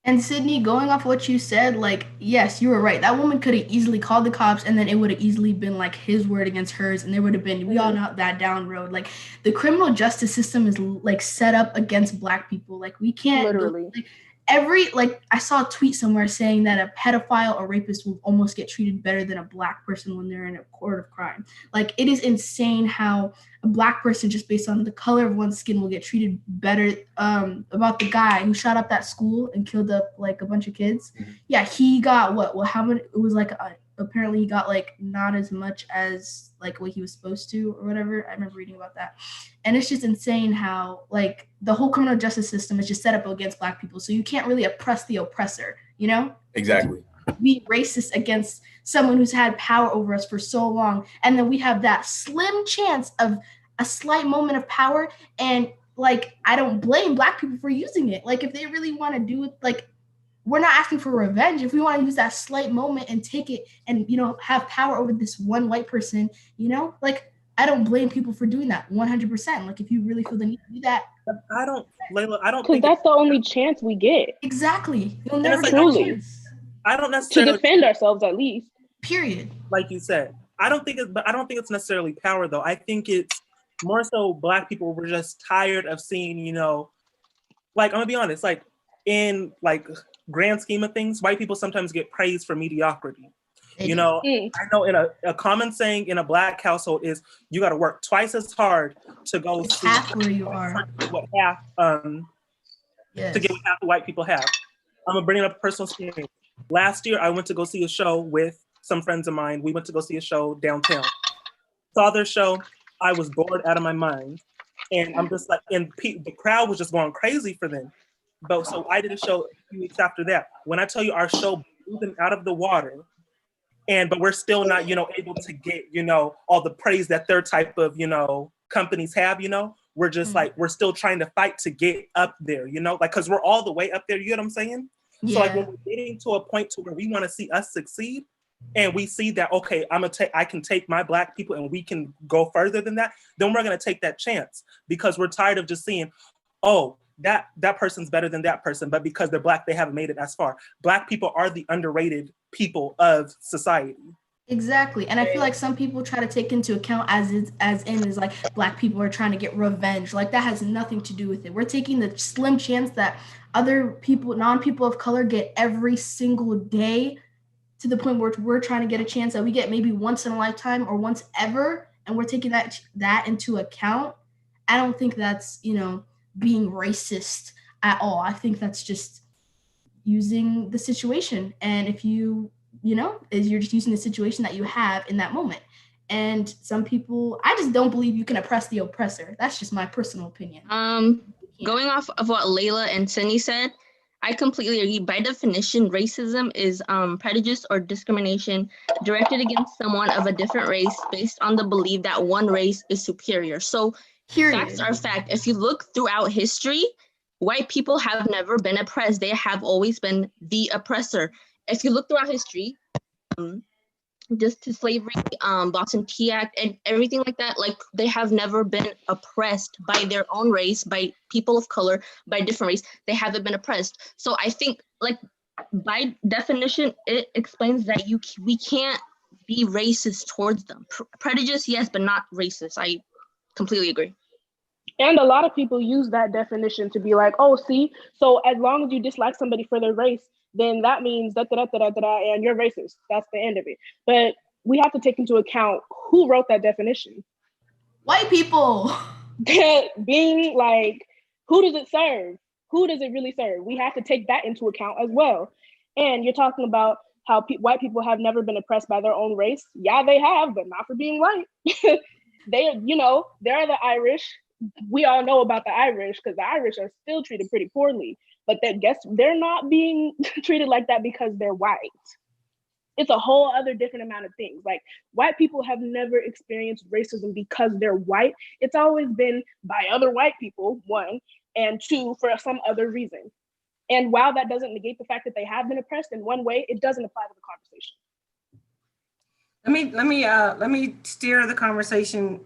And Sydney, going off what you said, like, yes, you were right. That woman could have easily called the cops, and then it would have easily been like his word against hers, and there would have been, we all know that down road. Like, the criminal justice system is like set up against Black people. Like, we can't, Literally. like, like, I saw a tweet somewhere saying that a pedophile or rapist will almost get treated better than a Black person when they're in a court of crime. Like, it is insane how a Black person, just based on the color of one's skin, will get treated better. About the guy who shot up that school and killed up like a bunch of kids. Yeah, he got what? Well, how many? It was like apparently he got like not as much as like what he was supposed to or whatever. I remember reading about that, and it's just insane how like the whole criminal justice system is just set up against Black people, so you can't really oppress the oppressor. You know? Exactly. Be racist against someone who's had power over us for so long, and then we have that slim chance of a slight moment of power, and like I don't blame Black people for using it. Like if they really want to do it, like we're not asking for revenge. If we want to use that slight moment and take it and have power over this one white person, like I don't blame people for doing that 100%. Like if you really feel the need to do that, I don't, Layla, I don't Because think that's the only chance we get. Exactly. You'll and never it's get like, a Truly. chance. I don't To necessarily defend ourselves at least. Period. like you said. I don't think it's necessarily power though. I think it's more so Black people were just tired of seeing, like I'm gonna be honest, like in like grand scheme of things, white people sometimes get praised for mediocrity. I know in a common saying in a Black household is you got to work twice as hard to go It's see half where you are. what half Yes. to get what half the white people have. I'm gonna bring it up a personal experience. Last year, I went to go see a show with some friends of mine. We went to go see a show downtown. Saw their show. I was bored out of my mind, and I'm just like, and the crowd was just going crazy for them. But so I did a show a few weeks after that. When I tell you our show blew them out of the water, but we're still not, able to get, all the praise that their type of, companies have. We're just like we're still trying to fight to get up there, like because we're all the way up there. You know what I'm saying? Yeah. So like when we're getting to a point to where we want to see us succeed, and we see that okay, I can take my Black people and we can go further than that, then we're gonna take that chance because we're tired of just seeing, oh, that person's better than that person, but because they're Black, they haven't made it as far. Black people are the underrated people of society. Exactly. And I feel like some people try to take into account as in like Black people are trying to get revenge. Like that has nothing to do with it. We're taking the slim chance that other people, non-people of color, get every single day, to the point where we're trying to get a chance that we get maybe once in a lifetime or once ever, and we're taking that into account. I don't think that's being racist at all. I think that's just using the situation, and if you're just using the situation that you have in that moment. And some people, I just don't believe you can oppress the oppressor. That's just my personal opinion. Going off of what Layla and Cindy said, I completely agree. By definition, racism is prejudice or discrimination directed against someone of a different race based on the belief that one race is superior. So facts are fact. If you look throughout history, white people have never been oppressed. They have always been the oppressor. If you look throughout history, just to slavery, Boston Tea Act, and everything like that, like they have never been oppressed by their own race, by people of color, by different race. They haven't been oppressed. So I think, like by definition, it explains that we can't be racist towards them. Prejudice, yes, but not racist. I completely agree. And a lot of people use that definition to be like, oh, see, so as long as you dislike somebody for their race, then that means and you're racist. That's the end of it. But we have to take into account who wrote that definition. White people. Being like, who does it serve? Who does it really serve? We have to take that into account as well. And you're talking about how white people have never been oppressed by their own race. Yeah, they have, but not for being white. They're the Irish. We all know about the Irish because the Irish are still treated pretty poorly, but they're not being treated like that because they're white. It's a whole other different amount of things. Like white people have never experienced racism because they're white. It's always been by other white people, one, and two, for some other reason. And while that doesn't negate the fact that they have been oppressed in one way, it doesn't apply to the conversation. Let me steer the conversation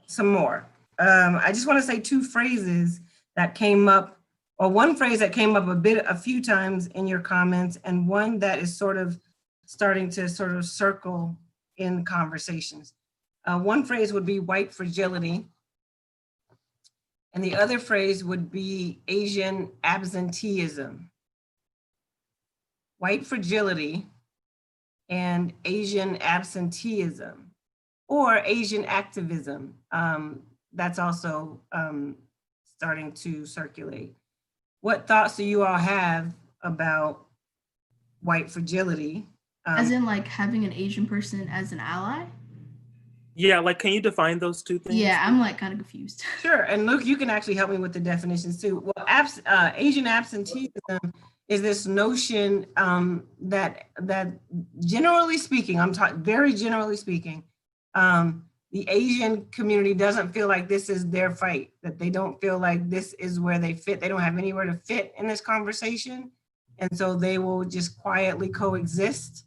some more. I just want to say two phrases that came up or one phrase that came up a few times in your comments, and one that is sort of starting to sort of circle in conversations. One phrase would be white fragility, and the other phrase would be Asian absenteeism. White fragility and Asian absenteeism, or Asian activism. That's also starting to circulate. What thoughts do you all have about white fragility? As in like having an Asian person as an ally? Yeah, like, can you define those two things? Yeah, I'm like kind of confused. Sure, and Luke, you can actually help me with the definitions too. Well, Asian absenteeism is this notion that generally speaking, I'm talking very generally speaking, the Asian community doesn't feel like this is their fight, that they don't feel like this is where they fit. They don't have anywhere to fit in this conversation. And so they will just quietly coexist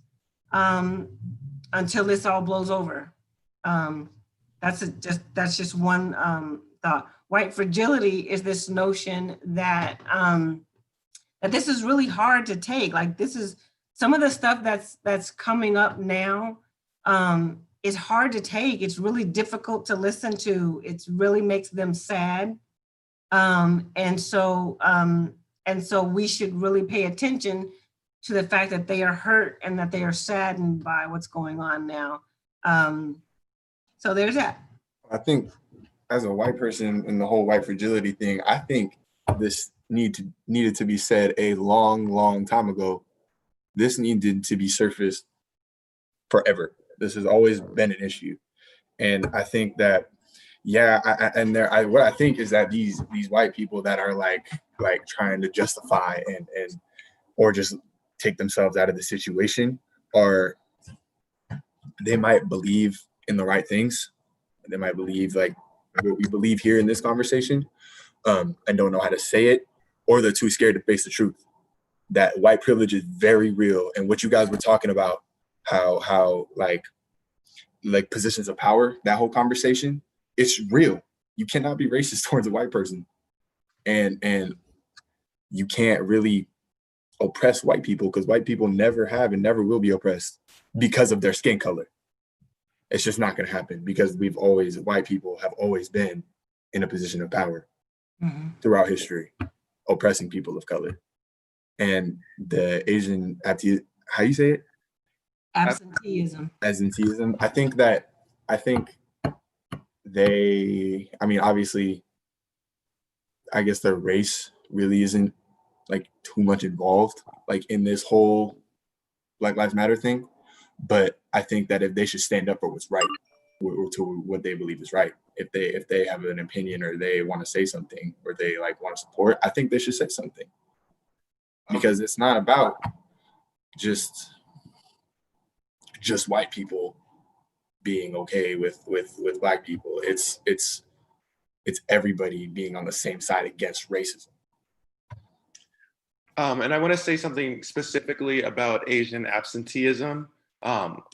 until this all blows over. That's just one thought. White fragility is this notion that that this is really hard to take. Like, this is some of the stuff that's coming up now is hard to take. It's really difficult to listen to. It really makes them sad, and so we should really pay attention to the fact that they are hurt and that they are saddened by what's going on now. So there's that. I think as a white person in the whole white fragility thing, I think this needed to be said a long time ago. This needed to be surfaced forever. This has always been an issue. And I think that, what I think is that these white people that are like trying to justify and or just take themselves out of the situation, they might believe in the right things. They might believe like what we believe here in this conversation, and don't know how to say it, or they're too scared to face the truth. That white privilege is very real. And what you guys were talking about, how like positions of power, that whole conversation, it's real. You cannot be racist towards a white person. And you can't really oppress white people, because white people never have and never will be oppressed because of their skin color. It's just not going to happen, because white people have always been in a position of power throughout history, oppressing people of color. And the Asian, how you say it? Absenteeism. I think obviously, I guess their race really isn't like too much involved like in this whole Black Lives Matter thing. But I think that if they should stand up for what's right, or to what they believe is right, if they have an opinion or they want to say something or they like want to support, I think they should say something, because it's not about just white people being okay with Black people. It's everybody being on the same side against racism. And I want to say something specifically about Asian absenteeism.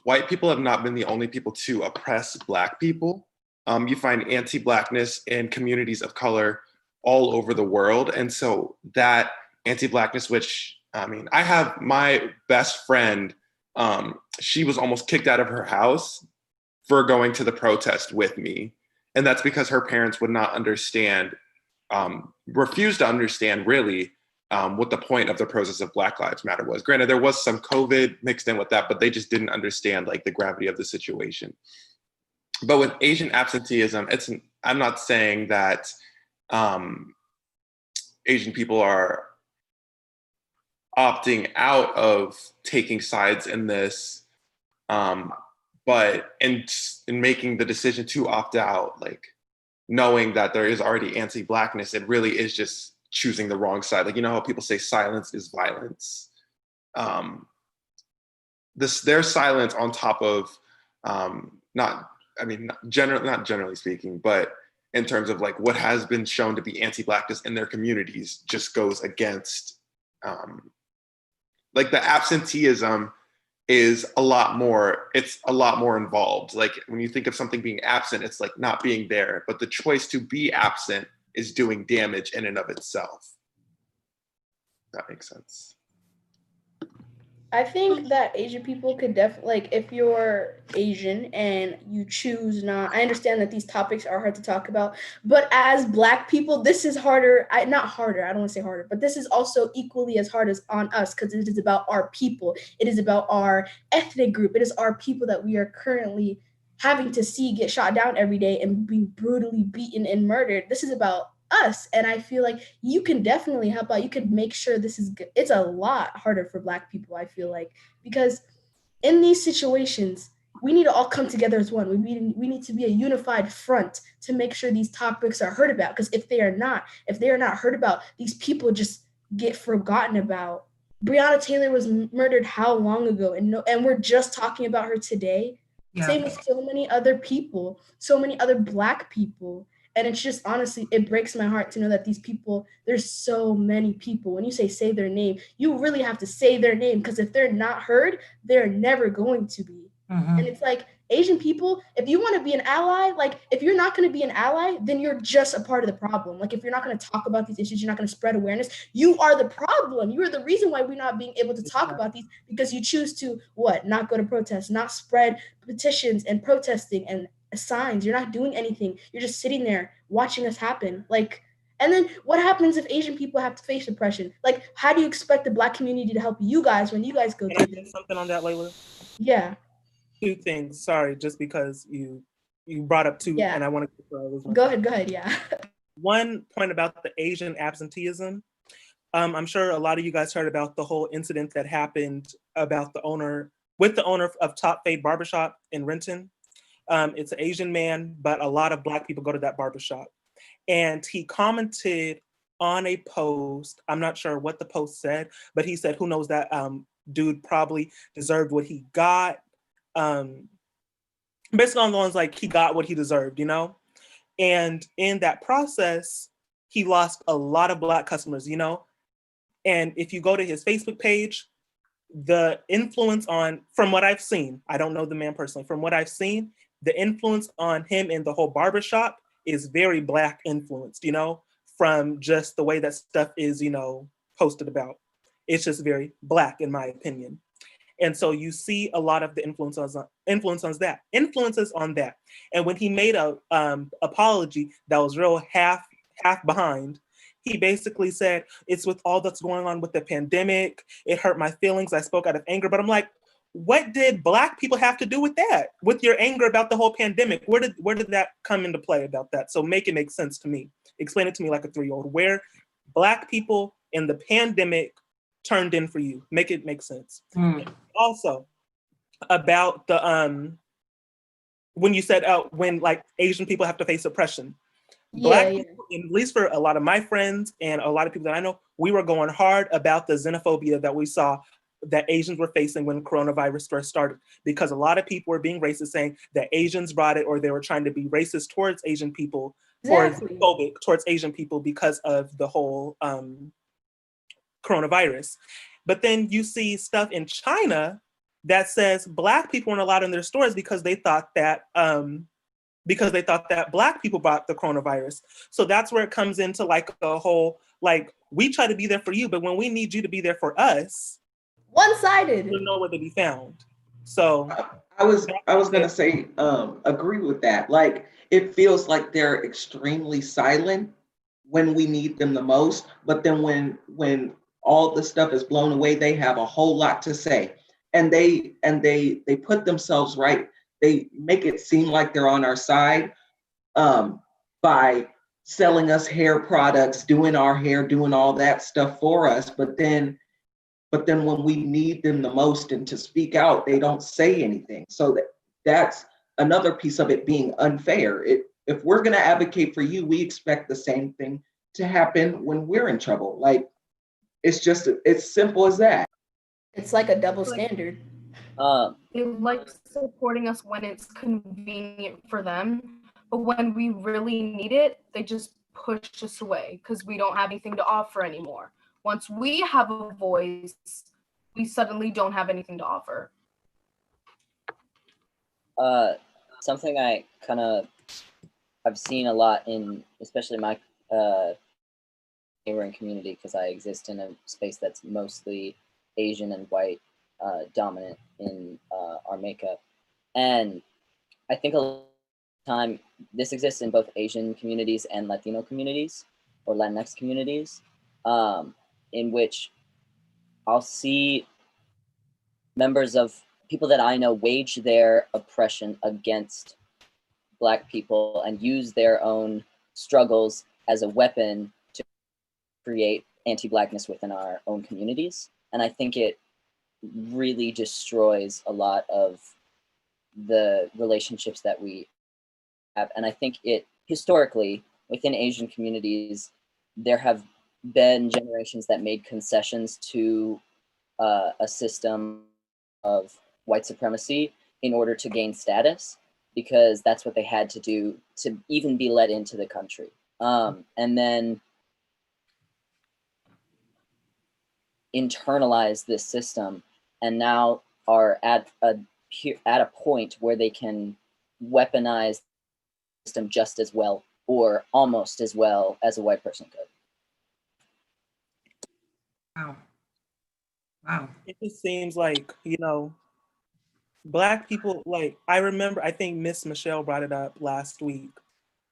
White people have not been the only people to oppress Black people. You find anti-Blackness in communities of color all over the world. And so that anti-Blackness, which, I have my best friend, she was almost kicked out of her house for going to the protest with me. And that's because her parents would not understand, refused to understand really what the point of the process of Black Lives Matter was. Granted, there was some COVID mixed in with that, but they just didn't understand like the gravity of the situation. But with Asian absenteeism, I'm not saying that Asian people are opting out of taking sides in this, but in making the decision to opt out, like knowing that there is already anti-Blackness, it really is just choosing the wrong side. Like, you know how people say silence is violence. Their silence on top of not generally speaking, but in terms of like what has been shown to be anti-Blackness in their communities just goes against, like the absenteeism is a lot more involved. Like when you think of something being absent, it's like not being there, but the choice to be absent is doing damage in and of itself. that makes sense. I think that Asian people could definitely, like, if you're Asian and you choose not, I understand that these topics are hard to talk about, but as Black people, this is harder. Not harder, I don't want to say harder, but this is also equally as hard as on us because it is about our people. It is about our ethnic group. It is our people that we are currently having to see get shot down every day and be brutally beaten and murdered. This is about us, and I feel like you can definitely help out. You could make sure this is good. It's a lot harder for Black people, I feel like, because in these situations we need to all come together as one. We need to be a unified front to make sure these topics are heard about, because if they are not heard about, these people just get forgotten about. Breonna Taylor was murdered how long ago, and we're just talking about her today. Yeah. Same with so many other people, so many other Black people. And it's just, honestly, it breaks my heart to know that these people, there's so many people. When you say their name, you really have to say their name, because if they're not heard, they're never going to be. Mhm. And it's like, Asian people, if you want to be an ally, like, if you're not going to be an ally, then you're just a part of the problem. Like, if you're not going to talk about these issues, you're not going to spread awareness, you are the problem. You are the reason why we're not being able to talk about these, because you choose to, what, not go to protests, not spread petitions and protesting and signs. You're not doing anything. You're just sitting there watching us happen. Like, and then what happens if Asian people have to face oppression? Like, how do you expect the Black community to help you guys when you guys go Can I through say this? something on that, Layla? Yeah. Two things. Sorry, just because you brought up two, Yeah. and I want to Go ahead. Yeah. One point about the Asian absenteeism. I'm sure a lot of you guys heard about the whole incident that happened about the owner of Top Fade Barbershop in Renton. It's an Asian man, but a lot of Black people go to that barbershop. And he commented on a post. I'm not sure what the post said, but he said, who knows, that dude probably deserved what he got. Basically on the lines like he got what he deserved, you know? And in that process, he lost a lot of Black customers, you know? And if you go to his Facebook page, the influence on, from what I've seen, I don't know the man personally, from what I've seen, the influence on him in the whole barbershop is very Black influenced, you know, from just the way that stuff is, you know, posted about. It's just very Black, in my opinion. And so you see a lot of the influences on that. And when he made a apology that was real half behind, he basically said, it's with all that's going on with the pandemic, it hurt my feelings, I spoke out of anger. But I'm like, what did Black people have to do with that? With your anger about the whole pandemic? Where did that come into play about that? So make it make sense to me. Explain it to me like a 3-year-old. Where Black people in the pandemic turned in for you. Make it make sense. Also, about the when you said when like Asian people have to face oppression. Black people, at least for a lot of my friends and a lot of people that I know, we were going hard about the xenophobia that we saw that Asians were facing when coronavirus first started, because a lot of people were being racist, saying that Asians brought it, or they were trying to be racist towards Asian people, or xenophobic towards Asian people because of the whole coronavirus. But then you see stuff in China that says Black people weren't allowed in their stores because they thought that Black people brought the coronavirus. So that's where it comes into like a whole, like, we try to be there for you, but when we need you to be there for us, one-sided, you're nowhere to be found. So I was gonna say, agree with that. Like, it feels like they're extremely silent when we need them the most, but then when all the stuff is blown away, they have a whole lot to say, and they put themselves right. They make it seem like they're on our side by selling us hair products, doing our hair, doing all that stuff for us. But then when we need them the most and to speak out, they don't say anything. So that's another piece of it being unfair. If we're going to advocate for you, we expect the same thing to happen when we're in trouble. Like, it's simple as that. It's like a double standard. They like supporting us when it's convenient for them, but when we really need it, they just push us away because we don't have anything to offer anymore. Once we have a voice, we suddenly don't have anything to offer. Something I kind of I've seen a lot in, especially my neighboring community because I exist in a space that's mostly Asian and white dominant in our makeup. And I think a lot of time this exists in both Asian communities and Latino communities or Latinx communities, in which I'll see members of people that I know wage their oppression against Black people and use their own struggles as a weapon to create anti-Blackness within our own communities. And I think it really destroys a lot of the relationships that we have. And I think it historically within Asian communities, there have been generations that made concessions to a system of white supremacy in order to gain status, because that's what they had to do to even be let into the country. And then internalize this system and now are at a point where they can weaponize the system just as well or almost as well as a white person could. Wow. Wow. It just seems like, Black people, like, I remember, I think Miss Michelle brought it up last week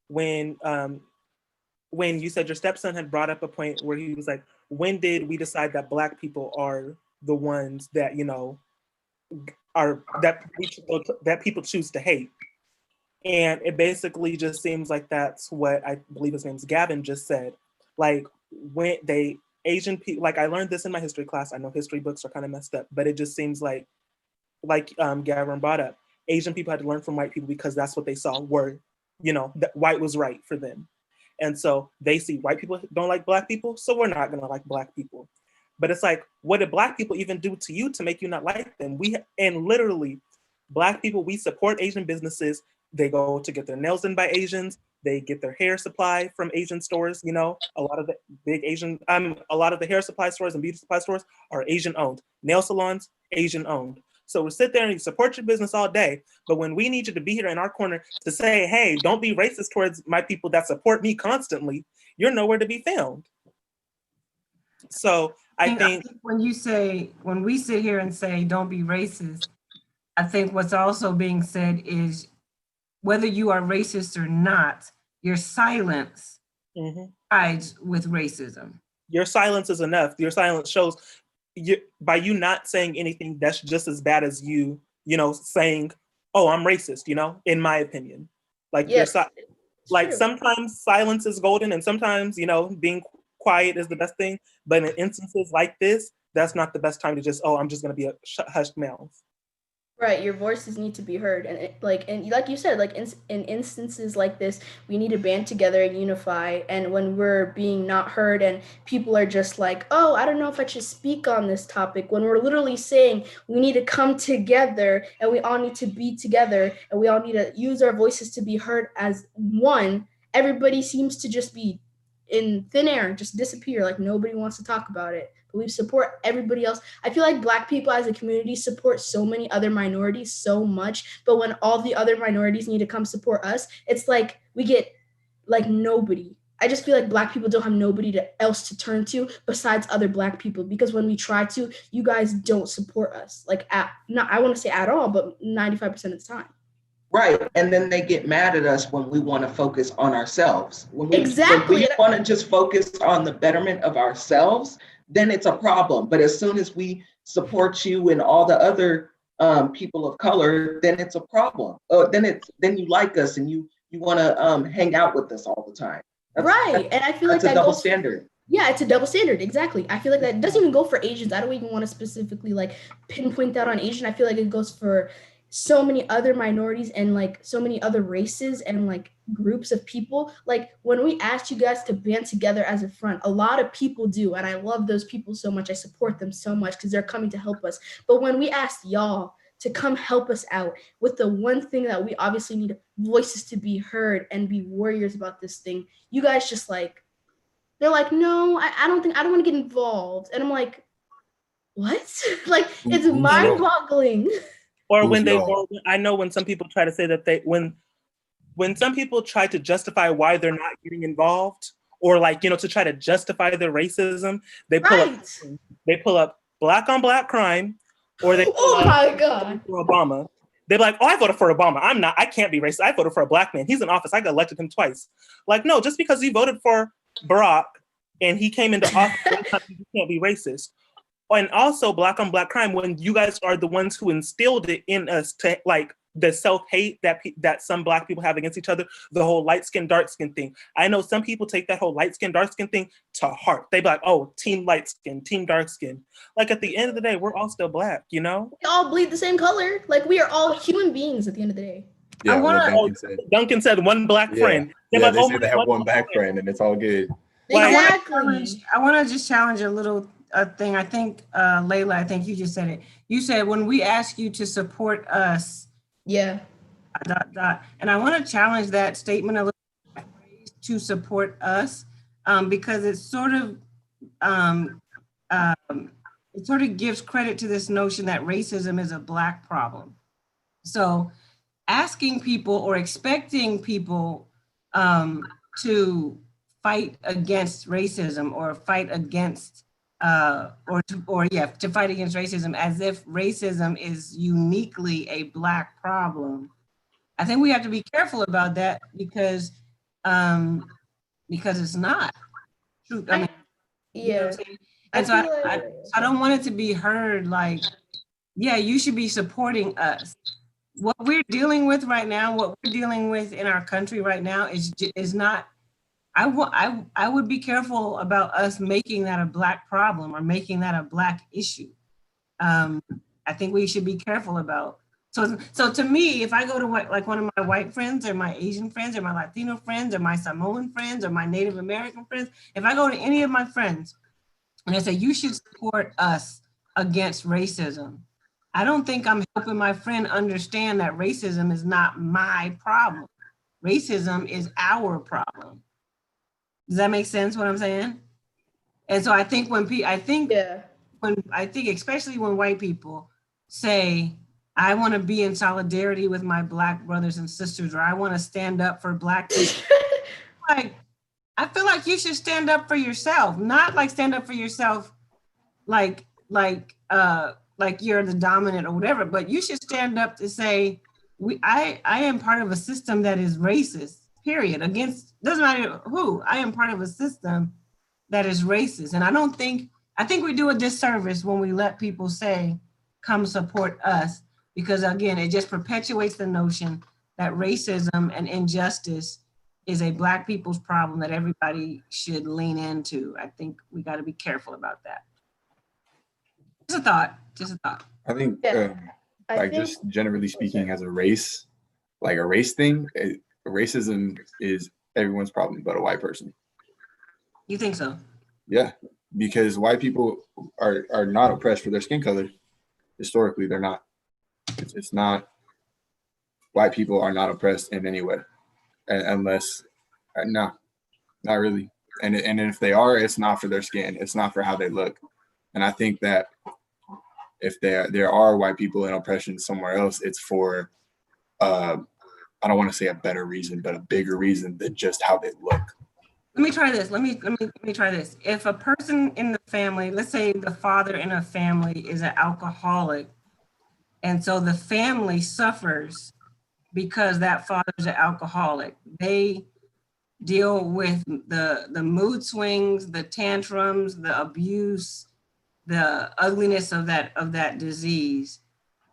when you said your stepson had brought up a point where he was like, when did we decide that Black people are the ones that, that people choose to hate? And it basically just seems like that's what I believe his name's Gavin just said. Like, when Asian people, like, I learned this in my history class. I know history books are kind of messed up, but it just seems like Gavin brought up, Asian people had to learn from white people because that's what they saw were, that white was right for them. And so they see white people don't like Black people, so we're not gonna like Black people. But it's like, what did Black people even do to you to make you not like them? And literally, Black people, we support Asian businesses. They go to get their nails done by Asians. They get their hair supply from Asian stores. A lot of the big Asian, a lot of the hair supply stores and beauty supply stores are Asian owned. Nail salons, Asian owned. So we sit there and you support your business all day, but when we need you to be here in our corner to say, hey, don't be racist towards my people that support me constantly, you're nowhere to be found. So I think when we sit here and say, don't be racist, I think what's also being said is whether you are racist or not, your silence hides with racism. Your silence is enough. Your silence shows by you not saying anything, that's just as bad as you, saying, oh, I'm racist, in my opinion. Like, yes, sometimes silence is golden and sometimes, being quiet is the best thing. But in instances like this, that's not the best time to just, I'm just going to be a hushed mouth. Right, your voices need to be heard, and like you said, like in instances like this, we need to band together and unify. And when we're being not heard, and people are just like, "Oh, I don't know if I should speak on this topic," when we're literally saying we need to come together, and we all need to be together, and we all need to use our voices to be heard as one. Everybody seems to just be in thin air, just disappear, like nobody wants to talk about it. We support everybody else. I feel like Black people as a community support so many other minorities so much, but when all the other minorities need to come support us, it's like we get like nobody. I just feel like Black people don't have nobody else to turn to besides other Black people, because when we try to, you guys don't support us. Like I want to say at all, but 95% of the time. Right, and then they get mad at us when we want to focus on ourselves. When we Exactly. want to just focus on the betterment of ourselves, then it's a problem. But as soon as we support you and all the other people of color, then it's a problem. Then you like us and you want to hang out with us all the time. And I feel like that's a double standard. Yeah, it's a double standard. Exactly. I feel like that doesn't even go for Asians. I don't even want to specifically like pinpoint that on Asian. I feel like it goes for so many other minorities and like so many other races and like groups of people. Like when we asked you guys to band together as a front, a lot of people do, and I love those people so much. I support them so much because they're coming to help us. But when we asked y'all to come help us out with the one thing that we obviously need voices to be heard and be warriors about this thing, you guys just like, they're like, no, I don't want to get involved. And I'm like, what? Like, it's mind boggling. Or I know when some people try to say that when some people try to justify why they're not getting involved or like, to try to justify their racism, they pull up black on black crime, or they pull up my God. for Obama. They're like, oh, I voted for Obama. I can't be racist. I voted for a black man. He's in office. I got elected him twice. Like, no, just because you voted for Barack and he came into office, you can't be racist. And also black on black crime, when you guys are the ones who instilled it in us, to like the self-hate that some black people have against each other, the whole light skin, dark skin thing. I know some people take that whole light skin, dark skin thing to heart. They be like, oh, team light skin, team dark skin. Like at the end of the day, we're all still black, We all bleed the same color. Like we are all human beings at the end of the day. Yeah, Duncan said one black friend. Yeah, like, they say they have one black friend and it's all good. Exactly. I want to just challenge a little thing. I think, Layla, I think you just said it. You said when we ask you to support us, yeah. ... And I want to challenge that statement a little bit, to support us, because it sort of gives credit to this notion that racism is a black problem. So asking people or expecting people to fight against racism or fight against to fight against racism as if racism is uniquely a black problem. I think we have to be careful about that because it's not true. I mean, you know what I'm saying? And so I don't want it to be heard like, yeah, you should be supporting us. What we're dealing with right now, what we're dealing with in our country right now is not. I would be careful about us making that a black problem or making that a black issue. I think we should be careful about. So to me, if I go to like one of my white friends or my Asian friends or my Latino friends or my Samoan friends or my Native American friends, if I go to any of my friends and I say, you should support us against racism, I don't think I'm helping my friend understand that racism is not my problem. Racism is our problem. Does that make sense what I'm saying? And so I think especially when white people say, I want to be in solidarity with my black brothers and sisters, or I want to stand up for black people. Like, I feel like you should stand up for yourself, not like stand up for yourself like you're the dominant or whatever, but you should stand up to say, I am part of a system that is racist, period, doesn't matter who, I am part of a system that is racist. And I think we do a disservice when we let people say, come support us, because again, it just perpetuates the notion that racism and injustice is a black people's problem that everybody should lean into. I think we got to be careful about that. Just a thought. I think, just generally speaking, as a race, like a race thing, racism is everyone's problem but a white person. You think so? Yeah, because white people are not oppressed for their skin color. Historically, they're not. It's not. White people are not oppressed in any way, unless, no, not really. And if they are, it's not for their skin. It's not for how they look. And I think that if there are white people in oppression somewhere else, it's for, I don't want to say a better reason, but a bigger reason than just how they look. Let me try this. Let me try this. If a person in the family, let's say the father in a family is an alcoholic, and so the family suffers because that father's an alcoholic, they deal with the mood swings, the tantrums, the abuse, the ugliness of that disease.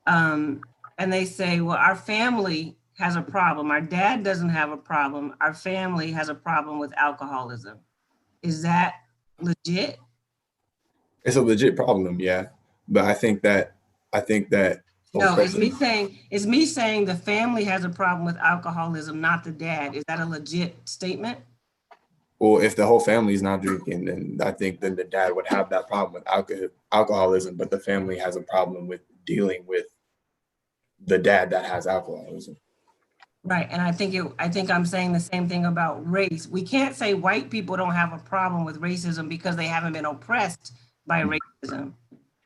And they say, well, our family has a problem. Our dad doesn't have a problem. Our family has a problem with alcoholism. Is that legit? It's a legit problem, yeah. But I think that no, it's me saying the family has a problem with alcoholism, not the dad. Is that a legit statement? Well, if the whole family is not drinking, then I think then the dad would have that problem with alcoholism, but the family has a problem with dealing with the dad that has alcoholism. Right, and I think I'm saying the same thing about race. We can't say white people don't have a problem with racism because they haven't been oppressed by racism.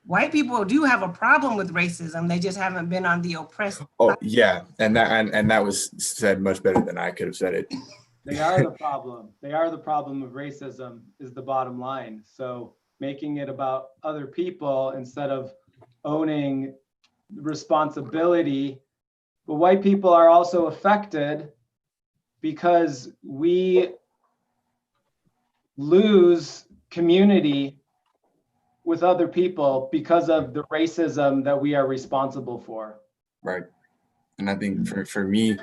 White people do have a problem with racism. They just haven't been on the oppressed. Oh yeah, and that was said much better than I could have said it. They are the problem. They are the problem of racism is the bottom line. So making it about other people instead of owning responsibility. But white people are also affected because we lose community with other people because of the racism that we are responsible for. Right. And I think for me,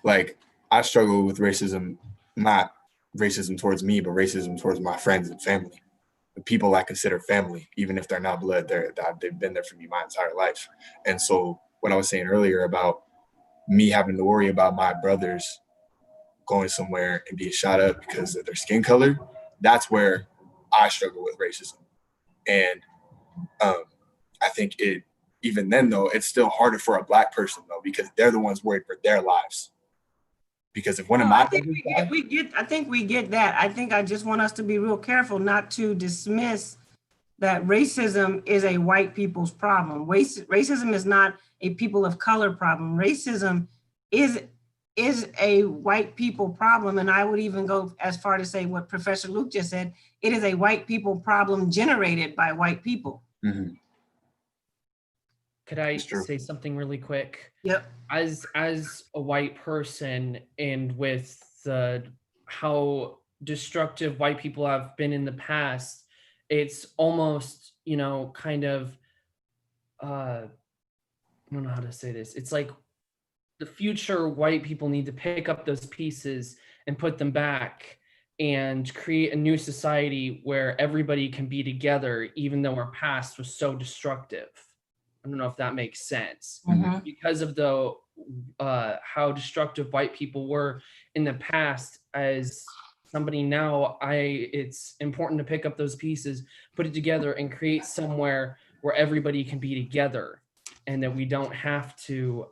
like I struggle with racism, not racism towards me, but racism towards my friends and family. The people I consider family, even if they're not blood, they've been there for me my entire life. And so what I was saying earlier about me having to worry about my brothers going somewhere and being shot up because of their skin color, that's where I struggle with racism. And I think even then though, it's still harder for a Black person though, because they're the ones worried for their lives. Because if one of No, my I think I think we get that. I think I just want us to be real careful not to dismiss that racism is a white people's problem. Racism is not a people of color problem. Racism is a white people problem. And I would even go as far to say what Professor Luke just said, it is a white people problem generated by white people. Mm-hmm. Could I say something really quick? Yep. As a white person, and with how destructive white people have been in the past, it's almost, kind of I don't know how to say this. It's like the future white people need to pick up those pieces and put them back and create a new society where everybody can be together, even though our past was so destructive. I don't know if that makes sense. Mhm. Because of the how destructive white people were in the past. As somebody now, it's important to pick up those pieces, put it together, and create somewhere where everybody can be together, and that we don't have to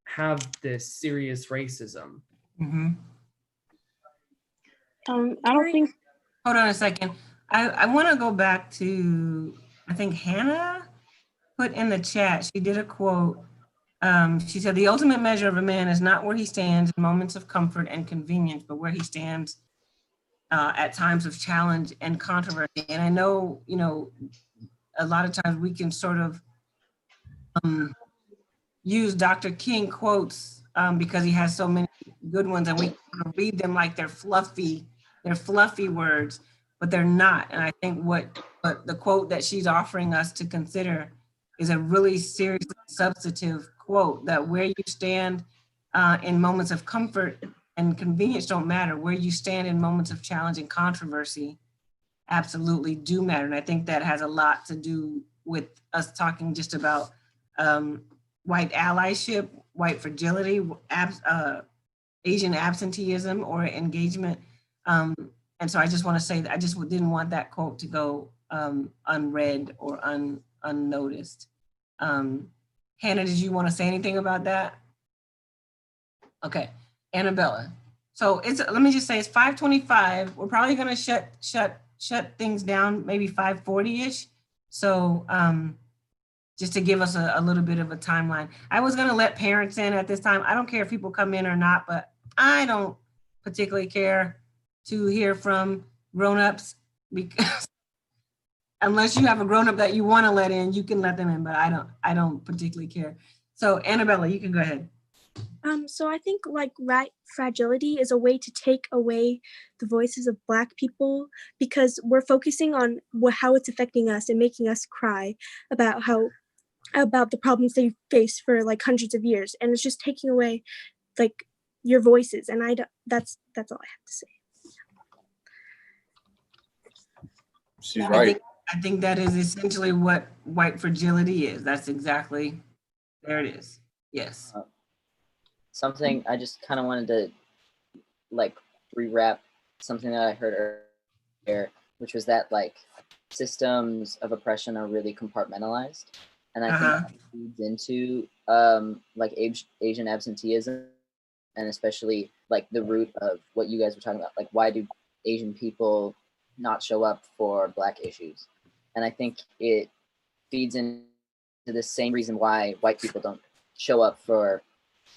have this serious racism. Mhm. I don't think. Hold on a second. I want to go back to, I think Hannah put in the chat, she did a quote. She said, the ultimate measure of a man is not where he stands in moments of comfort and convenience, but where he stands at times of challenge and controversy. And I know, a lot of times we can sort of use Dr. King quotes because he has so many good ones, and we read them like they're fluffy words, but they're not. And I think what the quote that she's offering us to consider is a really seriously substantive quote, that where you stand in moments of comfort and convenience don't matter. Where you stand in moments of challenge and controversy absolutely do matter. And I think that has a lot to do with us talking just about white allyship, white fragility, Asian absenteeism or engagement. And so I just want to say that I just didn't want that quote to go unread or unnoticed. Hannah, did you want to say anything about that? Okay, Annabella. So let me just say it's 5:25. We're probably gonna shut things down maybe 5:40-ish. So just to give us a little bit of a timeline. I was gonna let parents in at this time. I don't care if people come in or not, but I don't particularly care to hear from grown-ups, because unless you have a grown-up that you want to let in, you can let them in, but I don't particularly care. So Annabella, you can go ahead. So I think like fragility is a way to take away the voices of Black people, because we're focusing on how it's affecting us and making us cry about the problems they faced for like hundreds of years, and it's just taking away like your voices. And that's all I have to say. She's right. I think that is essentially what white fragility is. That's exactly, there it is. Yes. Something I just kind of wanted to like rewrap something that I heard earlier, which was that like systems of oppression are really compartmentalized. And I think that feeds into like Asian absenteeism, and especially like the root of what you guys were talking about, like why do Asian people not show up for Black issues? And I think it feeds into the same reason why white people don't show up for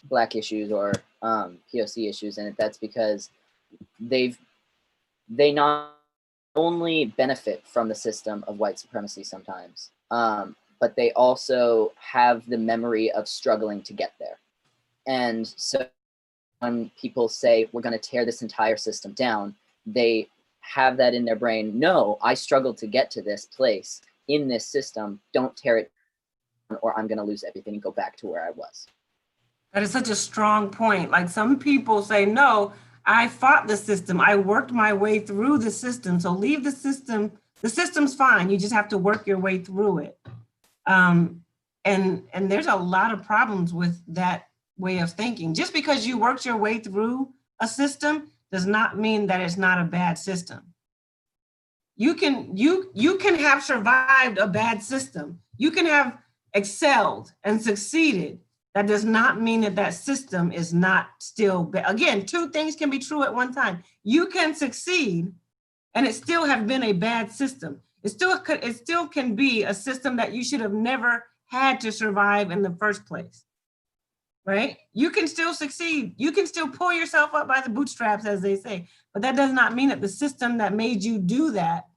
Black issues or POC issues, and that's because they not only benefit from the system of white supremacy sometimes, but they also have the memory of struggling to get there. And so when people say we're going to tear this entire system down, they have that in their brain. No, I struggled to get to this place in this system. Don't tear it down, or I'm going to lose everything and go back to where I was. That is such a strong point. Like, some people say, no, I fought the system. I worked my way through the system. So leave the system. The system's fine. You just have to work your way through it. And there's a lot of problems with that way of thinking. Just because you worked your way through a system does not mean that it's not a bad system. You can have survived a bad system. You can have excelled and succeeded. That does not mean that that system is not still bad. Again, two things can be true at one time. You can succeed and it still have been a bad system. It still can be a system that you should have never had to survive in the first place, right? You can still succeed. You can still pull yourself up by the bootstraps, as they say, but that does not mean that the system that made you do that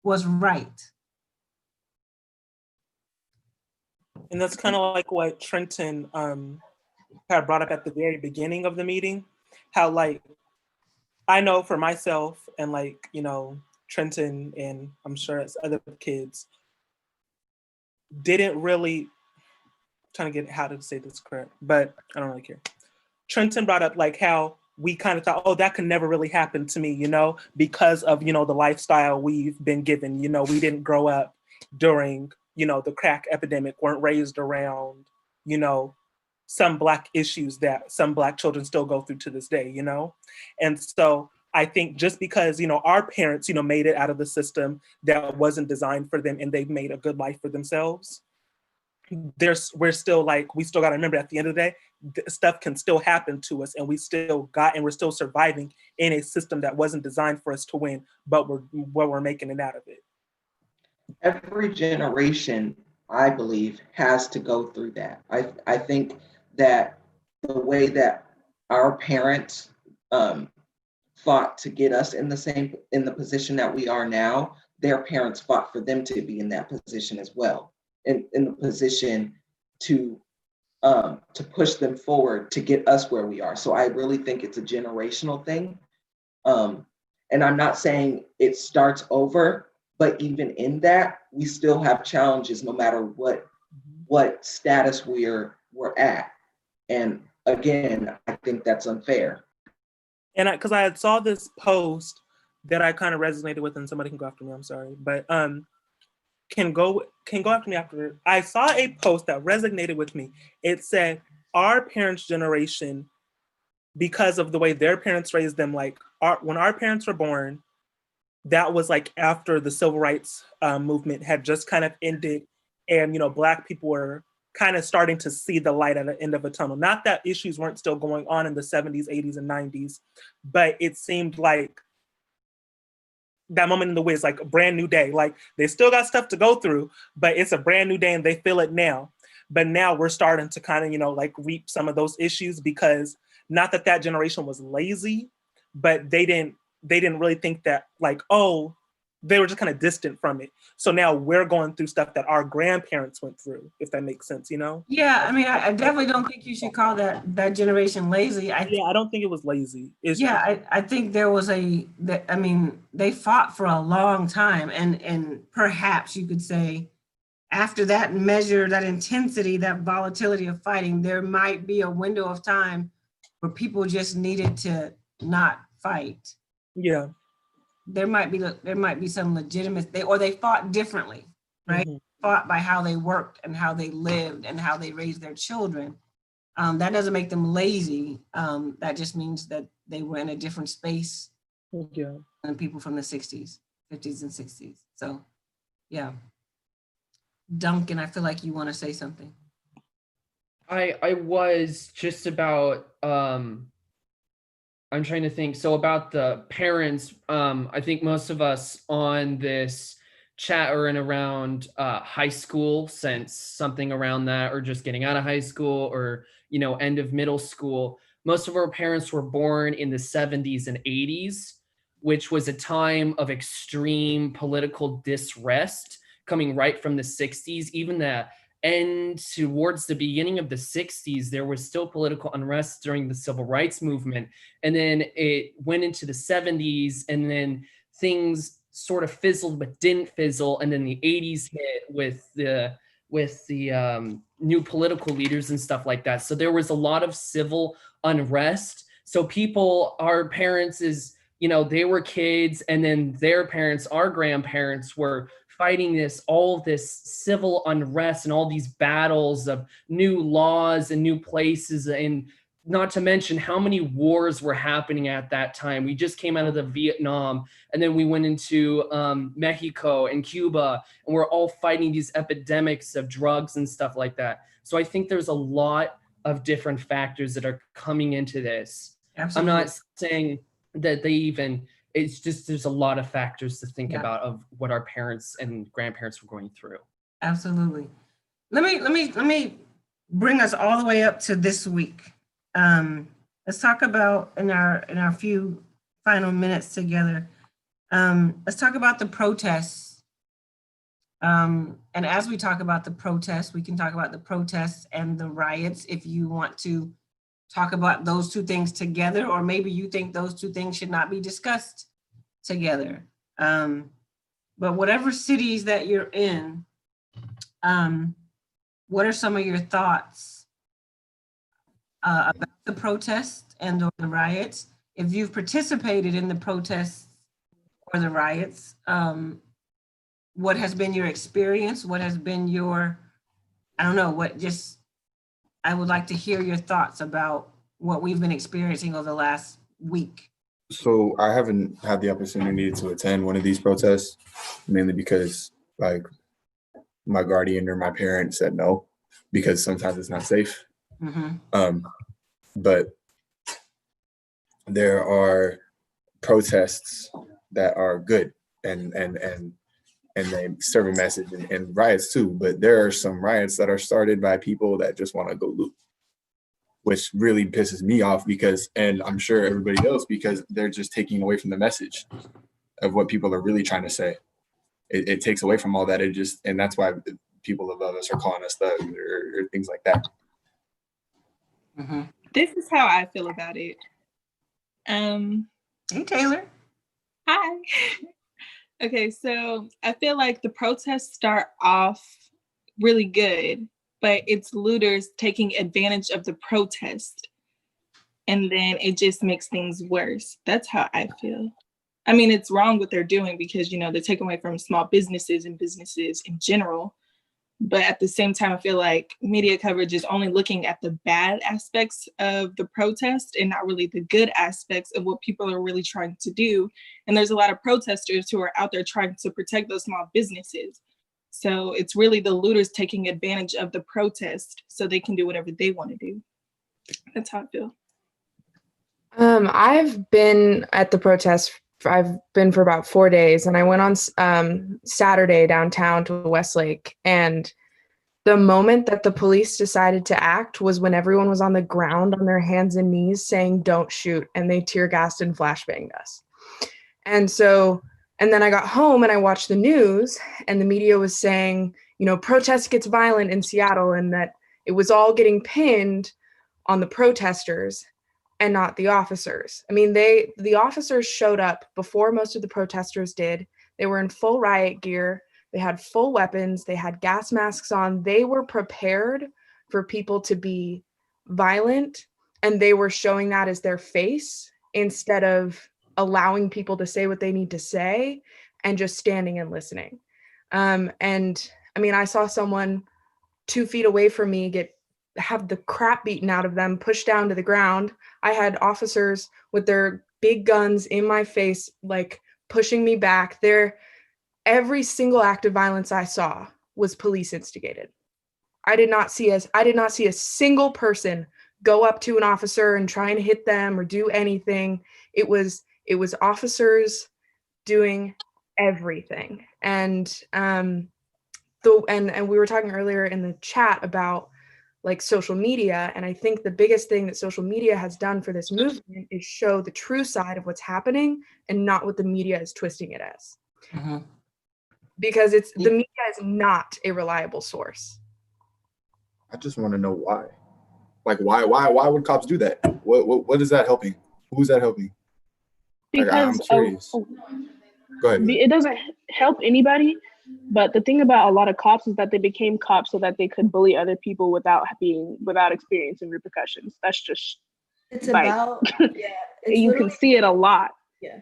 was right. And that's kind of like what Trenton had brought up at the very beginning of the meeting, how like, I know for myself and like, you know, Trenton and I'm sure it's other kids didn't really, trying to get how to say this correct, but I don't really care. Trenton brought up like how we kind of thought, oh, that could never really happen to me, you know, because of, you know, the lifestyle we've been given. You know, we didn't grow up during, you know, the crack epidemic, weren't raised around, you know, some Black issues that some Black children still go through to this day, you know? And so I think just because, you know, our parents, you know, made it out of the system that wasn't designed for them and they've made a good life for themselves, we're still like, we still got to remember at the end of the day, stuff can still happen to us and we're still surviving in a system that wasn't designed for us to win, but we're making it out of it. Every generation, I believe, has to go through that. I think that the way that our parents fought to get us in the position that we are now, their parents fought for them to be in that position as well, in the position to push them forward to get us where we are. So I really think it's a generational thing. And I'm not saying it starts over, but even in that, we still have challenges no matter what status we're at. And again, I think that's unfair. And because I saw this post that I kind of resonated with, and somebody can go after me, I'm sorry, but can go after me after. I saw a post that resonated with me. It said, our parents' generation, because of the way their parents raised them, like when our parents were born, that was like after the civil rights movement had just kind of ended, and, you know, Black people were kind of starting to see the light at the end of a tunnel. Not that issues weren't still going on in the 70s, 80s, and 90s, but it seemed like that moment in the wind is like a brand new day. Like, they still got stuff to go through, but it's a brand new day and they feel it now. But now we're starting to kind of, you know, like reap some of those issues, because not that that generation was lazy, but they didn't really think that, like, oh, they were just kind of distant from it. So now we're going through stuff that our grandparents went through, if that makes sense, you know? Yeah, I mean, I definitely don't think you should call that generation lazy. I don't think it was lazy. I think there was they fought for a long time, and perhaps you could say after that measure, that intensity, that volatility of fighting, there might be a window of time where people just needed to not fight. Yeah. There might be some legitimate, they fought differently, right? Mm-hmm. Fought by how they worked and how they lived and how they raised their children. That doesn't make them lazy. That just means that they were in a different space than people from the 60s, 50s, and 60s. So, yeah. Duncan, I feel like you want to say something. I was just about, I'm trying to think. So about the parents, I think most of us on this chat are in around high school, since something around that, or just getting out of high school, or, you know, end of middle school. most of our parents were born in the 70s and 80s, which was a time of extreme political disrest coming right from the 60s. Even the end towards the beginning of the 60s, there was still political unrest during the civil rights movement. And then it went into the 70s, and then things sort of fizzled but didn't fizzle. And then the 80s hit with the new political leaders and stuff like that. So there was a lot of civil unrest. So people, our parents is, they were kids, and then their parents, our grandparents, were fighting all this civil unrest and all these battles of new laws and new places, and not to mention how many wars were happening at that time. We just came out of the Vietnam, and then we went into Mexico and Cuba, and we're all fighting these epidemics of drugs and stuff like that. So I think there's a lot of different factors that are coming into this. Absolutely. I'm not saying that it's just, there's a lot of factors to think about of what our parents and grandparents were going through. Absolutely. Let me bring us all the way up to this week. Let's talk about in our few final minutes together. Let's talk about the protests. And as we talk about the protests, we can talk about the protests and the riots if you want to talk about those two things together, or maybe you think those two things should not be discussed together. But whatever cities that you're in, what are some of your thoughts about the protests and or the riots? If you've participated in the protests or the riots, what has been your experience? What has been your, I would like to hear your thoughts about what we've been experiencing over the last week. So I haven't had the opportunity to attend one of these protests, mainly because like my guardian or my parent said no, because sometimes it's not safe. Mm-hmm. But there are protests that are good and they serve a message, and riots too. But there are some riots that are started by people that just want to go loot, which really pisses me off and I'm sure everybody else, because they're just taking away from the message of what people are really trying to say. It takes away from all that. And that's why people above us are calling us thugs or things like that. Mm-hmm. This is how I feel about it. Hey, Taylor. Hi. Okay, so I feel like the protests start off really good, but it's looters taking advantage of the protest. And then it just makes things worse. That's how I feel. I mean, it's wrong what they're doing because, they're taking away from small businesses and businesses in general. But at the same time, I feel like media coverage is only looking at the bad aspects of the protest and not really the good aspects of what people are really trying to do. And there's a lot of protesters who are out there trying to protect those small businesses. So it's really the looters taking advantage of the protest so they can do whatever they want to do. That's how I feel. I've been at the protest. I've been for about 4 days, and I went on Saturday downtown to Westlake. And the moment that the police decided to act was when everyone was on the ground on their hands and knees saying, "Don't shoot," and they tear gassed and flashbanged us. And then I got home and I watched the news, and the media was saying, protest gets violent in Seattle, and that it was all getting pinned on the protesters and not the officers. I mean, the officers showed up before most of the protesters did. They were in full riot gear. They had full weapons. They had gas masks on. They were prepared for people to be violent, and they were showing that as their face instead of allowing people to say what they need to say and just standing and listening. And I mean, I saw someone 2 feet away from me have the crap beaten out of them, pushed down to the ground. I had officers with their big guns in my face, like pushing me back. Every single act of violence I saw was police instigated. I did not see a single person go up to an officer and try and hit them or do anything. It was officers doing everything. And we were talking earlier in the chat about like social media. And I think the biggest thing that social media has done for this movement is show the true side of what's happening and not what the media is twisting it as. Because the media is not a reliable source. I just want to know why. Like why would cops do that? What is that helping? Who's that helping? Like, I'm Because curious. Go ahead. it doesn't help anybody. But the thing about a lot of cops is that they became cops so that they could bully other people without experiencing repercussions. That's just It's like, about it's you can literally see it a lot. yeah.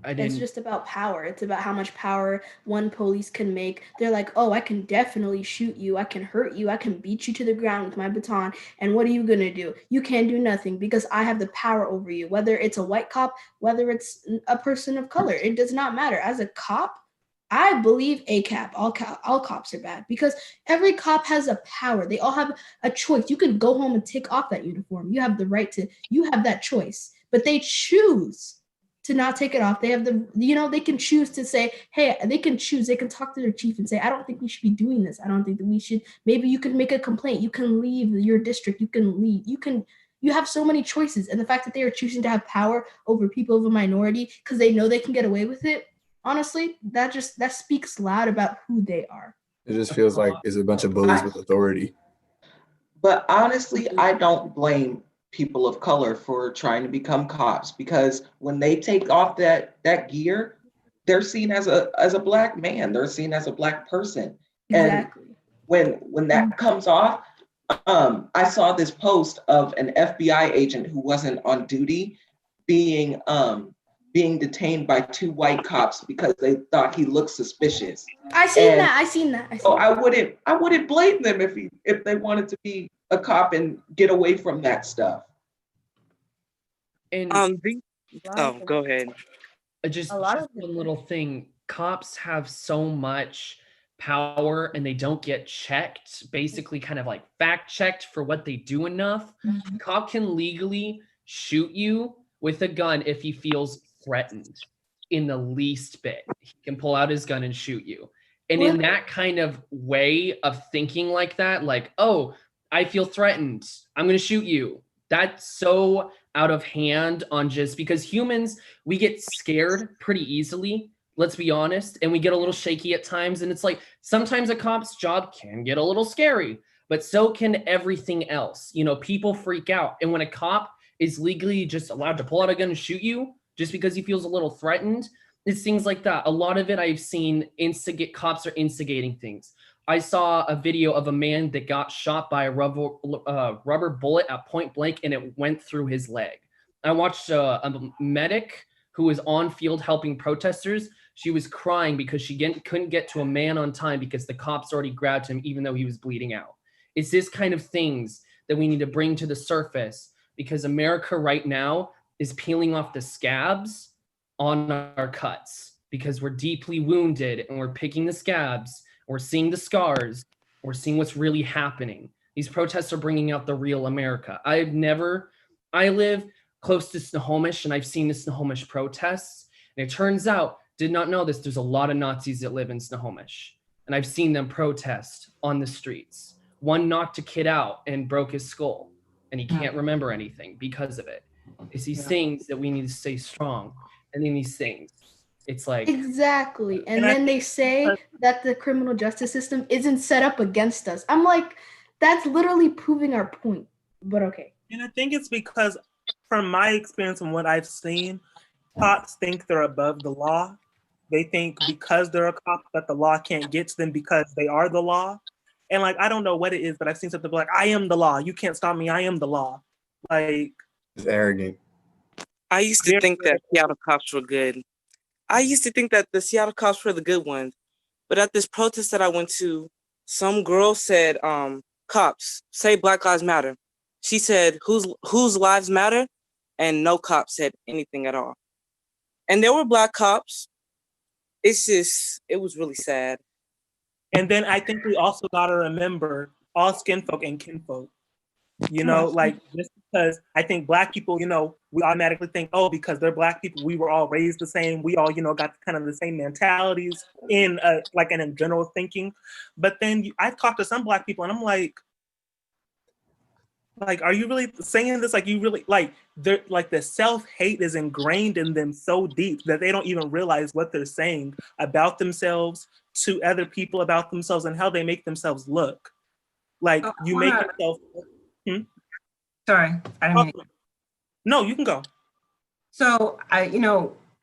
I It's didn't. just about power. It's about how much power one police can make. They're like, oh, I can definitely shoot you. I can hurt you. I can beat you to the ground with my baton. And what are you going to do? You can't do nothing because I have the power over you. Whether it's a white cop, whether it's a person of color, it does not matter. As a cop, I believe all cops are bad because every cop has a power. They all have a choice. You can go home and take off that uniform. You have the right to, you have that choice, but they choose to not take it off. They have they can choose to say, hey, they can talk to their chief and say, I don't think we should be doing this. I don't think that we should, maybe you can make a complaint. You can leave your district. You can leave. You have so many choices. And the fact that they are choosing to have power over people of a minority because they know they can get away with it, honestly, that speaks loud about who they are. It just feels like it's a bunch of bullies with authority. But honestly, I don't blame people of color for trying to become cops because when they take off that gear, they're seen as a black man. They're seen as a black person. Exactly. And when that comes off, I saw this post of an FBI agent who wasn't on duty being detained by two white cops because they thought he looked suspicious. I seen that. So I wouldn't blame them if they wanted to be a cop and get away from that stuff. And go ahead. Just A lot of one little thing. Cops have so much power and they don't get checked, basically kind of like fact checked for what they do enough. A cop can legally shoot you with a gun if he feels threatened in the least bit. He can pull out his gun and shoot you. And in that kind of way of thinking like that, like, oh, I feel threatened, I'm going to shoot you. That's so out of hand on just because humans, we get scared pretty easily, let's be honest, and we get a little shaky at times. And it's like sometimes a cop's job can get a little scary, but so can everything else. People freak out. And when a cop is legally just allowed to pull out a gun and shoot you just because he feels a little threatened, it's things like that. A lot of it I've seen cops are instigating things. I saw a video of a man that got shot by a rubber bullet at point blank and it went through his leg. I watched a medic who was on field helping protesters. She was crying because she couldn't get to a man on time because the cops already grabbed him even though he was bleeding out. It's this kind of things that we need to bring to the surface because America right now is peeling off the scabs on our cuts because we're deeply wounded and we're picking the scabs. We're seeing the scars. We're seeing what's really happening. These protests are bringing out the real America. I live close to Snohomish and I've seen the Snohomish protests. And it turns out, did not know this, there's a lot of Nazis that live in Snohomish. And I've seen them protest on the streets. One knocked a kid out and broke his skull. And he can't remember anything because of it. It's these things that we need to stay strong. And then these things. It's like exactly. And then they say that the criminal justice system isn't set up against us. I'm like, that's literally proving our point. But okay. And I think it's because from my experience and what I've seen, cops think they're above the law. They think because they're a cop that the law can't get to them because they are the law. And like, I don't know what it is, but I've seen something like, I am the law. You can't stop me. I am the law. Like, it's arrogant. I used to think that Seattle cops were good. I used to think that the Seattle cops were the good ones. But at this protest that I went to, some girl said, cops, say Black Lives Matter. She said, whose lives matter? And no cop said anything at all. And there were Black cops. It was really sad. And then I think we also got to remember all skin folk and kinfolk. Like just because I think Black people, we automatically think, oh, because they're Black people, we were all raised the same. We all, got kind of the same mentalities in general thinking. But then I've talked to some Black people and I'm like, Like, are you really saying this? Like, you really like they're like the self-hate is ingrained in them so deep that they don't even realize what they're saying about themselves to other people, about themselves, and how they make themselves look. Like, you make yourself. Sorry, I didn't mean to. No, you can go. So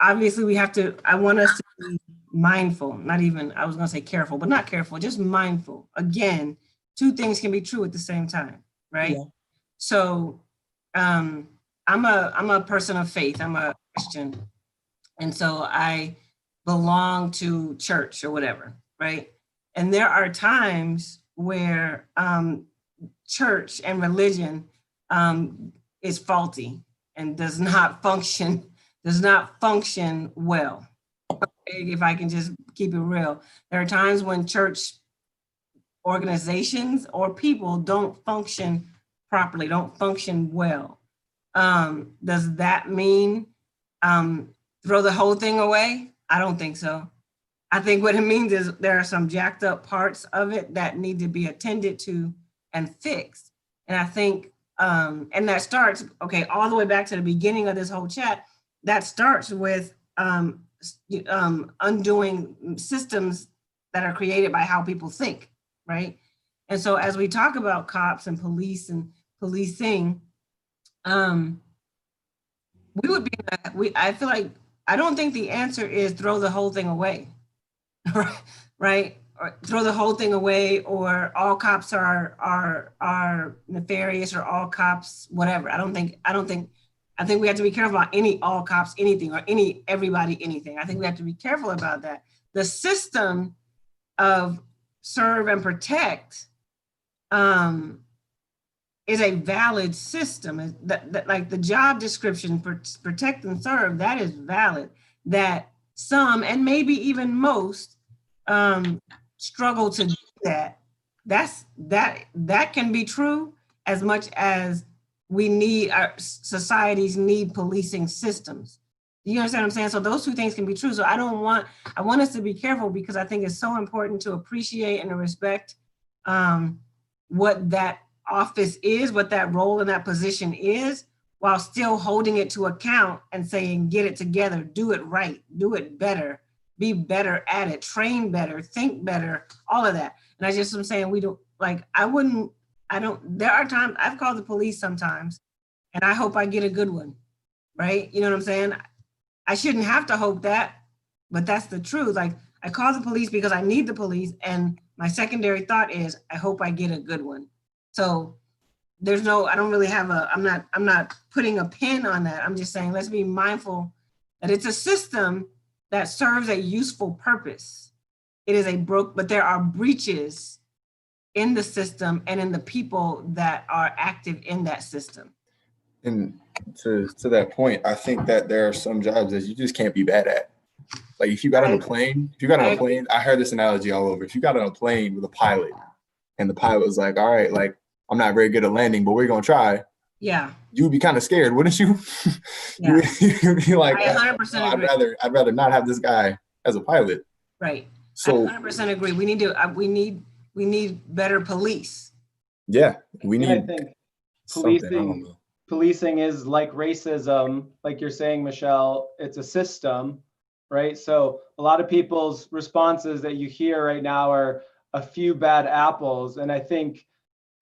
obviously we have to, I want us to be mindful, not even, I was gonna say careful, but not careful, just mindful. Again, two things can be true at the same time, right? Yeah. So I'm a person of faith, I'm a Christian. And so I belong to church or whatever, right? And there are times where church and religion is faulty and does not function well. Okay, if I can just keep it real. There are times when church organizations or people don't function properly, don't function well. Does that mean throw the whole thing away? I don't think so. I think what it means is there are some jacked up parts of it that need to be attended to and fixed. And I think, and that starts, okay, all the way back to the beginning of this whole chat, that starts with undoing systems that are created by how people think, right? And so as we talk about cops and police and policing, we would be, I feel like, I don't think the answer is throw the whole thing away, right? Or throw the whole thing away, or all cops are nefarious, or all cops, whatever. I think we have to be careful about any all cops anything, or everybody anything. I think we have to be careful about that. The system of serve and protect is a valid system. That like the job description for protect and serve, that is valid. That some, and maybe even most, struggle to do that. That can be true as much as we need, our societies need policing systems. You understand what I'm saying? So those two things can be true. So I want us to be careful, because I think it's so important to appreciate and to respect what that office is, what that role in that position is, while still holding it to account and saying, get it together, do it right, do it better, be better at it, train better, think better, all of that. And I'm saying, we don't, like, there are times I've called the police sometimes, and I hope I get a good one, right? You know what I'm saying? I shouldn't have to hope that, but that's the truth. Like, I call the police because I need the police, and my secondary thought is, I hope I get a good one. So I don't really have I'm not putting a pin on that. I'm just saying, let's be mindful that it's a system that serves a useful purpose. It is but there are breaches in the system and in the people that are active in that system. And to that point, I think that there are some jobs that you just can't be bad at. Like if you got on a plane, I heard this analogy all over. If you got on a plane with a pilot and the pilot was like, all right, like, I'm not very good at landing, but we're going to try. Yeah. You'd be kind of scared, wouldn't you? Yeah. You'd be like, I 100% agree. I'd rather not have this guy as a pilot. Right. So I 100% agree. We need better police. Yeah, we need. I think policing is like racism, like you're saying, Michelle. It's a system, right? So a lot of people's responses that you hear right now are a few bad apples, and I think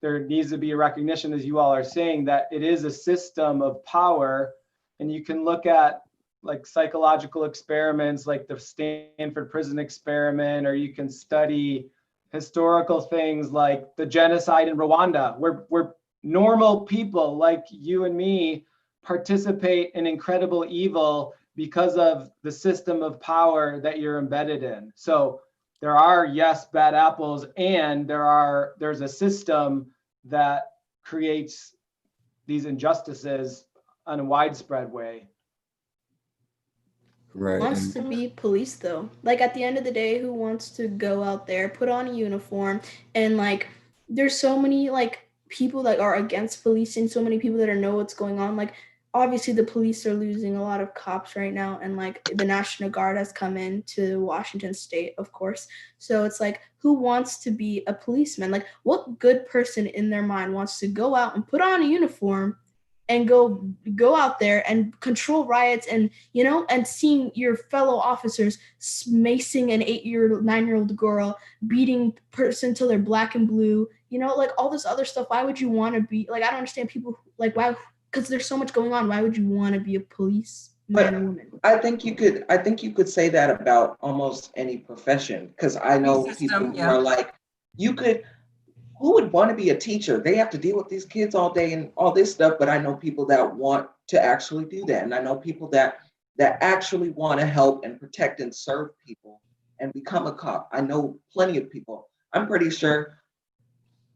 there needs to be a recognition, as you all are saying, that it is a system of power. And you can look at like psychological experiments like the Stanford prison experiment, or you can study historical things like the genocide in Rwanda, where normal people like you and me participate in incredible evil because of the system of power that you're embedded in. So there are, yes, bad apples, and there's a system that creates these injustices in a widespread way. Right. Who wants to be police though? Like at the end of the day, who wants to go out there, put on a uniform, and like there's so many like people that are against policing, so many people that know what's going on. Like obviously the police are losing a lot of cops right now, and like the National Guard has come in to Washington State, of course. So it's like, who wants to be a policeman? Like, what good person in their mind wants to go out and put on a uniform and go out there and control riots, and and seeing your fellow officers macing an 9-year-old girl, beating person till they're black and blue, like all this other stuff. Why would you want to be like, I don't understand people like, why, because there's so much going on. Why would you want to be a policeman or woman? I think you could say that about almost any profession, because I know people who are like, who would want to be a teacher? They have to deal with these kids all day and all this stuff. But I know people that want to actually do that. And I know people that actually want to help and protect and serve people and become a cop. I know plenty of people. I'm pretty sure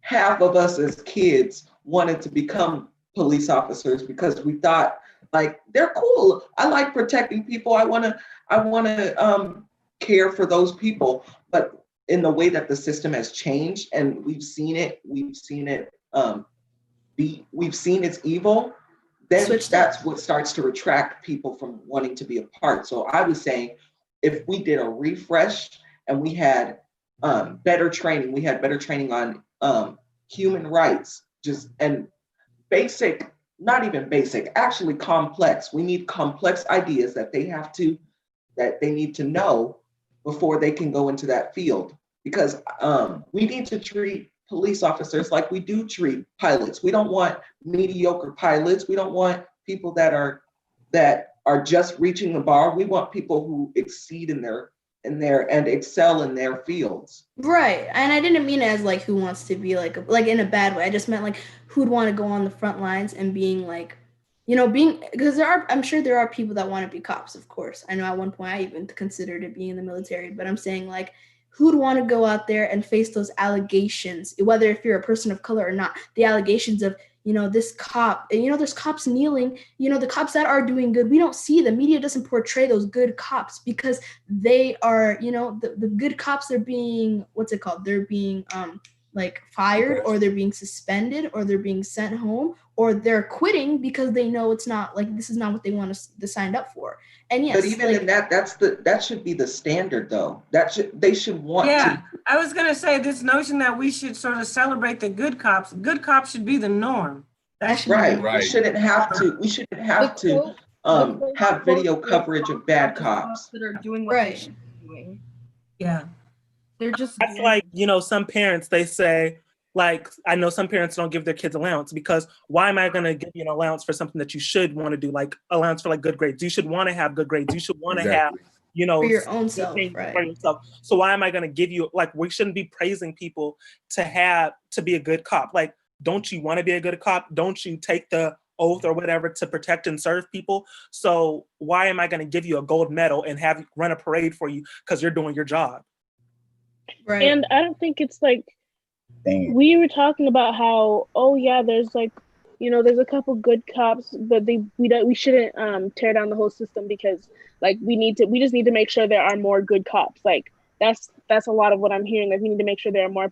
half of us as kids wanted to become police officers because we thought, like, they're cool. I like protecting people. I want to care for those people. But in the way that the system has changed, and we've seen its evil, then that's what starts to retract people from wanting to be a part. So I was saying, if we did a refresh and we had better training on human rights, and basic, not even basic, actually complex. We need complex ideas that they need to know before they can go into that field, because we need to treat police officers like we do treat pilots. We don't want mediocre pilots. We don't want people that are just reaching the bar. We want people who exceed in their and excel in their fields. Right. And I didn't mean it as like, who wants to be like in a bad way. I just meant like, who'd want to go on the front lines and being like, because I'm sure there are people that want to be cops, of course. I know at one point I even considered it being in the military, but I'm saying like, who'd want to go out there and face those allegations, whether if you're a person of color or not, the allegations of, this cop, and, there's cops kneeling, the cops that are doing good. We don't see, the media doesn't portray those good cops because they are, the good cops, they're being, what's it called? They're being like fired, or they're being suspended, or they're being sent home, or they're quitting because they know it's not like, this is not what they want to sign up for. And yes, but even in that should be the standard, though. They should want to. I was gonna say, this notion that we should sort of celebrate the good cops. Good cops should be the norm. That's right. We shouldn't have to have video coverage of bad cops that are doing what they should be doing. Yeah. They're just. That's like, some parents, they say, like, I know some parents don't give their kids allowance because why am I going to give you an allowance for something that you should want to do, like allowance for like good grades? You should want to have good grades. You should want to have, for your own self, right? For yourself. So why am I going to give you, like, we shouldn't be praising people to be a good cop. Like, don't you want to be a good cop? Don't you take the oath or whatever to protect and serve people? So why am I going to give you a gold medal and have you run a parade for you because you're doing your job? Right. And I don't think it's like, we were talking about how, there's like, there's a couple good cops, but we shouldn't tear down the whole system, because like we just need to make sure there are more good cops. Like that's a lot of what I'm hearing. Like, we need to make sure there are more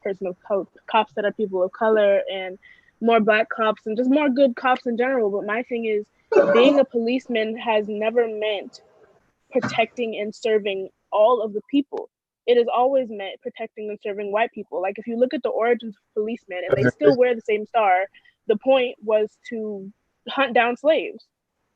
cops that are people of color, and more Black cops, and just more good cops in general. But my thing is, being a policeman has never meant protecting and serving all of the people. It has always meant protecting and serving white people. Like, if you look at the origins of policemen, and they still wear the same star, the point was to hunt down slaves.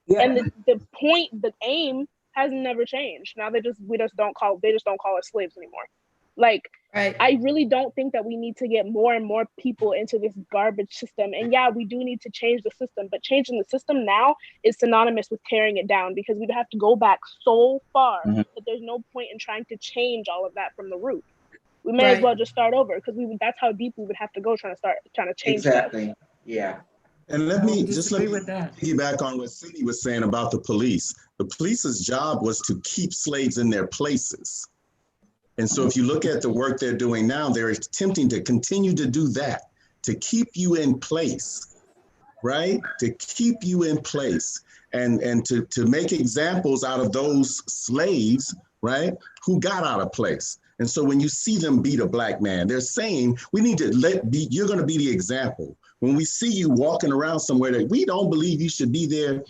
Yeah. And the aim has never changed. Now they just don't call us slaves anymore. Like, right. I really don't think that we need to get more and more people into this garbage system. And yeah, we do need to change the system, but changing the system now is synonymous with tearing it down, because we'd have to go back so far that there's no point in trying to change all of that from the root. We may as well just start over, because that's how deep we would have to go trying to change exactly. That. Yeah. And let me piggyback on what Cindy was saying about the police. The police's job was to keep slaves in their places. And so if you look at the work they're doing now, they're attempting to continue to do that, to keep you in place, right? To keep you in place and to make examples out of those slaves, right, who got out of place. And so when you see them beat a Black man, they're saying, we need to you're going to be the example. When we see you walking around somewhere that we don't believe you should be there,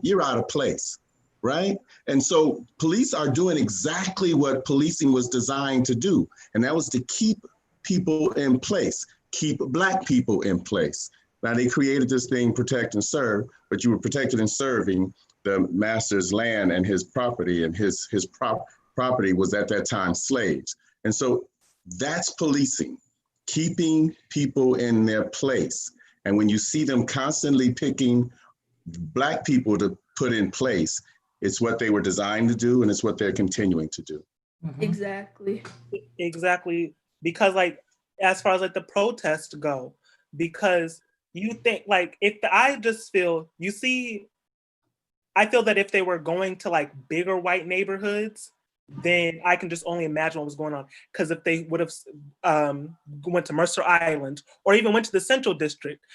you're out of place, right? And so police are doing exactly what policing was designed to do, and that was to keep people in place, keep Black people in place. Now they created this thing, protect and serve, but you were protected and serving the master's land and his property, and his property was at that time slaves. And so that's policing, keeping people in their place. And when you see them constantly picking Black people to put in place, it's what they were designed to do, and it's what they're continuing to do. Exactly. Exactly. Because like, as far as like the protests go, because you think like, I just feel, you see, I feel that if they were going to like bigger white neighborhoods, then I can just only imagine what was going on. Because if they would have went to Mercer Island or even went to the Central District,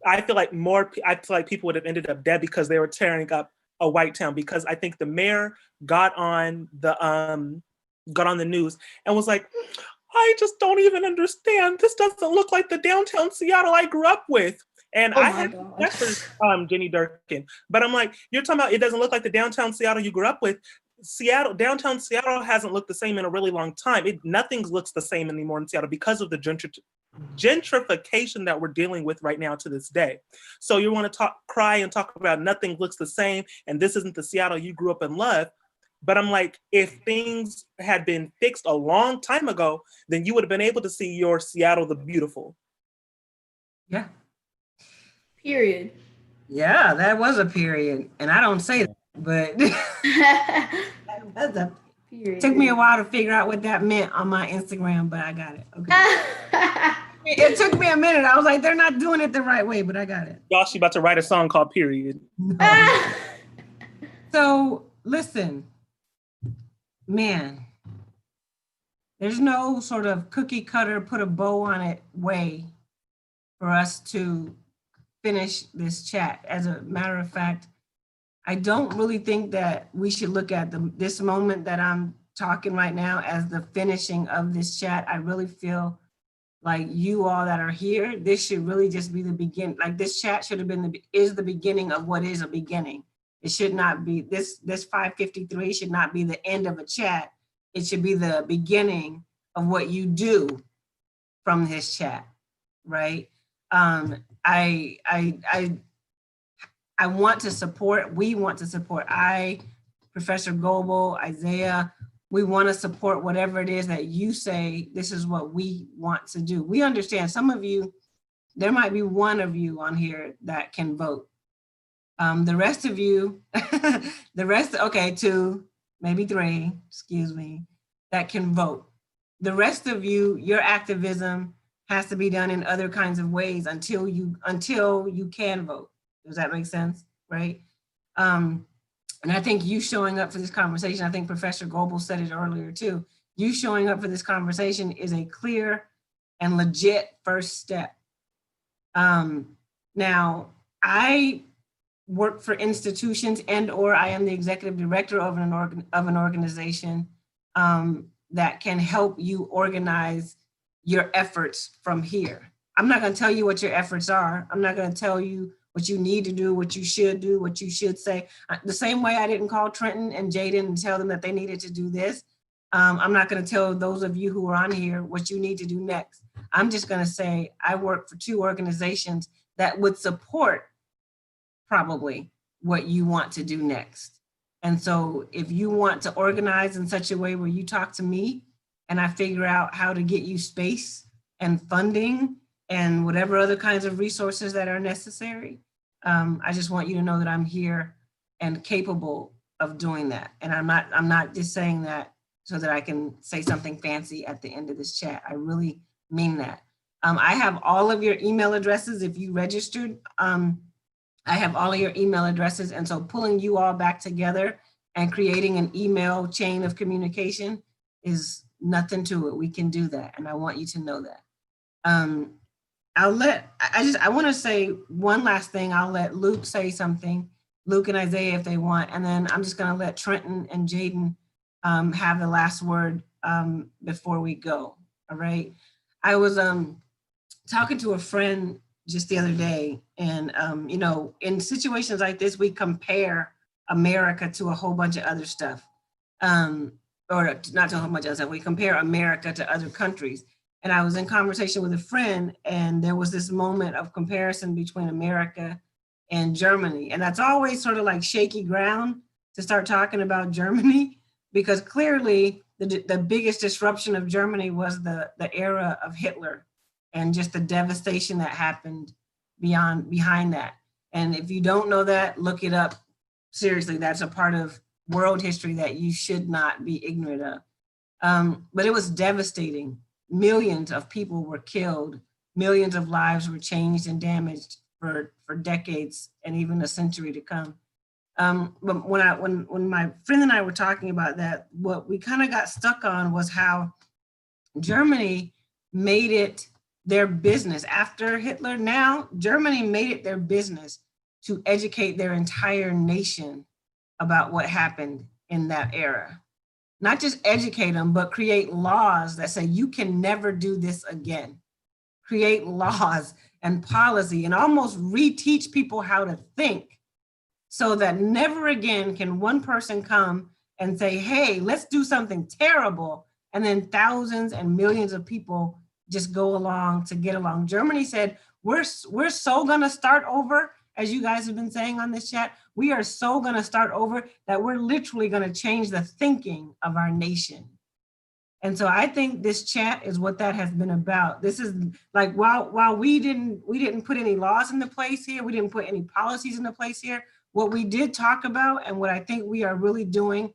I feel like people would have ended up dead because they were tearing up a white town. Because I think the mayor got on the news and was like, I just don't even understand. This doesn't look like the downtown Seattle I grew up with. And I had respect for Jenny Durkin, but I'm like, you're talking about it doesn't look like the downtown Seattle you grew up with. Downtown Seattle hasn't looked the same in a really long time. Nothing looks the same anymore in Seattle because of the gentrification that we're dealing with right now to this day. So you want to cry and talk about nothing looks the same and this isn't the Seattle you grew up and loved. But I'm like, if things had been fixed a long time ago, then you would have been able to see your Seattle the beautiful. Yeah. Period. Yeah, that was a period. And I don't say that, but it took me a while to figure out what that meant on my Instagram, but I got it. Okay. It took me a minute. I was like, they're not doing it the right way, but I got it. Y'all, she about to write a song called Period. No. So listen, man, there's no sort of cookie cutter, put a bow on it way for us to finish this chat. As a matter of fact, I don't really think that we should look at this moment that I'm talking right now as the finishing of this chat. I really feel like you all that are here, this should really just be the beginning. Like this chat should have been is the beginning of what is a beginning. It should not be, this 553 should not be the end of a chat. It should be the beginning of what you do from this chat, right? I want to support, we want to support, Professor Goebel, Isaiah, we want to support whatever it is that you say, this is what we want to do. We understand some of you, there might be one of you on here that can vote. The rest of you, okay, 2, maybe 3, excuse me, that can vote. The rest of you, your activism has to be done in other kinds of ways until you can vote. Does that make sense, right? And I think you showing up for this conversation, I think Professor Goebel said it earlier too, you showing up for this conversation is a clear and legit first step. Now, I work for institutions or I am the executive director of an organization that can help you organize your efforts from here. I'm not gonna tell you what your efforts are. I'm not gonna tell you what you need to do, what you should do, what you should say. The same way I didn't call Trenton and Jaden and tell them that they needed to do this. I'm not gonna tell those of you who are on here what you need to do next. I'm just gonna say I work for 2 organizations that would support probably what you want to do next. And so if you want to organize in such a way where you talk to me and I figure out how to get you space and funding and whatever other kinds of resources that are necessary, I just want you to know that I'm here and capable of doing that. And I'm not just saying that so that I can say something fancy at the end of this chat. I really mean that. I have all of your email addresses if you registered. I have all of your email addresses. And so pulling you all back together and creating an email chain of communication is nothing to it. We can do that. And I want you to know that. I want to say one last thing. I'll let Luke say something, Luke and Isaiah if they want. And then I'm just going to let Trenton and Jaden have the last word before we go. All right. I was talking to a friend just the other day. And, you know, in situations like this, we compare America to a whole bunch of other stuff. Or not to a whole bunch of other stuff, we compare America to other countries. And I was in conversation with a friend, and there was this moment of comparison between America and Germany. And that's always sort of like shaky ground to start talking about Germany, because clearly the biggest disruption of Germany was the era of Hitler and just the devastation that happened behind that. And if you don't know that, look it up. Seriously, that's a part of world history that you should not be ignorant of. But it was devastating. Millions of people were killed. Millions of lives were changed and damaged for decades and even a century to come. But when my friend and I were talking about that, what we kind of got stuck on was how Germany made it their business after Hitler. Now, Germany made it their business to educate their entire nation about what happened in that era. Not just educate them, but create laws that say you can never do this again. Create laws and policy and almost reteach people how to think, so that never again can one person come and say, hey, let's do something terrible, and then thousands and millions of people just go along to get along. Germany said, we're so gonna start over, as you guys have been saying on this chat, we are so gonna start over that we're literally gonna change the thinking of our nation. And so I think this chat is what that has been about. This is like, while we didn't put any laws into place here, we didn't put any policies into place here, what we did talk about, and what I think we are really doing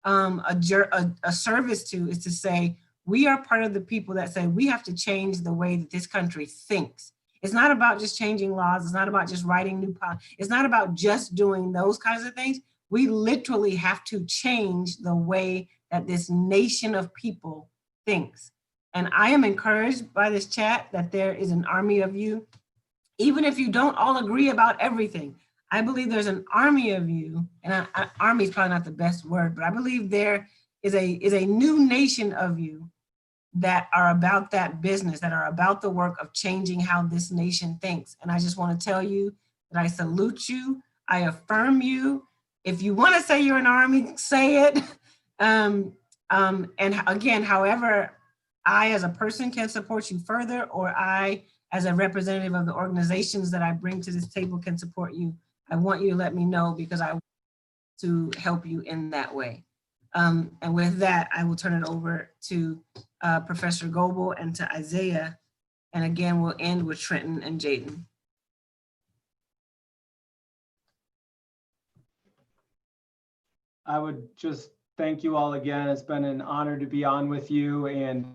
a service to, is to say, we are part of the people that say we have to change the way that this country thinks. It's not about just changing laws. It's not about just writing new policies. It's not about just doing those kinds of things. We literally have to change the way that this nation of people thinks. And I am encouraged by this chat that there is an army of you, even if you don't all agree about everything. I believe there's an army of you, and army is probably not the best word, but I believe there is a new nation of you that are about that business, that are about the work of changing how this nation thinks. And I just want to tell you that I salute you, I affirm you. If you want to say you're an army, say it. And again, however I as a person can support you further, or I as a representative of the organizations that I bring to this table can support you, I want you to let me know, because I want to help you in that way. And with that, I will turn it over to Professor Goebel and to Isaiah. And again, we'll end with Trenton and Jaden. I would just thank you all again. It's been an honor to be on with you, and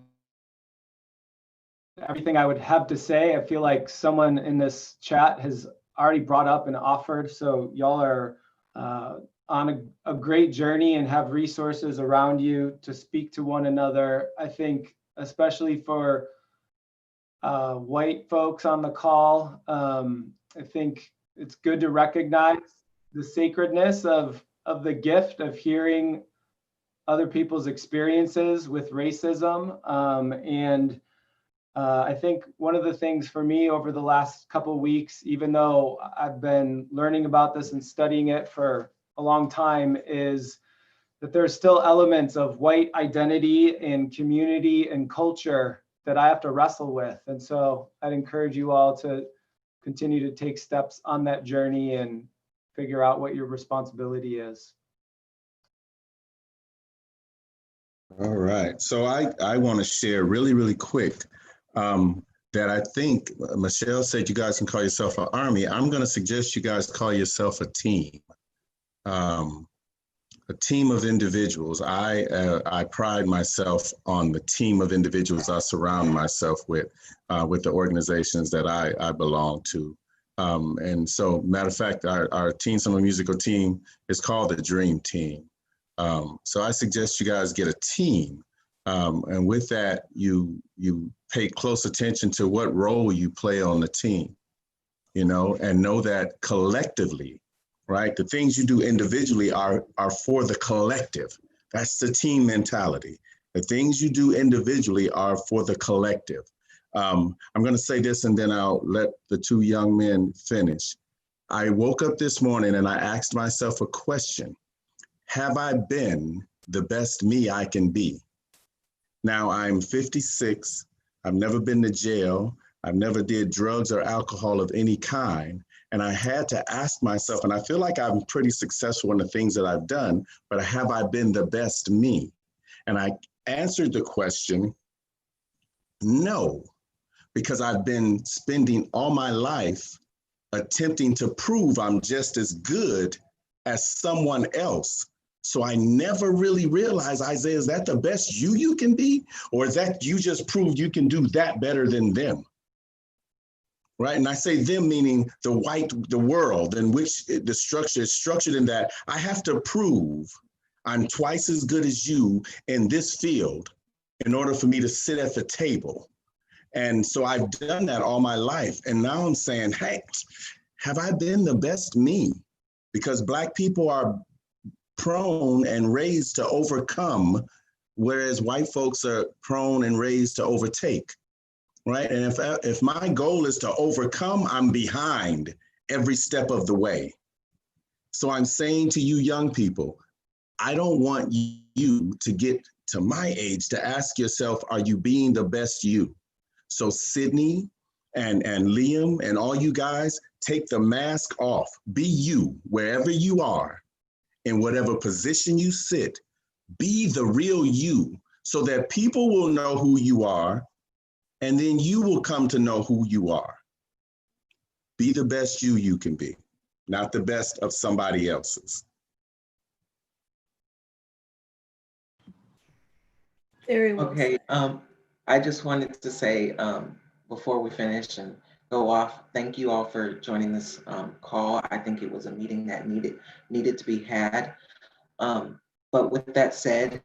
everything I would have to say, I feel like someone in this chat has already brought up and offered. So y'all are on a great journey and have resources around you to speak to one another. I think especially for white folks on the call, I think it's good to recognize the sacredness of the gift of hearing other people's experiences with racism. I think one of the things for me over the last couple of weeks, even though I've been learning about this and studying it for a long time, is that there's still elements of white identity and community and culture that I have to wrestle with. And so I'd encourage you all to continue to take steps on that journey and figure out what your responsibility is. All right, so I want to share really, really quick that I think Michelle said you guys can call yourself an army. I'm going to suggest you guys call yourself a team of individuals. I pride myself on the team of individuals I surround myself with the organizations that I belong to. And so, matter of fact, our Teen Summer Musical team is called the Dream Team. So I suggest you guys get a team. And with that, you pay close attention to what role you play on the team, you know, and know that collectively, right? The things you do individually are for the collective. That's the team mentality. The things you do individually are for the collective. I'm going to say this and then I'll let the two young men finish. I woke up this morning and I asked myself a question. Have I been the best me I can be? Now I'm 56. I've never been to jail. I've never did drugs or alcohol of any kind. And I had to ask myself, and I feel like I'm pretty successful in the things that I've done, but have I been the best me? And I answered the question, no, because I've been spending all my life attempting to prove I'm just as good as someone else. So I never really realized, Isaiah, is that the best you can be? Or is that you just proved you can do that better than them? Right, and I say them meaning the world in which the structure is structured in that I have to prove I'm twice as good as you in this field in order for me to sit at the table. And so I've done that all my life. And now I'm saying, hey, have I been the best me? Because Black people are prone and raised to overcome, whereas white folks are prone and raised to overtake. Right. And if my goal is to overcome, I'm behind every step of the way. So I'm saying to you young people, I don't want you to get to my age to ask yourself, are you being the best you? So Sydney and Liam and all you guys, take the mask off. Be you wherever you are, in whatever position you sit. Be the real you so that people will know who you are. And then you will come to know who you are. Be the best you can be, not the best of somebody else's. Very well Okay, I just wanted to say before we finish and go off, thank you all for joining this call. I think it was a meeting that needed to be had. But with that said,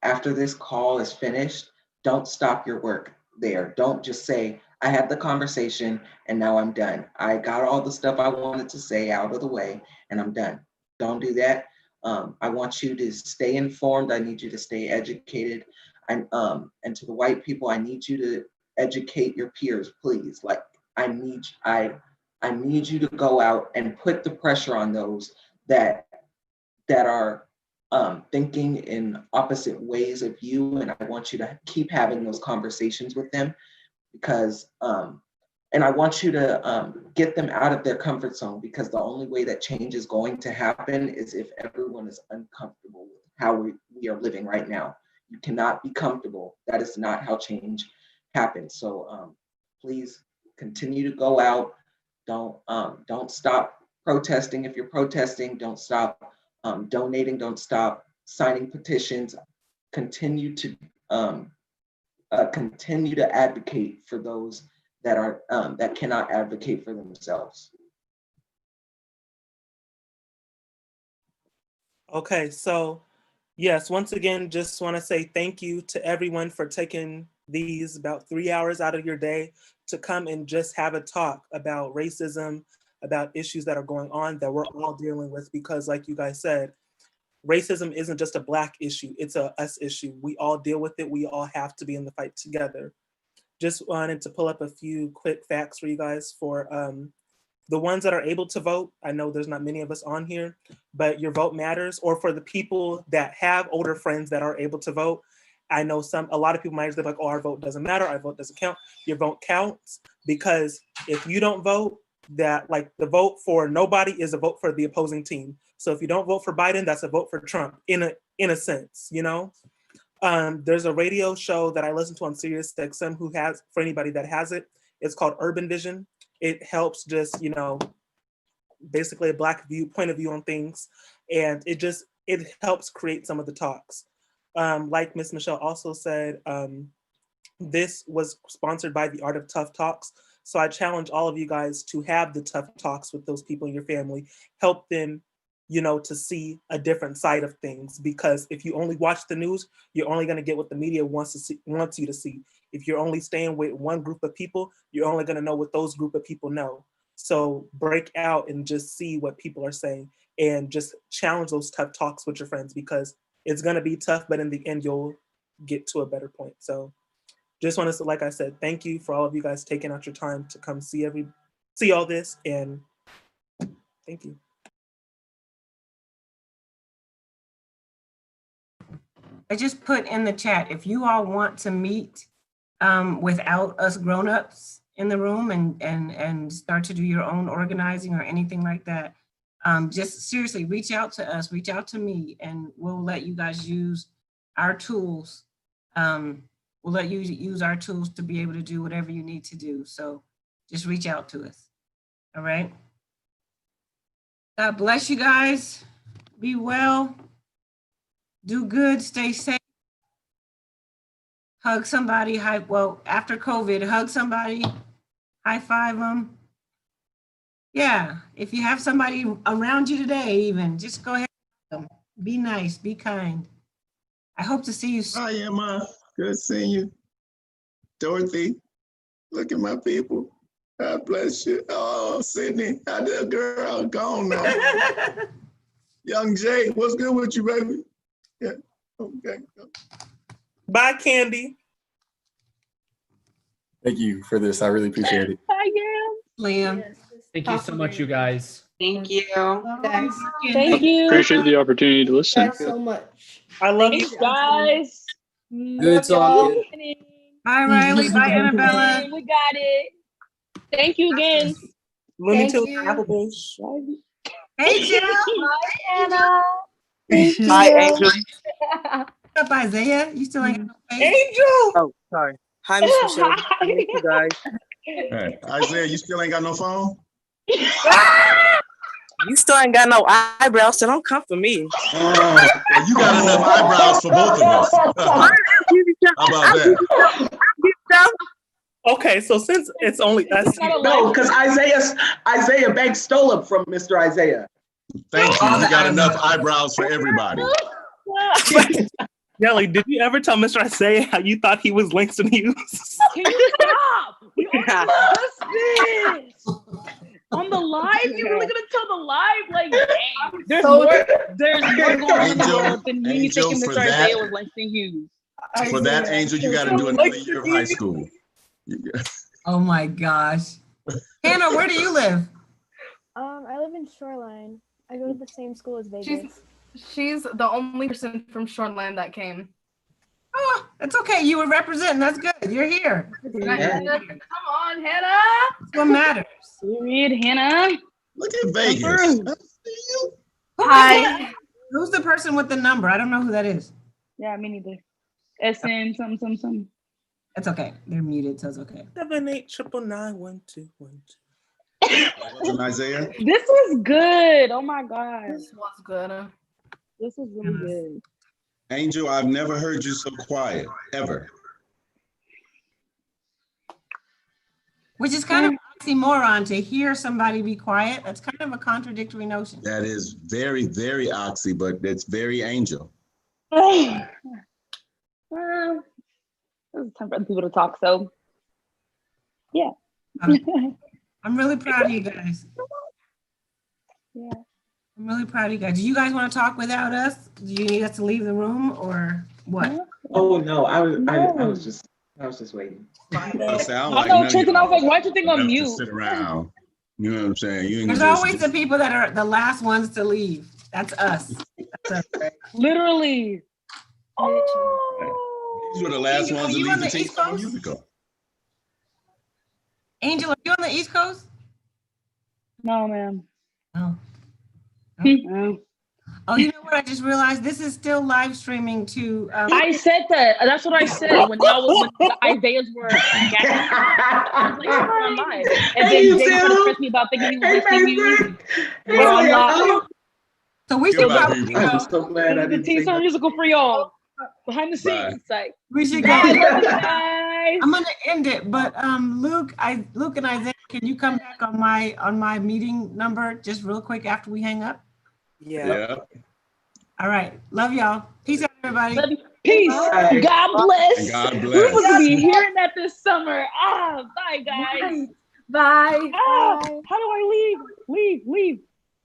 after this call is finished, don't stop your work there. Don't just say, I had the conversation and now I'm done. I got all the stuff I wanted to say out of the way and I'm done. Don't do that. I want you to stay informed. I need you to stay educated. And to the white people, I need you to educate your peers, please. Like I need you to go out and put the pressure on those that are thinking in opposite ways of you. And I want you to keep having those conversations with them because, and I want you to get them out of their comfort zone because the only way that change is going to happen is if everyone is uncomfortable with how we are living right now. You cannot be comfortable. That is not how change happens. So please continue to go out. Don't stop protesting. If you're protesting, don't stop donating, don't stop signing petitions. Continue to advocate for those that are that cannot advocate for themselves. Okay, so yes, once again, just want to say thank you to everyone for taking these about 3 hours out of your day to come and just have a talk about racism, about issues that are going on that we're all dealing with, because like you guys said, racism isn't just a Black issue, it's a us issue. We all deal with it. We all have to be in the fight together. Just wanted to pull up a few quick facts for you guys for the ones that are able to vote. I know there's not many of us on here, but your vote matters. Or for the people that have older friends that are able to vote, I know a lot of people might be like, oh, our vote doesn't matter, our vote doesn't count. Your vote counts, because if you don't vote, that like the vote for nobody is a vote for the opposing team. So if you don't vote for Biden, that's a vote for Trump in a sense, you know? There's a radio show that I listen to on Sirius XM for anybody that has it, it's called Urban Vision. It helps just, you know, basically a Black point of view on things. And it helps create some of the talks. Like Miss Michelle also said, this was sponsored by the Art of Tough Talks. So I challenge all of you guys to have the tough talks with those people in your family, help them, you know, to see a different side of things. Because if you only watch the news, you're only going to get what the media wants you to see. If you're only staying with one group of people, you're only going to know what those group of people know. So break out and just see what people are saying and just challenge those tough talks with your friends, because it's going to be tough, but in the end, you'll get to a better point. So just want to, like I said, thank you for all of you guys taking out your time to come see all this, and thank you. I just put in the chat, if you all want to meet without us grown-ups in the room and start to do your own organizing or anything like that, just seriously reach out to us, reach out to me, and we'll let you guys use our tools. We'll let you use our tools to be able to do whatever you need to do. So just reach out to us. All right. God bless you guys. Be well. Do good. Stay safe. Hug somebody. After COVID, hug somebody. High five them. Yeah. If you have somebody around you today, even just go ahead and hug them. Be nice. Be kind. I hope to see you soon. Hi, Emma. Good seeing you. Dorothy, look at my people. God bless you. Oh, Sydney, how did girl gone now? Young Jay, what's good with you, baby? Yeah, okay. Bye, Candy. Thank you for this. I really appreciate it. Hi, Graham. Liam. Thank you so much, you guys. Thank you. Guys, Thank you. Appreciate the opportunity to listen. guys so much. I love Thanks, you. guys. Good talking. Bye, Riley. Bye, Annabella. We got it. Thank you again. Looney Thank Tunes, you. Applebush. Hey, Jill. Hi, Anna. Hi, Angel. What's up, Isaiah? You still ain't got no face? Angel! Oh, sorry. Hi, Miss Michelle. I miss you guys. Hey, Isaiah, you still ain't got no phone? You still ain't got no eyebrows, so don't come for me. Oh, well, you got enough eyebrows for both of us. How about that? Okay, so since it's only us, No, because Isaiah Banks stole them from Mr. Isaiah. Thank you. You got enough eyebrows for everybody. Yelly, did you ever tell Mr. Isaiah how you thought he was Langston Hughes? Can you stop? We already discussed this. On the live? You're really gonna tell the live? Like, dang. There's more going on in the world than me thinking Mr. Isaiah was Langston Hughes. For that, Angel, you got to do another year of high school. Oh my gosh. Hannah, where do you live? I live in Shoreline. I go to the same school as Vegas. She's the only person from Shoreline that came. Oh, it's okay. You were representing. That's good. You're here. Yeah. Come on, Hannah. That's what matters. Period, Hannah. Look at Vegas. Hi. Who's the person with the number? I don't know who that is. Yeah, me neither. SN something. It's okay. They're muted, so it's okay. 789991212. Isaiah? This was good. Oh my god. This was good. This was really good. Angel, I've never heard you so quiet, ever. Which is kind of oxymoron to hear somebody be quiet. That's kind of a contradictory notion. That is very, very oxy, but it's very Angel. Well, this is time for other people to talk, so yeah. I'm really proud of you guys. Yeah. I'm really proud of you guys. Do you guys want to talk without us? Do you need us to leave the room or what? Oh no, I was just waiting. I know, Tristan, I was like, why'd you think I'm mute? Sit around. You know what I'm saying? There's always the people that are the last ones to leave. That's us. That's us, right? Literally. These were the last Angel, ones are to you leave on the the team East 7 Coast? years ago. Angel, are you on the East Coast? No, ma'am. No. No. Oh, you know what? I just realized this is still live streaming to. I said that. That's what I said when the Isaiahs were. I was like, we're on live. And then they tried to stress me about thinking he was listening to you. We're on live. So we should probably I'm so glad I didn't Team say Summer that. Musical for y'all. Behind the scenes. Like, we should go. bye, love you guys. I'm gonna end it, but Luke and Isaiah, can you come back on my meeting number just real quick after we hang up? Yeah. All right. Love y'all. Peace out, everybody. Love you. Peace. Bye. God bless. And God bless. We're supposed to be hearing that this summer. Bye, guys. Bye. How do I leave? Leave.